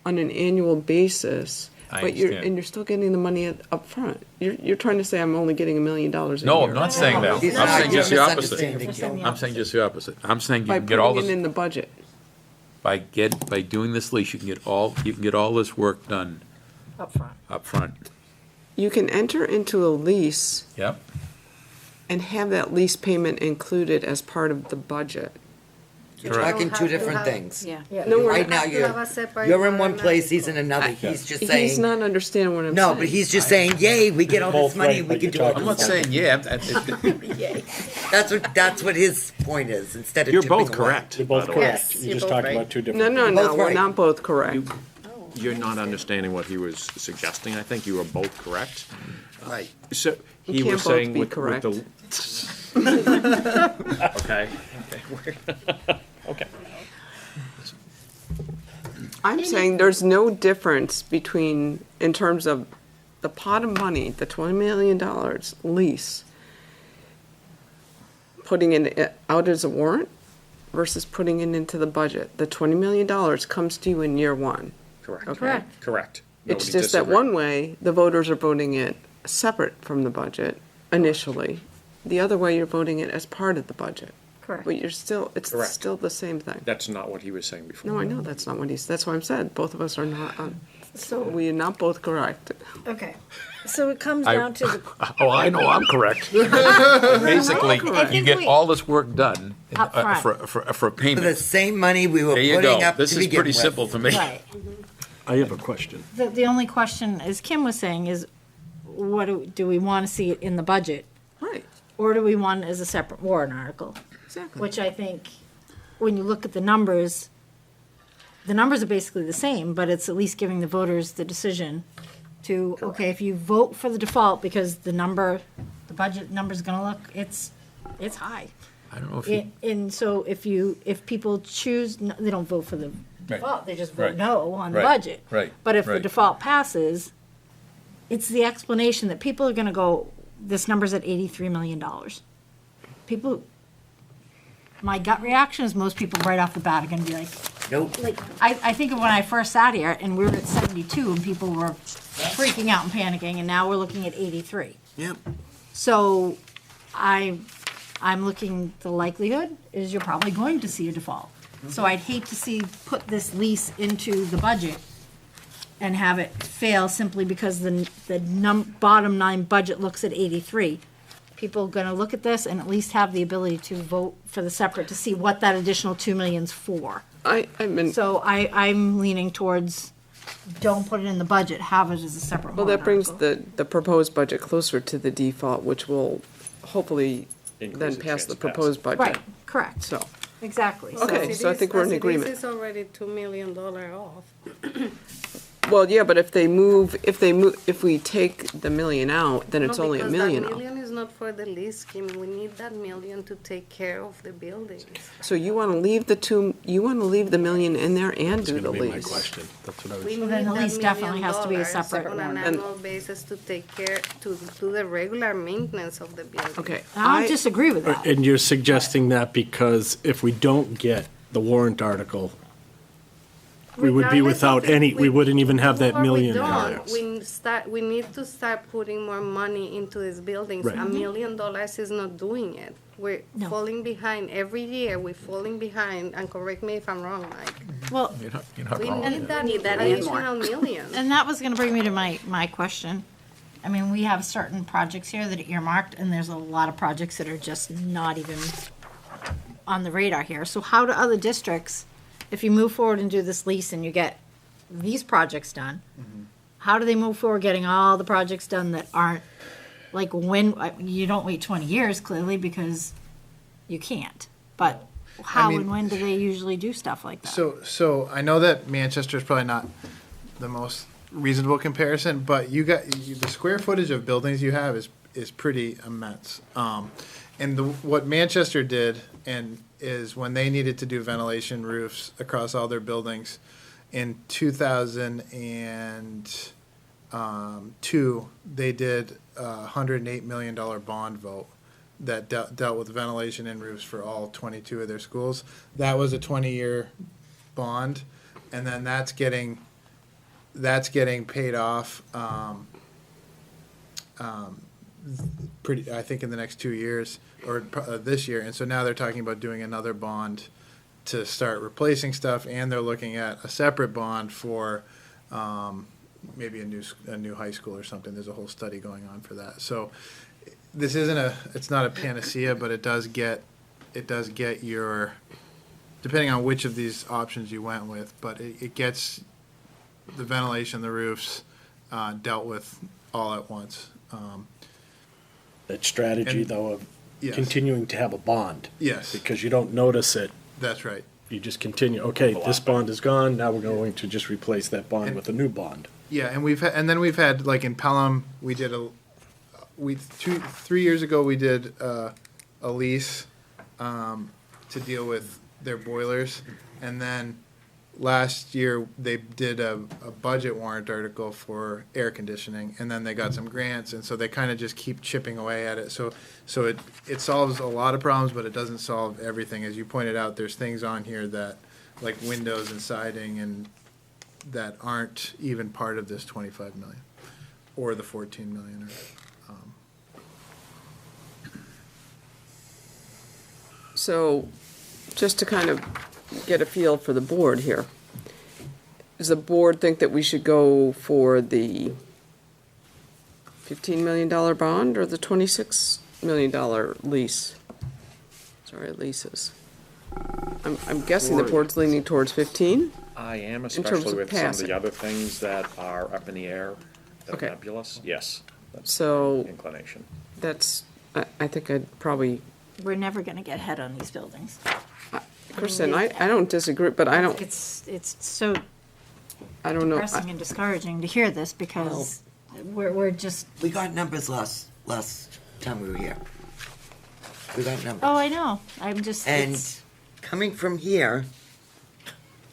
on an annual basis, I but understand. you're still getting the money up front. You're trying to say I'm only getting $1 million a year. No, I'm not saying that. He's I'm not. saying just the You're opposite. misunderstanding him. I'm saying just the opposite. I'm saying you By can get all putting it this, in the budget. by doing this lease, you can get all this work done up front. You can enter into a lease Yep. and have that lease payment included as part of the budget. You're talking two different things. Yeah. No, we're Right now, have to have a separate you're in one warrant place, he's in another. He's just saying. He's not understanding what I'm saying. No, but he's just saying, yay, we get all this money, we can do all I'm not this saying, yeah, That's what his point is, instead of You're chipping both away. correct. You're both by the way. correct. You just talked about two No, different. no, Both no, we're right. not both correct. You're not understanding what he was suggesting. I think you were both correct. Right. So We he can't was both saying be with correct. the. Okay. Okay. I'm saying there's no difference between, in terms of the pot of money, the $20 million lease, putting it out as a warrant versus putting it into the budget. The $20 million comes to you in year one. Correct. Okay. Correct. It's Nobody just that disagreed. one way, the voters are voting it separate from the budget initially. The other way, you're voting it as part of the budget. Correct. But it's Correct. still the same thing. That's not what he was saying before. No, I know that's not what that's what I'm said. Both of us are not, So, we are not both correct. okay, so it comes I- down to the, Oh, I know, I'm correct. Basically, I you think get we- all this work done Up front. for a For the payment. same money we were There you putting go. up to This is begin pretty with. simple to me. right. I have a question. The only question, as Kim was saying, is what do we want to see it in the budget? Right, Or do we want it as a separate warrant article? exactly. Which I think, when you look at the numbers are basically the same, but it's at least giving the voters the decision to, okay, if you vote for the default, because the budget number's gonna look, it's high. I don't know if you, And so if people choose, they don't vote for the default, they just vote Right. no on the Right. budget. Right. But if the Right. default passes, it's the explanation that people are gonna go, this number's at $83 million. People, my gut reaction is most people right off the bat are gonna be like, Nope. Like, I think of when I first sat here and we were at 72 and people were freaking out and panicking, and now we're looking at 83. Yep. So I'm looking, the likelihood is you're probably going to see a default. So I'd hate to put this lease into the budget and have it fail simply because the bottom line budget looks at 83. People are gonna look at this and at least have the ability to vote for the separate to see what that additional 2 million's for. So I'm leaning towards, don't put it in the budget, have it as a separate Well, warrant that brings article. the proposed budget closer to the default, which will hopefully Increase then the pass chance the of passing. proposed budget. Right, correct, So, exactly. Okay, so I think we're in agreement. This is already $2 million off. well, yeah, but if we take the million out, then it's No, only $1 because million that out. million is not for the lease scheme. We need that million to take care of the buildings. So you wanna leave the million in there and do the Gonna be my lease? question. That's what I was. We Well, need then the that lease definitely $1 has to be a million separate on an warrant. annual basis to take care, to do the regular maintenance of the building. Okay. I don't disagree with that. And you're suggesting that because if we don't get the warrant article, we would be Regardless without of if any, we wouldn't even have that or we million don't, dollars. we need to start putting more money into these buildings. Right. $1 million is not doing it. We're No. falling behind every year. We're falling behind, and correct me if I'm wrong, Mike. Well, You're not We wrong. need that and more. additional million. and that was gonna bring me to my question. I mean, we have certain projects here that are earmarked, and there's a lot of projects that are just not even on the radar here. So how do other districts, if you move forward and do this lease and you get these projects done, how do they move forward getting all the projects done that aren't, like, when, you don't wait 20 years, clearly, because you can't. But how mean- and when do they usually do stuff like that? So I know that Manchester is probably not the most reasonable comparison, but the square footage of buildings you have is pretty immense. And what Manchester did is when they needed to do ventilation roofs across all their buildings in 2002, they did a $108 million bond vote that dealt with ventilation and roofs for all 22 of their schools. That was a 20-year bond, and then that's getting paid off pretty, I think, in the next 2 years or this year. And so now they're talking about doing another bond to start replacing stuff, and they're looking at a separate bond for maybe a new high school or something. There's a whole study going on for that. So this it's not a panacea, but it does get your, depending on which of these options you went with, but it gets the ventilation, the roofs, dealt with all at once. That strategy, And- though, of Yes. continuing to have a bond. Yes. Because you don't notice it. That's right. You just continue, okay, this bond is gone, now we're going to just replace that bond with a new bond. Yeah, and we've had like in Pelham, we did 3 years ago we did a lease to deal with their boilers, and then last year they did a budget warrant article for air conditioning, and then they got some grants, and so they kind of just keep chipping away at it. So it solves a lot of problems, but it doesn't solve everything. As you pointed out, there's things on here that, like windows and siding, and that aren't even part of this 25 million or the 14 million. So, just to kind of get a feel for the board here, does the board think that we should go for the $15 million bond or the $26 million lease? Sorry, leases. I'm guessing the board's leaning towards 15? I am, terms especially of with some of passing. the other things that are up in the air, that Okay. are nebulous. Yes, that's So- the inclination. That's, I think I'd probably, We're never gonna get ahead on these buildings. Kristen, I don't disagree, but I don't, It's so I don't know. depressing and discouraging to hear this because we're just, We got numbers last time we were here. We got numbers. oh, I know, I'm just, And it's, coming from here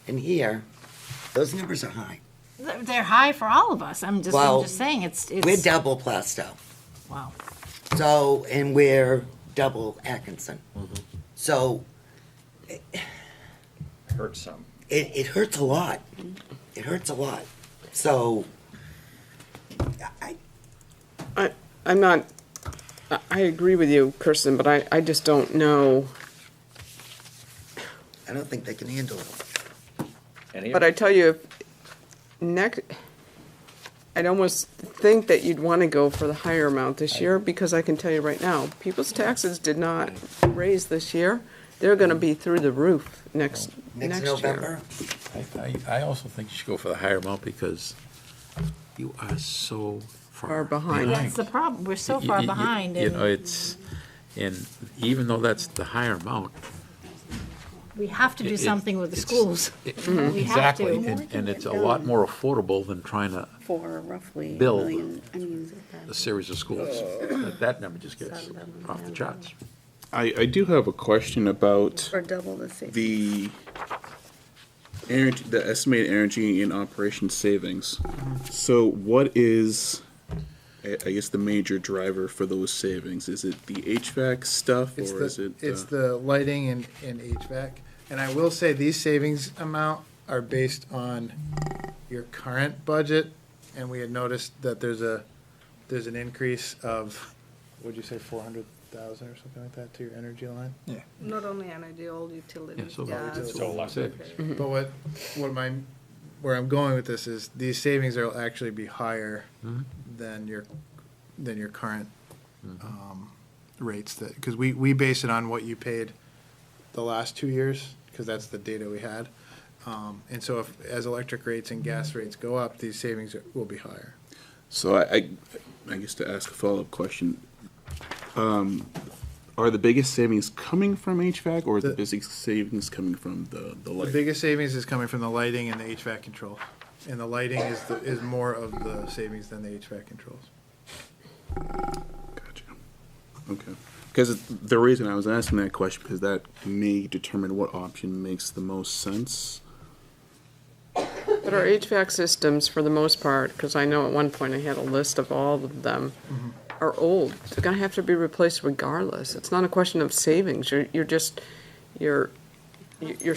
and here, those numbers are high. they're high for all of us. I'm Well, just saying, it's. We're double Plasto. Wow. So, and we're double Atkinson. So, Hurt some. it hurts a lot. It hurts a lot. So, I'm not, I agree with you, Kirsten, but I just don't know. I don't think they can handle it. But I tell you, I'd almost think that you'd want to go for the higher amount this year, because I can tell you right now, people's taxes did not raise this year. They're gonna be through the roof next year. November? I also think you should go for the higher amount because you are so Far behind. That's the problem, we're so far behind. You and know, it's, and even though that's the higher amount. We have to do something with the it's- schools. We have to. Exactly, and it's a lot more affordable than trying to For roughly a Bill. million, I mean, a series of schools. That number just gets off the charts. I do have a question about or double the savings. the energy, the estimated energy and operation savings. So what is, I guess, the major driver for those savings? Is it the HVAC stuff, It's or is it? It's the lighting and HVAC. And I will say, these savings amount are based on your current budget, and we had noticed that there's an increase of, what'd you say, 400,000 or something like that to your energy line? Yeah. Not only energy, all utilities, Yeah, so gas. it's all savings. But where I'm going with this is, these savings will actually be higher than your current rates, that, because we base it on what you paid the last 2 years, because that's the data we had. And so as electric rates and gas rates go up, these savings will be higher. So I guess to ask a follow-up question, are the biggest savings coming from HVAC, or is the biggest savings coming from the The light? biggest savings is coming from the lighting and the HVAC control. And the lighting is more of the savings than the HVAC controls. Gotcha. Okay. Because the reason I was asking that question, because that may determine what option makes the most sense. But our HVAC systems, for the most part, because I know at one point I had a list of all of them, are old. They're gonna have to be replaced regardless. It's not a question of savings. Your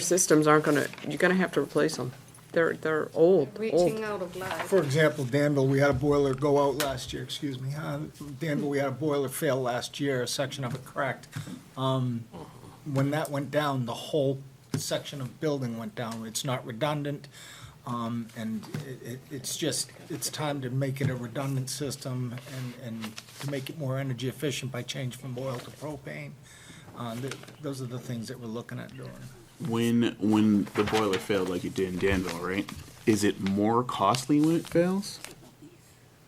systems aren't gonna, you're gonna have to replace them. They're old. Reaching out of life. For example, Danville, we had a boiler go out last year, excuse me. Danville, we had a boiler fail last year, a section of it cracked. When that went down, the whole section of building went down. It's not redundant, and it's time to make it a redundant system and to make it more energy efficient by changing from oil to propane. Those are the things that we're looking at doing. When the boiler failed, like it did in Danville, right? Is it more costly when it fails?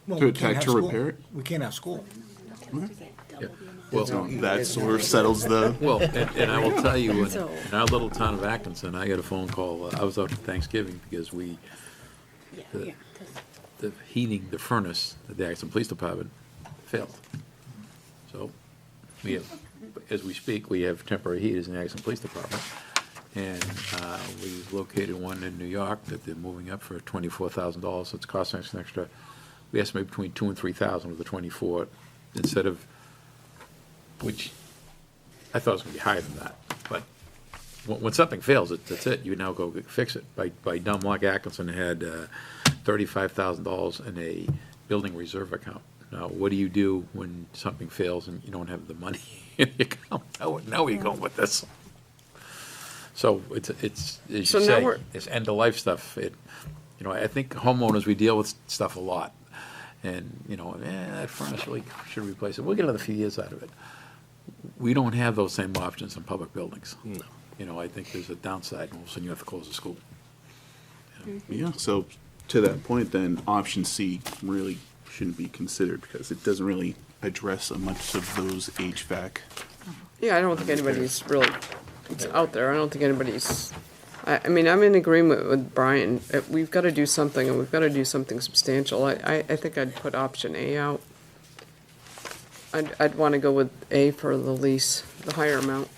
Well, To we can't have school. repair it? We can't have school. Yeah. Well, So that sort of settles the. Well, and I will tell you, in our little town of Atkinson, I got a phone call, I was out for Thanksgiving, because the heating, the furnace at the Atkinson Police Department failed. So, we have, as we speak, we have temporary heaters in the Atkinson Police Department. And we located one in New York that they're moving up for $24,000, so it's costing us an extra, we estimate between $2,000 and $3,000 with the 24, instead of, which I thought it was gonna be higher than that. But when something fails, that's it, you now go fix it. By dumb luck, Atkinson had $35,000 in a building reserve account. Now, what do you do when something fails and you don't have the money in the account? Now where you going with this? So it's as you So now say, it's end-of-life stuff. I think homeowners, we deal with stuff a lot. And, that furnace really should replace it. We'll get another few years out of it. We don't have those same options in public buildings. No. I think there's a downside, and all of a sudden you have to close the school. Yeah, so to that point then, option C really shouldn't be considered because it doesn't really address much of those HVAC. Yeah, I don't think anybody's really, it's out there. I don't think anybody's, I mean, I'm in agreement with Brian. We've got to do something, and we've got to do something substantial. I think I'd put option A out. I'd want to go with A for the lease, the higher amount.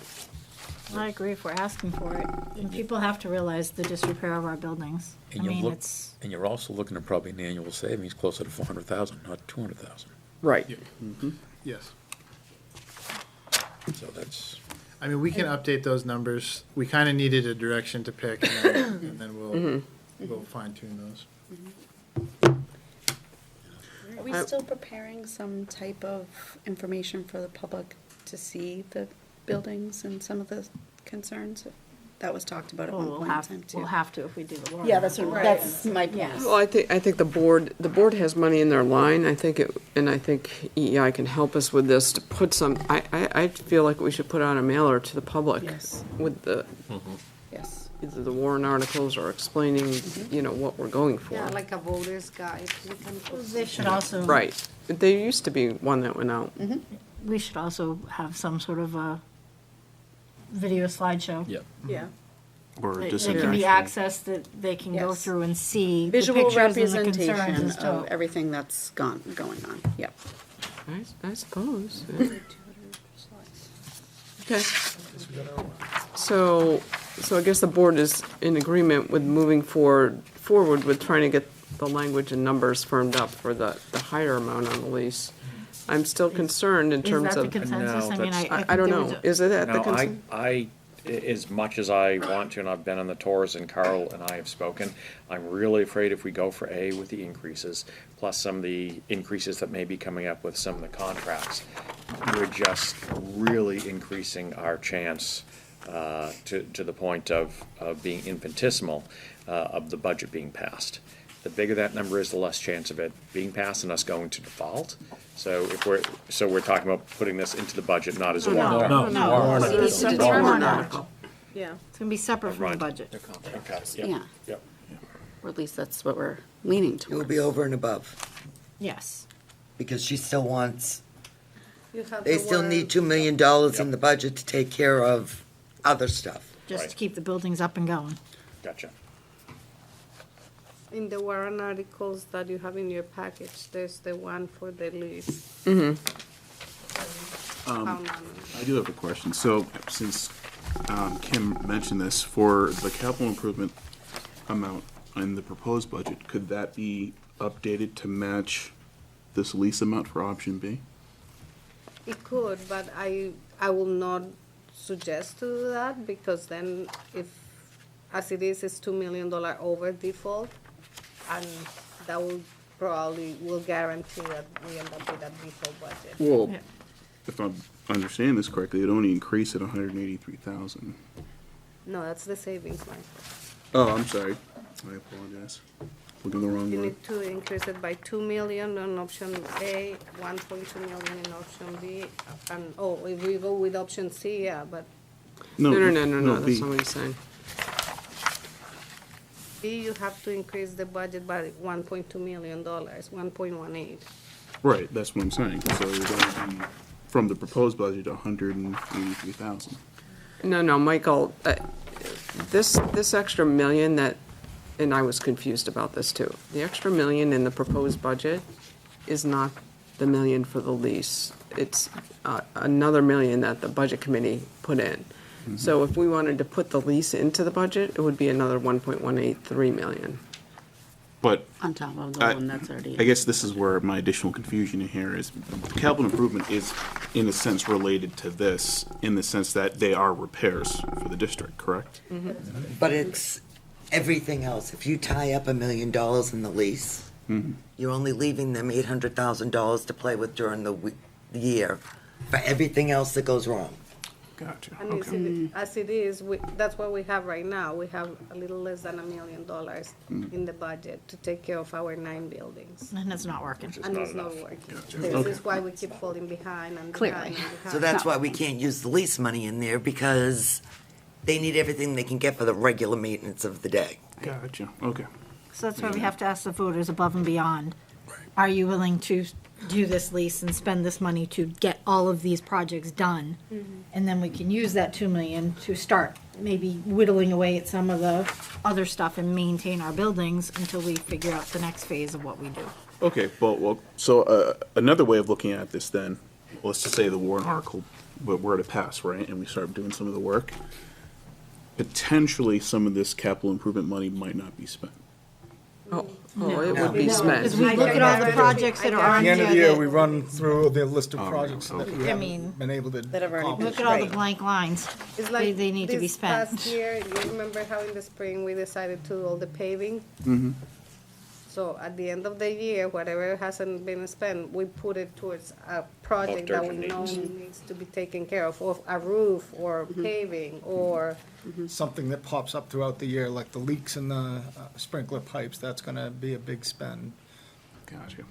I agree if we're asking for it. And people have to realize the disrepair of our buildings. I mean, it's, And you're also looking at probably an annual savings closer to $400,000, not $200,000. Right. Yes. So that's, I mean, we can update those numbers. We kind of needed a direction to pick, and then we'll fine tune those. Are we still preparing some type of information for the public to see the buildings and some of the concerns? That was talked about at one point in time too. We'll have to if we do the warrant. Yeah, that's my point. Yes. Well, I think the board has money in their line. I think EEI can help us with this to put some, I feel like we should put out a mailer to the public Yes. with the, Yes. either the warrant articles or explaining, what we're going for. Yeah, like a voter's guide. We can put They should also. Right. There used to be one that went out. We should also have some sort of a video slideshow. Yep. Yeah. Or That just that an can be actual- accessed, that they can go Yes. through and see the Visual pictures and the concerns representation as to. of everything that's going on. Yep. I suppose. Yeah. Okay. So I guess the board is in agreement with moving forward with trying to get the language and numbers firmed up for the higher amount on the lease. I'm still concerned in terms Is that of. the consensus? No, I mean, that's- I I think don't there was know. a- Is it at the No, consensus? as much as I want to, and I've been on the tours, and Carl and I have spoken, I'm really afraid if we go for A with the increases, plus some of the increases that may be coming up with some of the contracts, we're just really increasing our chance to the point of being infinitesimal of the budget being passed. The bigger that number is, the less chance of it being passed and us going to default. So we're talking about putting this into the budget, not as a warrant. No. It needs to Separate determine warrant that. article. Yeah. It's gonna be separate from the Right. budget. Okay, Yeah. Yep. Or at least that's what we're leaning It will towards. be over and above, Yes. because she still wants, You have they the still word- need $2 million in the budget to take care of other stuff. Just Right. to keep the buildings up and going. Gotcha. In the warrant articles that you have in your package, there's the one for the lease. I do have a question. So since Kim mentioned this, for the capital improvement amount in the proposed budget, could that be updated to match this lease amount for option B? It could, but I will not suggest to do that, because then if, as it is, it's $2 million over default, and that will guarantee that we end up with a default budget. Well, Yeah. if I'm understanding this correctly, it only increased at 183,000. No, that's the savings line. Oh, I'm sorry. I apologize. Looking the wrong You way. need to increase it by 2 million on option A, 1.2 million in option B, and, if we go with option C, yeah, but No, that's B. not what he's saying. B, you have to increase the budget by $1.2 million, 1.18. Right, that's what I'm saying. So you're going to be, from the proposed budget, 183,000. No, Michael, this extra million that, and I was confused about this too. The extra million in the proposed budget is not the million for the lease. It's another million that the budget committee put in. So if we wanted to put the lease into the budget, it would be another 1.183 million. But On top of the I one that's already. I guess this is where my additional confusion in here is. Capital improvement is, in a sense, related to this, in the sense that they are repairs for the district, correct? But it's everything else. If you tie up $1 million in the lease, you're only leaving them $800,000 to play with during the year for everything else that goes wrong. Gotcha, And okay. as it is, that's what we have right now. We have a little less than $1 million in the budget to take care of our 9 buildings. And it's not working. And it's not working. This Okay. is why we keep falling behind and Clearly. behind and behind. So that's why we can't use the lease money in there, because they need everything they can get for the regular maintenance of the day. Gotcha, okay. So that's why we have to ask the voters above and beyond. Are you willing to do this lease and spend this money to get all of these projects done? And then we can use that 2 million to start maybe whittling away at some of the other stuff and maintain our buildings until we figure out the next phase of what we do. Okay, well, so another way of looking at this then, let's just say the warrant article were to pass, right, and we start doing some of the work, potentially some of this capital improvement money might not be spent. Oh, it would be spent. Because we look at all the projects that are At on the end there. of the year, that- we run through the list of projects that we I mean, haven't been able to that have already been- accomplish. Look at all the Right. blank lines. It's like They need to be this spent. past year, you remember how in the spring we decided to do all the paving? So at the end of the year, whatever hasn't been spent, we put it towards a project that we know needs to be taken care of, or a roof, or paving, or, Something that pops up throughout the year, like the leaks in the sprinkler pipes, that's gonna be a big spend. Gotcha.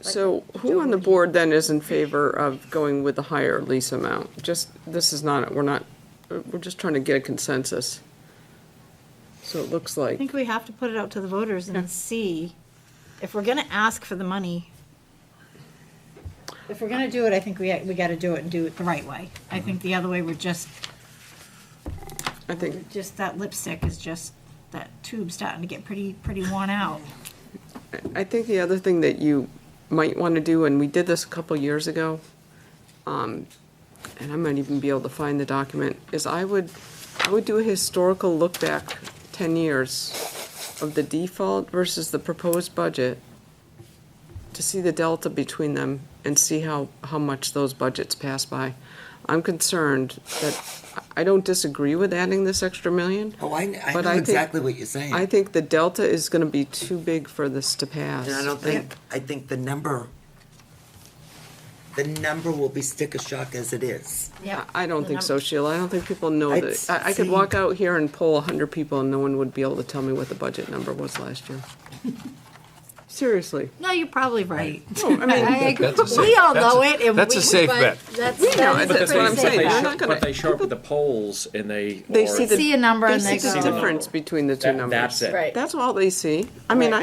So who on the board then is in favor of going with the higher lease amount? Just, this is not, we're just trying to get a consensus. So it looks I like, think we have to put it out to the voters and see, if we're gonna ask for the money, if we're gonna do it, I think we gotta do it and do it the right way. I think the other way, I think, just that lipstick is just, that tube's starting to get pretty worn out. I think the other thing that you might want to do, and we did this a couple years ago, and I might even be able to find the document, is I would do a historical look back 10 years of the default versus the proposed budget to see the delta between them and see how much those budgets pass by. I'm concerned that, I don't disagree with adding this extra million. Oh, I but know think- exactly what you're saying. I think the delta is gonna be too big for this to pass. And I think the number will be sticker shock as it is. I don't think so, Sheila. I don't think people know I'd that. I could see- walk out here and poll 100 people and no one would be able to tell me what the budget number was last year. Seriously. No, you're probably right. No, I mean, I agree. That's a safe- We all that's know a- it. and that's a we- safe but bet. That's, We know, that is that's a what I'm pretty saying. safe They're bet. not gonna. But they show up at the polls and they. They or- see the. See a number and They they see go. the difference between the two numbers. That's it. Right. That's all they see. I mean,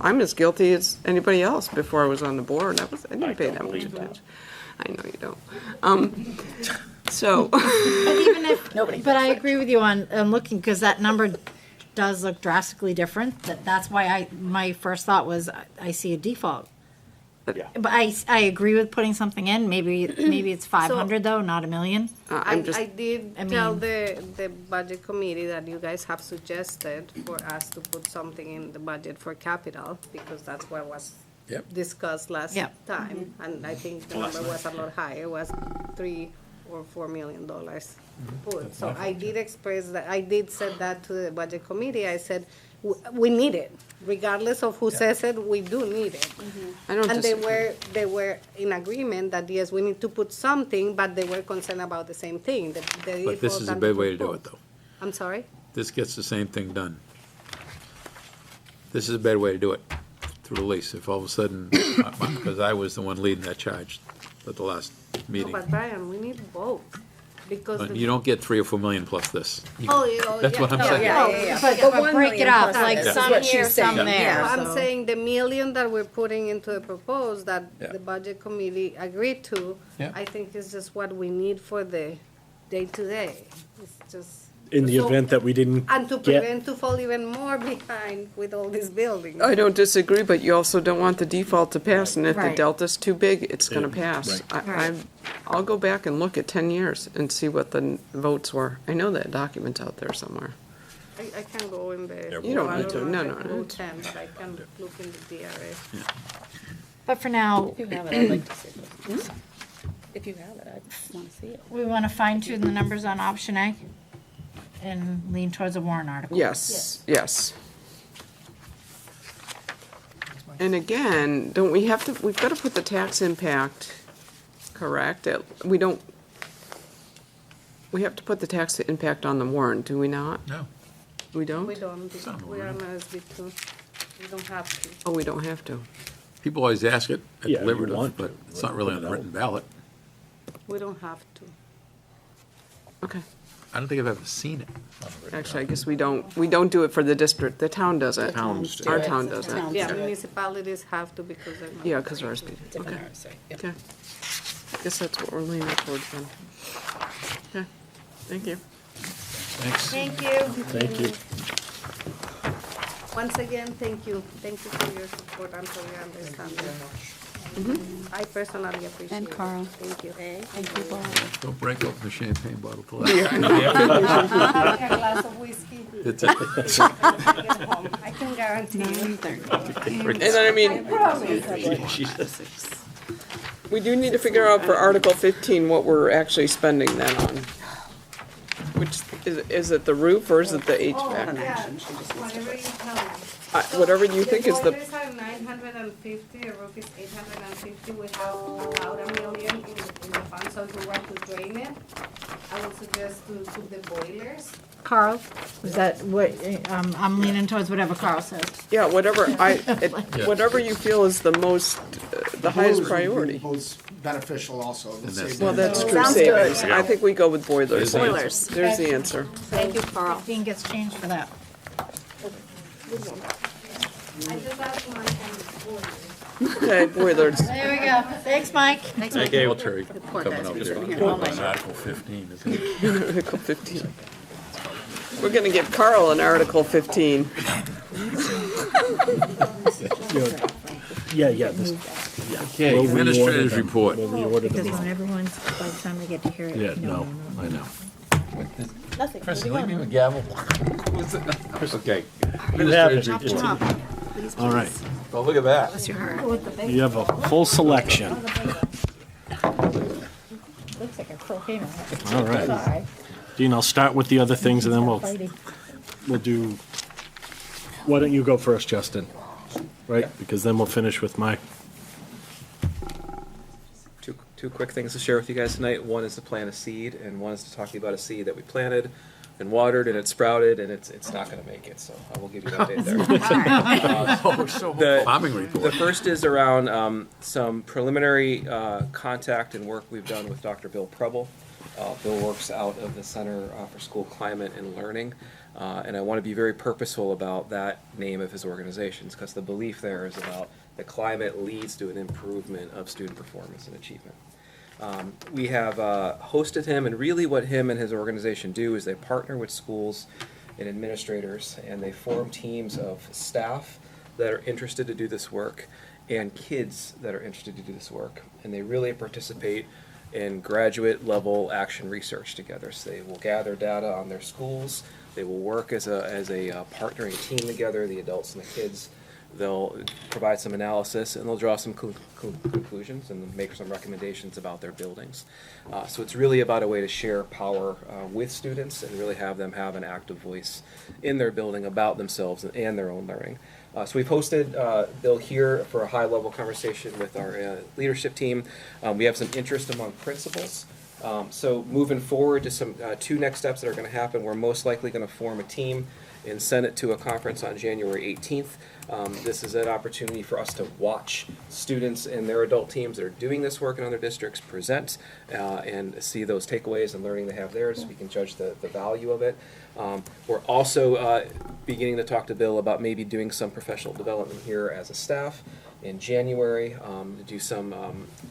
I'm as guilty as anybody else before I was on the board. I didn't pay that much attention. I know you don't. So, But even if, but I agree with you on looking, because that number does look drastically different. That's why my first thought was, I see a default. Yeah. But I agree with putting something in. Maybe it's 500 though, not a million. I'm just, I did I tell mean- the budget committee that you guys have suggested for us to put something in the budget for capital, because that's what was Yep. discussed last Yep. time, and I think the number was a lot higher, it was $3 or $4 million put. So I did express that, I did say that to the budget committee, I said, we need it, regardless of who says it, we do need it. I don't And they disagree. were in agreement that yes, we need to put something, but they were concerned about the same thing, the But this default is a and bad the way to do it, proposed. though. I'm sorry? This gets the same thing done. This is a bad way to do it, through a lease. If all of a sudden, because I was the one leading that charge at the last No, meeting. but Brian, we need both, because. But the- you don't get 3 or 4 million plus this. That's what I'm saying. But break it up, like That's some what here, she's saying. some there. Well, I'm so. saying the $1 million that we're putting into the proposed, that Yeah. the budget committee agreed to, Yeah. I think is just what we need for the day-to-day. It's just. In the so- event that we didn't And to get, prevent to fall even more behind with all these buildings. I don't disagree, but you also don't want the default to pass, and if the Right. delta's too big, it's gonna pass. right. I'll go back and look at 10 years and see what the votes were. I know that document's out there somewhere. I can go in the. You don't I need to. know No, if I can no, go it's- 10, but I can look in the DRS. But for now, If you have it, I'd like to see it. If you have it, I want to see it. we want to fine tune the numbers on option A and lean towards a warrant article. Yes, yes. And again, don't we have to, we've got to put the tax impact, correct? We don't, we have to put the tax impact on the warrant, do we not? No. We don't? We don't, because we are on SB 2. We don't have to. Oh, we don't have to. People always ask it at Yeah, you deliberative, want but to. it's not really on the written ballot. We don't have to. Okay. I don't think I've ever seen it on the written Actually, I guess we don't do it for the district, the town does it. Towns do. Our town does it. Yeah, municipalities have to because they're not. Yeah, because ours be, Different okay, RSA, yeah. okay. I guess that's what we're leaning towards then. Okay, thank you. Thanks. Thank you. thank you. Once again, thank you. Thank you for your support and for your understanding. I personally appreciate it. And Carl. Thank you. Thank you both. Don't break open the champagne bottle till Having a glass of whiskey. It's I can guarantee you. And then, I mean, we do need to figure out for Article 15 what we're actually spending that on. Which, is it the roof or is it the HVAC? Whatever you tell me. Whatever you think is the, boilers are 950, the roof is 850, we have about $1 million in the fund, so if we want to drain it, I would suggest to put the boilers. Carl, is that what, I'm leaning towards whatever Carl says. yeah, whatever you feel is the most, the highest priority. Most beneficial also. Well, that's true Sounds savings. good. I think we go with boilers. Boilers. There's the answer. Thank you, Carl. 15 gets changed for that. I just asked my boilers. Okay, boilers. There we go. Thanks, Mike. military coming up there. On Article 15, isn't it? Article 15. We're gonna give Carl an Article 15. Yeah, this, Okay, We'll reorder administrators them. report. we'll reorder Because them. when everyone's, by the time they get to hear it. Yeah, no, I know. Nothing. Chris, leave me a gavel. Okay. You have it. Administrators report. All right, Oh, look at that. you have a full selection. Looks like a croquet match. All right. Sorry. Dean, I'll start with the other things and then we'll do, why don't you go first, Justin? Right, because then we'll finish with my, Two quick things to share with you guys tonight. One is to plant a seed, and one is to talk to you about a seed that we planted and watered, and it sprouted, and it's not going to make it. So I will give you an update there. Farming report. The first is around some preliminary contact and work we've done with Dr. Bill Preble. Bill works out of the Center for School Climate and Learning, and I want to be very purposeful about that name of his organizations, because the belief there is about the climate leads to an improvement of student performance and achievement. We have hosted him, and really what him and his organization do is they partner with schools and administrators, and they form teams of staff that are interested to do this work and kids that are interested to do this work, and they really participate in graduate level action research together. So they will gather data on their schools, they will work as a partnering team together, the adults and the kids. They'll provide some analysis, and they'll draw some conclusions and make some recommendations about their buildings. So it's really about a way to share power with students and really have them have an active voice in their building about themselves and their own learning. So we've hosted Bill here for a high-level conversation with our leadership team. We have some interest among principals. So moving forward to some two next steps that are going to happen, we're most likely going to form a team and send it to a conference on January 18th. This is an opportunity for us to watch students and their adult teams that are doing this work in other districts present and see those takeaways and learning they have there, so we can judge the value of it. We're also beginning to talk to Bill about maybe doing some professional development here as a staff in January, to do some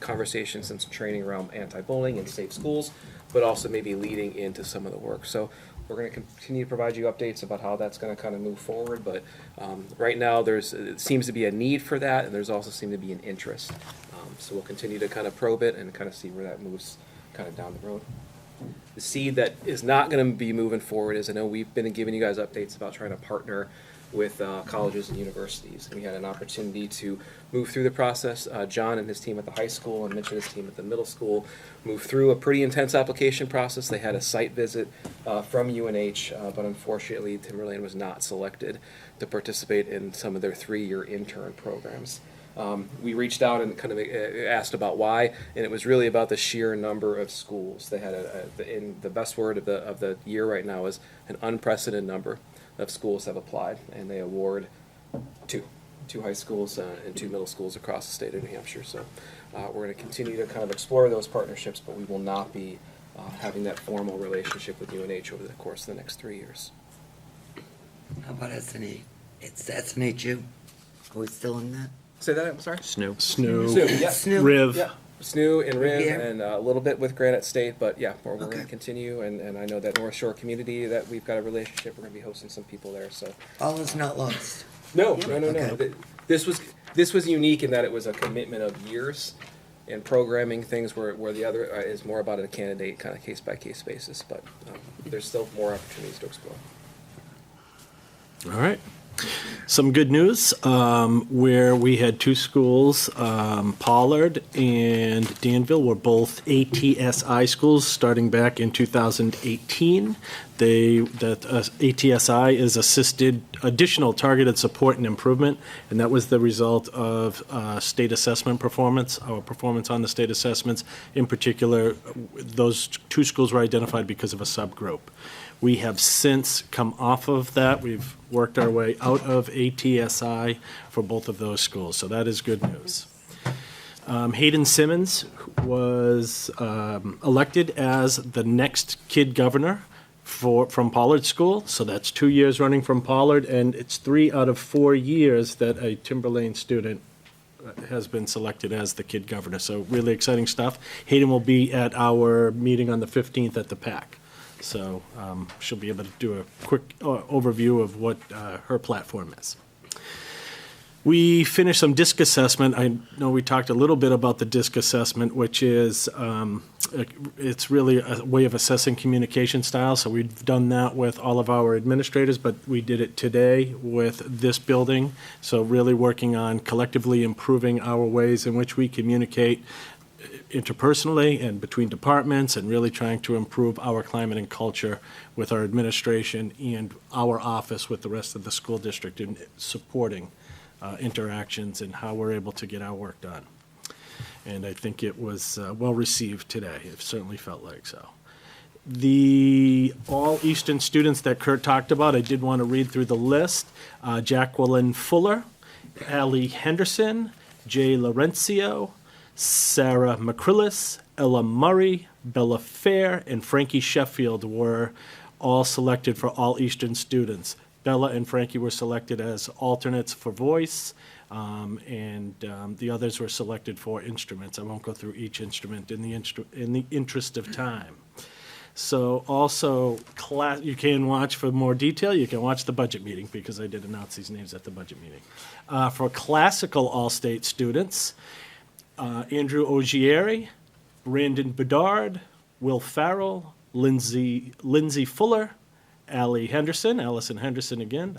conversations and some training around anti-bullying and safe schools, but also maybe leading into some of the work. So we're going to continue to provide you updates about how that's going to kind of move forward, but right now it seems to be a need for that, and there's also seemed to be an interest. So we'll continue to kind of probe it and kind of see where that moves kind of down the road. The seed that is not going to be moving forward is, I know we've been giving you guys updates about trying to partner with colleges and universities. We had an opportunity to move through the process. John and his team at the high school and Mitch and his team at the middle school moved through a pretty intense application process. They had a site visit from UNH, but unfortunately Timberland was not selected to participate in some of their 3-year intern programs. We reached out and kind of asked about why, and it was really about the sheer number of schools. They had in the best word of the year right now is an unprecedented number of schools have applied, and they award two high schools and 2 middle schools across the state of New Hampshire. So we're going to continue to kind of explore those partnerships, but we will not be having that formal relationship with UNH over the course of the next 3 years. How about SNA? It's SNHU. Are we still in that? Say that, I'm sorry? SNU. SNU, Yeah. SNU. Riv. Yeah, SNU and RIV, Yeah. and a little bit with Granite State, but yeah, we're Okay. going to continue, and I know that North Shore community that we've got a relationship, we're going to be hosting some people there, so. All is not lost. No. Okay. This was, This was unique in that it was a commitment of years, and programming things where the other is more about a candidate kind of case by case basis. But there's still more opportunities to explore. All right. Some good news, where we had two schools, Pollard and Danville were both ATSI schools starting back in 2018. ATSI is Assisted Additional Targeted Support and Improvement, and that was the result of state assessment performance, our performance on the state assessments. In particular, those two schools were identified because of a subgroup. We have since come off of that. We've worked our way out of ATSI for both of those schools, so that is good news. Hayden Simmons was elected as the next kid governor from Pollard School, so that's 2 years running from Pollard, and it's 3 out of 4 years that a Timberlane student has been selected as the kid governor, so really exciting stuff. Hayden will be at our meeting on the 15th at the PAC. So she'll be able to do a quick overview of what her platform is. We finished some DISC assessment. I know we talked a little bit about the DISC assessment, which is, it's really a way of assessing communication style. So we've done that with all of our administrators, but we did it today with this building. So really working on collectively improving our ways in which we communicate interpersonally and between departments, and really trying to improve our climate and culture with our administration and our office with the rest of the school district in supporting interactions and how we're able to get our work done. And I think it was well received today. It certainly felt like so. The all Eastern students that Kurt talked about, I did want to read through the list. Jacqueline Fuller, Allie Henderson, Jay Laurencio, Sarah McCrillis, Ella Murray, Bella Fair, and Frankie Sheffield were all selected for all Eastern students. Bella and Frankie were selected as alternates for voice, and the others were selected for instruments. I won't go through each instrument in the interest of time. So also, you can watch for more detail. You can watch the budget meeting, because I did announce these names at the budget meeting. For classical all-state students, Andrew Ogieri, Brandon Bedard, Will Farrell, Lindsay Fuller, Allison Henderson again,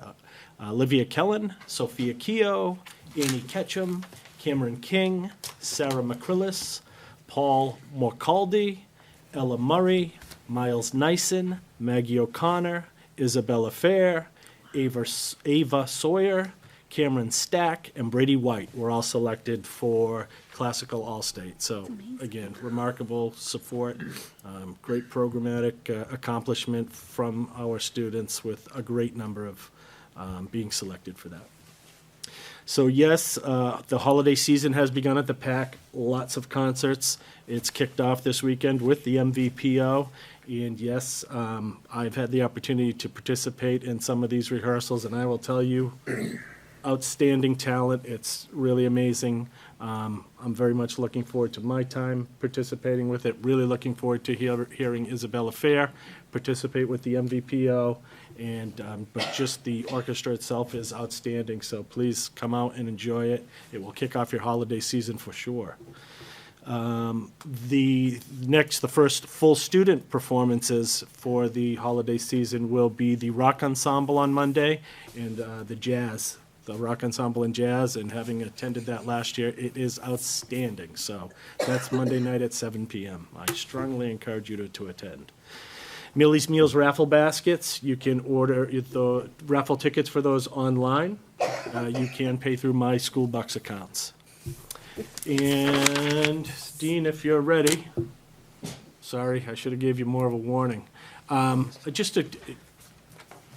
Olivia Kellen, Sophia Keogh, Annie Ketchum, Cameron King, Sarah McCrillis, Paul Morcaldi, Ella Murray, Miles Nyson, Maggie O'Connor, Isabella Fair, Ava Sawyer, Cameron Stack, and Brady White were all selected for Classical All-State. So again, remarkable support, great programmatic accomplishment from our students, with a great number of being selected for that. So yes, the holiday season has begun at the PAC. Lots of concerts. It's kicked off this weekend with the MVPO. And yes, I've had the opportunity to participate in some of these rehearsals, and I will tell you, outstanding talent. It's really amazing. I'm very much looking forward to my time participating with it. Really looking forward to hearing Isabella Fair participate with the MVPO. And but just the orchestra itself is outstanding. So please come out and enjoy it. It will kick off your holiday season for sure. The first full student performances for the holiday season will be the rock ensemble on Monday, and the rock ensemble and jazz, and having attended that last year, it is outstanding. So that's Monday night at 7 p.m. I strongly encourage you to attend. Millie's Meals raffle baskets, you can order the raffle tickets for those online. You can pay through my School Bucks accounts. And Dean, if you're ready, sorry, I should have gave you more of a warning. Just going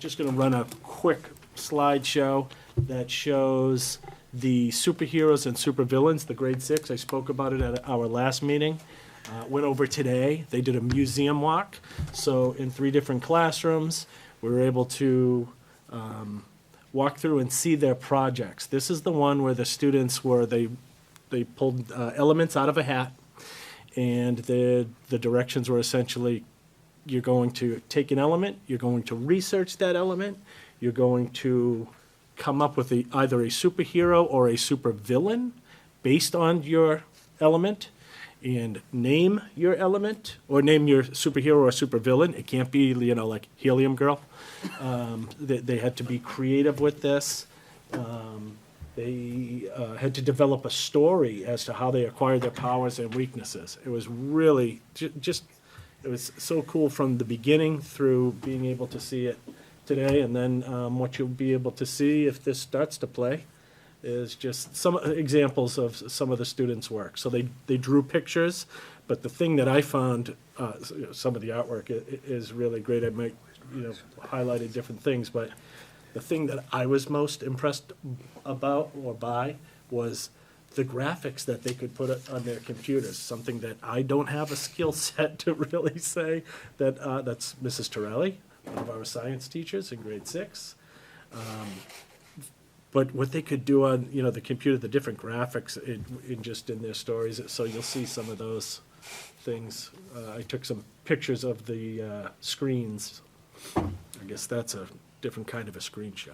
to run a quick slideshow that shows the superheroes and supervillains, the grade 6. I spoke about it at our last meeting. Went over today. They did a museum walk. So in 3 different classrooms, we were able to walk through and see their projects. This is the one where the students they pulled elements out of a hat, and the directions were essentially, you're going to take an element, you're going to research that element, you're going to come up with either a superhero or a supervillain based on your element, and name your element, or name your superhero or supervillain. It can't be, like Helium Girl. They had to be creative with this. They had to develop a story as to how they acquired their powers and weaknesses. It was really it was so cool from the beginning through being able to see it today, and then what you'll be able to see if this starts to play is just some examples of some of the students' work. So they drew pictures, but the thing that I found, some of the artwork is really great. I might, highlighted different things, but the thing that I was most impressed about or by was the graphics that they could put on their computers, something that I don't have a skill set to really say. That's Mrs. Torelli, one of our science teachers in grade 6. But what they could do on, the computer, the different graphics in their stories, so you'll see some of those things. I took some pictures of the screens. I guess that's a different kind of a screenshot.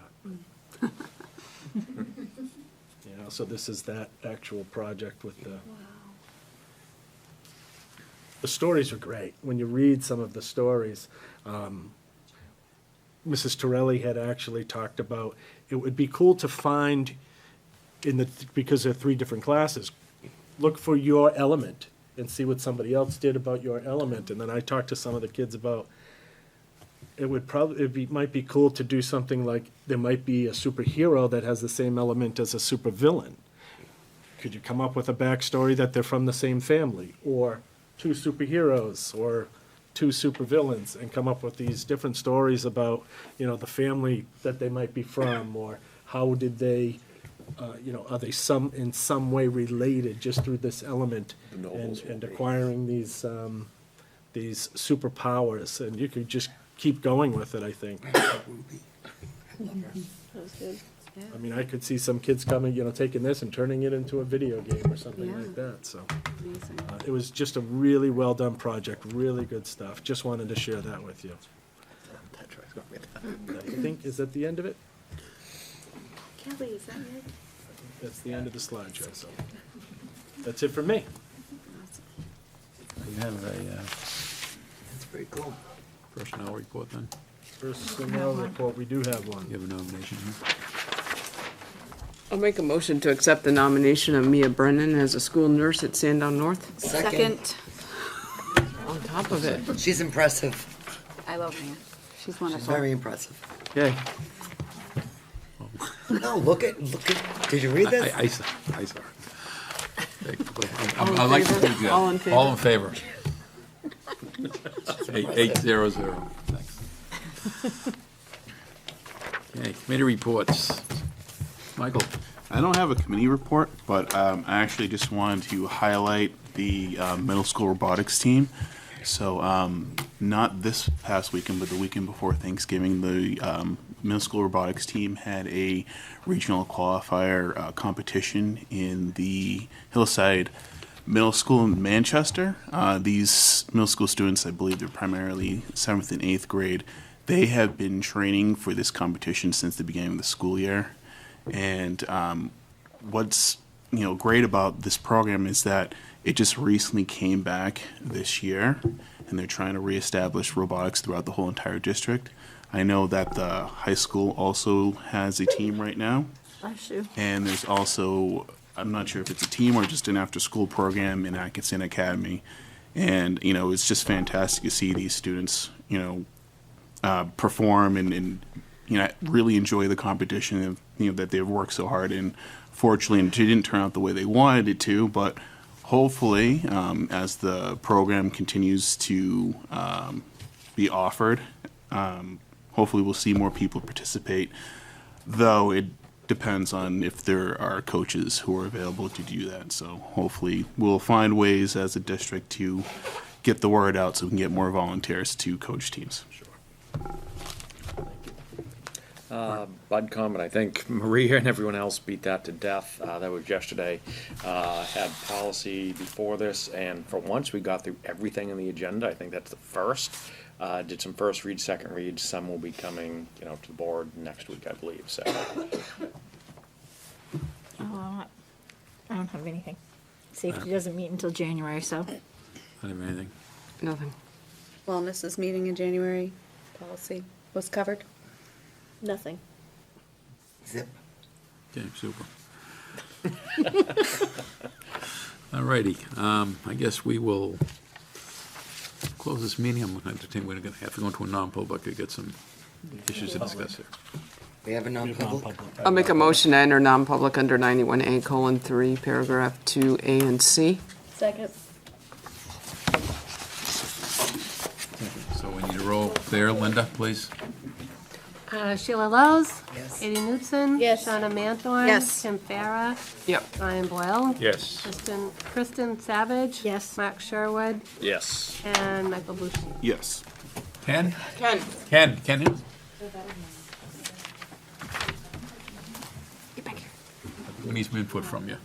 So this is that actual project with the stories are great. When you read some of the stories, Mrs. Torelli had actually talked about it would be cool to find because there are 3 different classes, look for your element and see what somebody else did about your element. And then I talked to some of the kids about might be cool to do something like there might be a superhero that has the same element as a supervillain. Could you come up with a backstory that they're from the same family, or 2 superheroes, or 2 supervillains, and come up with these different stories about, the family that they might be from, or how did they, are they in some way related just through this element and acquiring these superpowers, and you could just keep going with it, I think. That was good. I mean, I could see some kids coming, taking this and turning it into a video game or something Yeah. like that, so. Amazing. It was just a really well-done project, really good stuff. Just wanted to share that with you. I think, is that the end of it? Kelly, is that it? That's the end of the slideshow, so. That's it for me. You have a That's pretty cool. personnel report then? Personnel report, we do have one. You have a nomination here? I'll make a motion to accept the nomination of Mia Brennan as a school nurse at Sandown North. Second. On top of it. She's impressive. I love Mia. She's She's wonderful. very impressive. Okay. No, look at, did you read this? I saw it. I like to think that. All in favor? All in favor. 800. Thanks. Okay, committee reports. Michael? I don't have a committee report, but I actually just wanted to highlight the middle school robotics team. So not this past weekend, but the weekend before Thanksgiving, the middle school robotics team had a regional qualifier competition in the Hillside Middle School in Manchester. These middle school students, I believe they're primarily 7th and 8th grade, they have been training for this competition since the beginning of the school year. And what's great about this program is that it just recently came back this year, and they're trying to reestablish robotics throughout the whole entire district. I know that the high school also has a team right now, and there's also, I'm not sure if it's a team or just an after-school program in Atkinson Academy. And it's just fantastic to see these students perform and really enjoy the competition that they've worked so hard in. Fortunately, it didn't turn out the way they wanted it to, but hopefully, as the program continues to be offered, hopefully we'll see more people participate, though it depends on if there are coaches who are available to do that. So hopefully we'll find ways as a district to get the word out so we can get more volunteers to coach teams. Bud comment, I think Maria and everyone else beat that to death. That was yesterday. Had policy before this, and for once, we got through everything on the agenda. I think that's the first. Did some first read, second reads. Some will be coming, to the board next week, I believe, so. I don't have anything. Safety doesn't meet until January, so. I don't have anything. Nothing. Wellness is meeting in January, policy was covered. Nothing. Zip. Okay, super. All righty, I guess we will close this meeting. I'm going to entertain, we're going to have to go into a non-public to get some issues to discuss here. We have a non-public? I'll make a motion to enter non-public under 91A:3, paragraph 2A and C. Second. So we need a roll there. Linda, please. Sheila Lowe's. Yes. Eddie Knudsen. Yes. Shauna Manthorn. Yes. Tim Farah. Yep. Ryan Boyle. Yes. Kristen Savage. Yes. Mark Sherwood. Yes. And Michael Bush. Yes. Ken? Ken. Ken here? We need some input from you.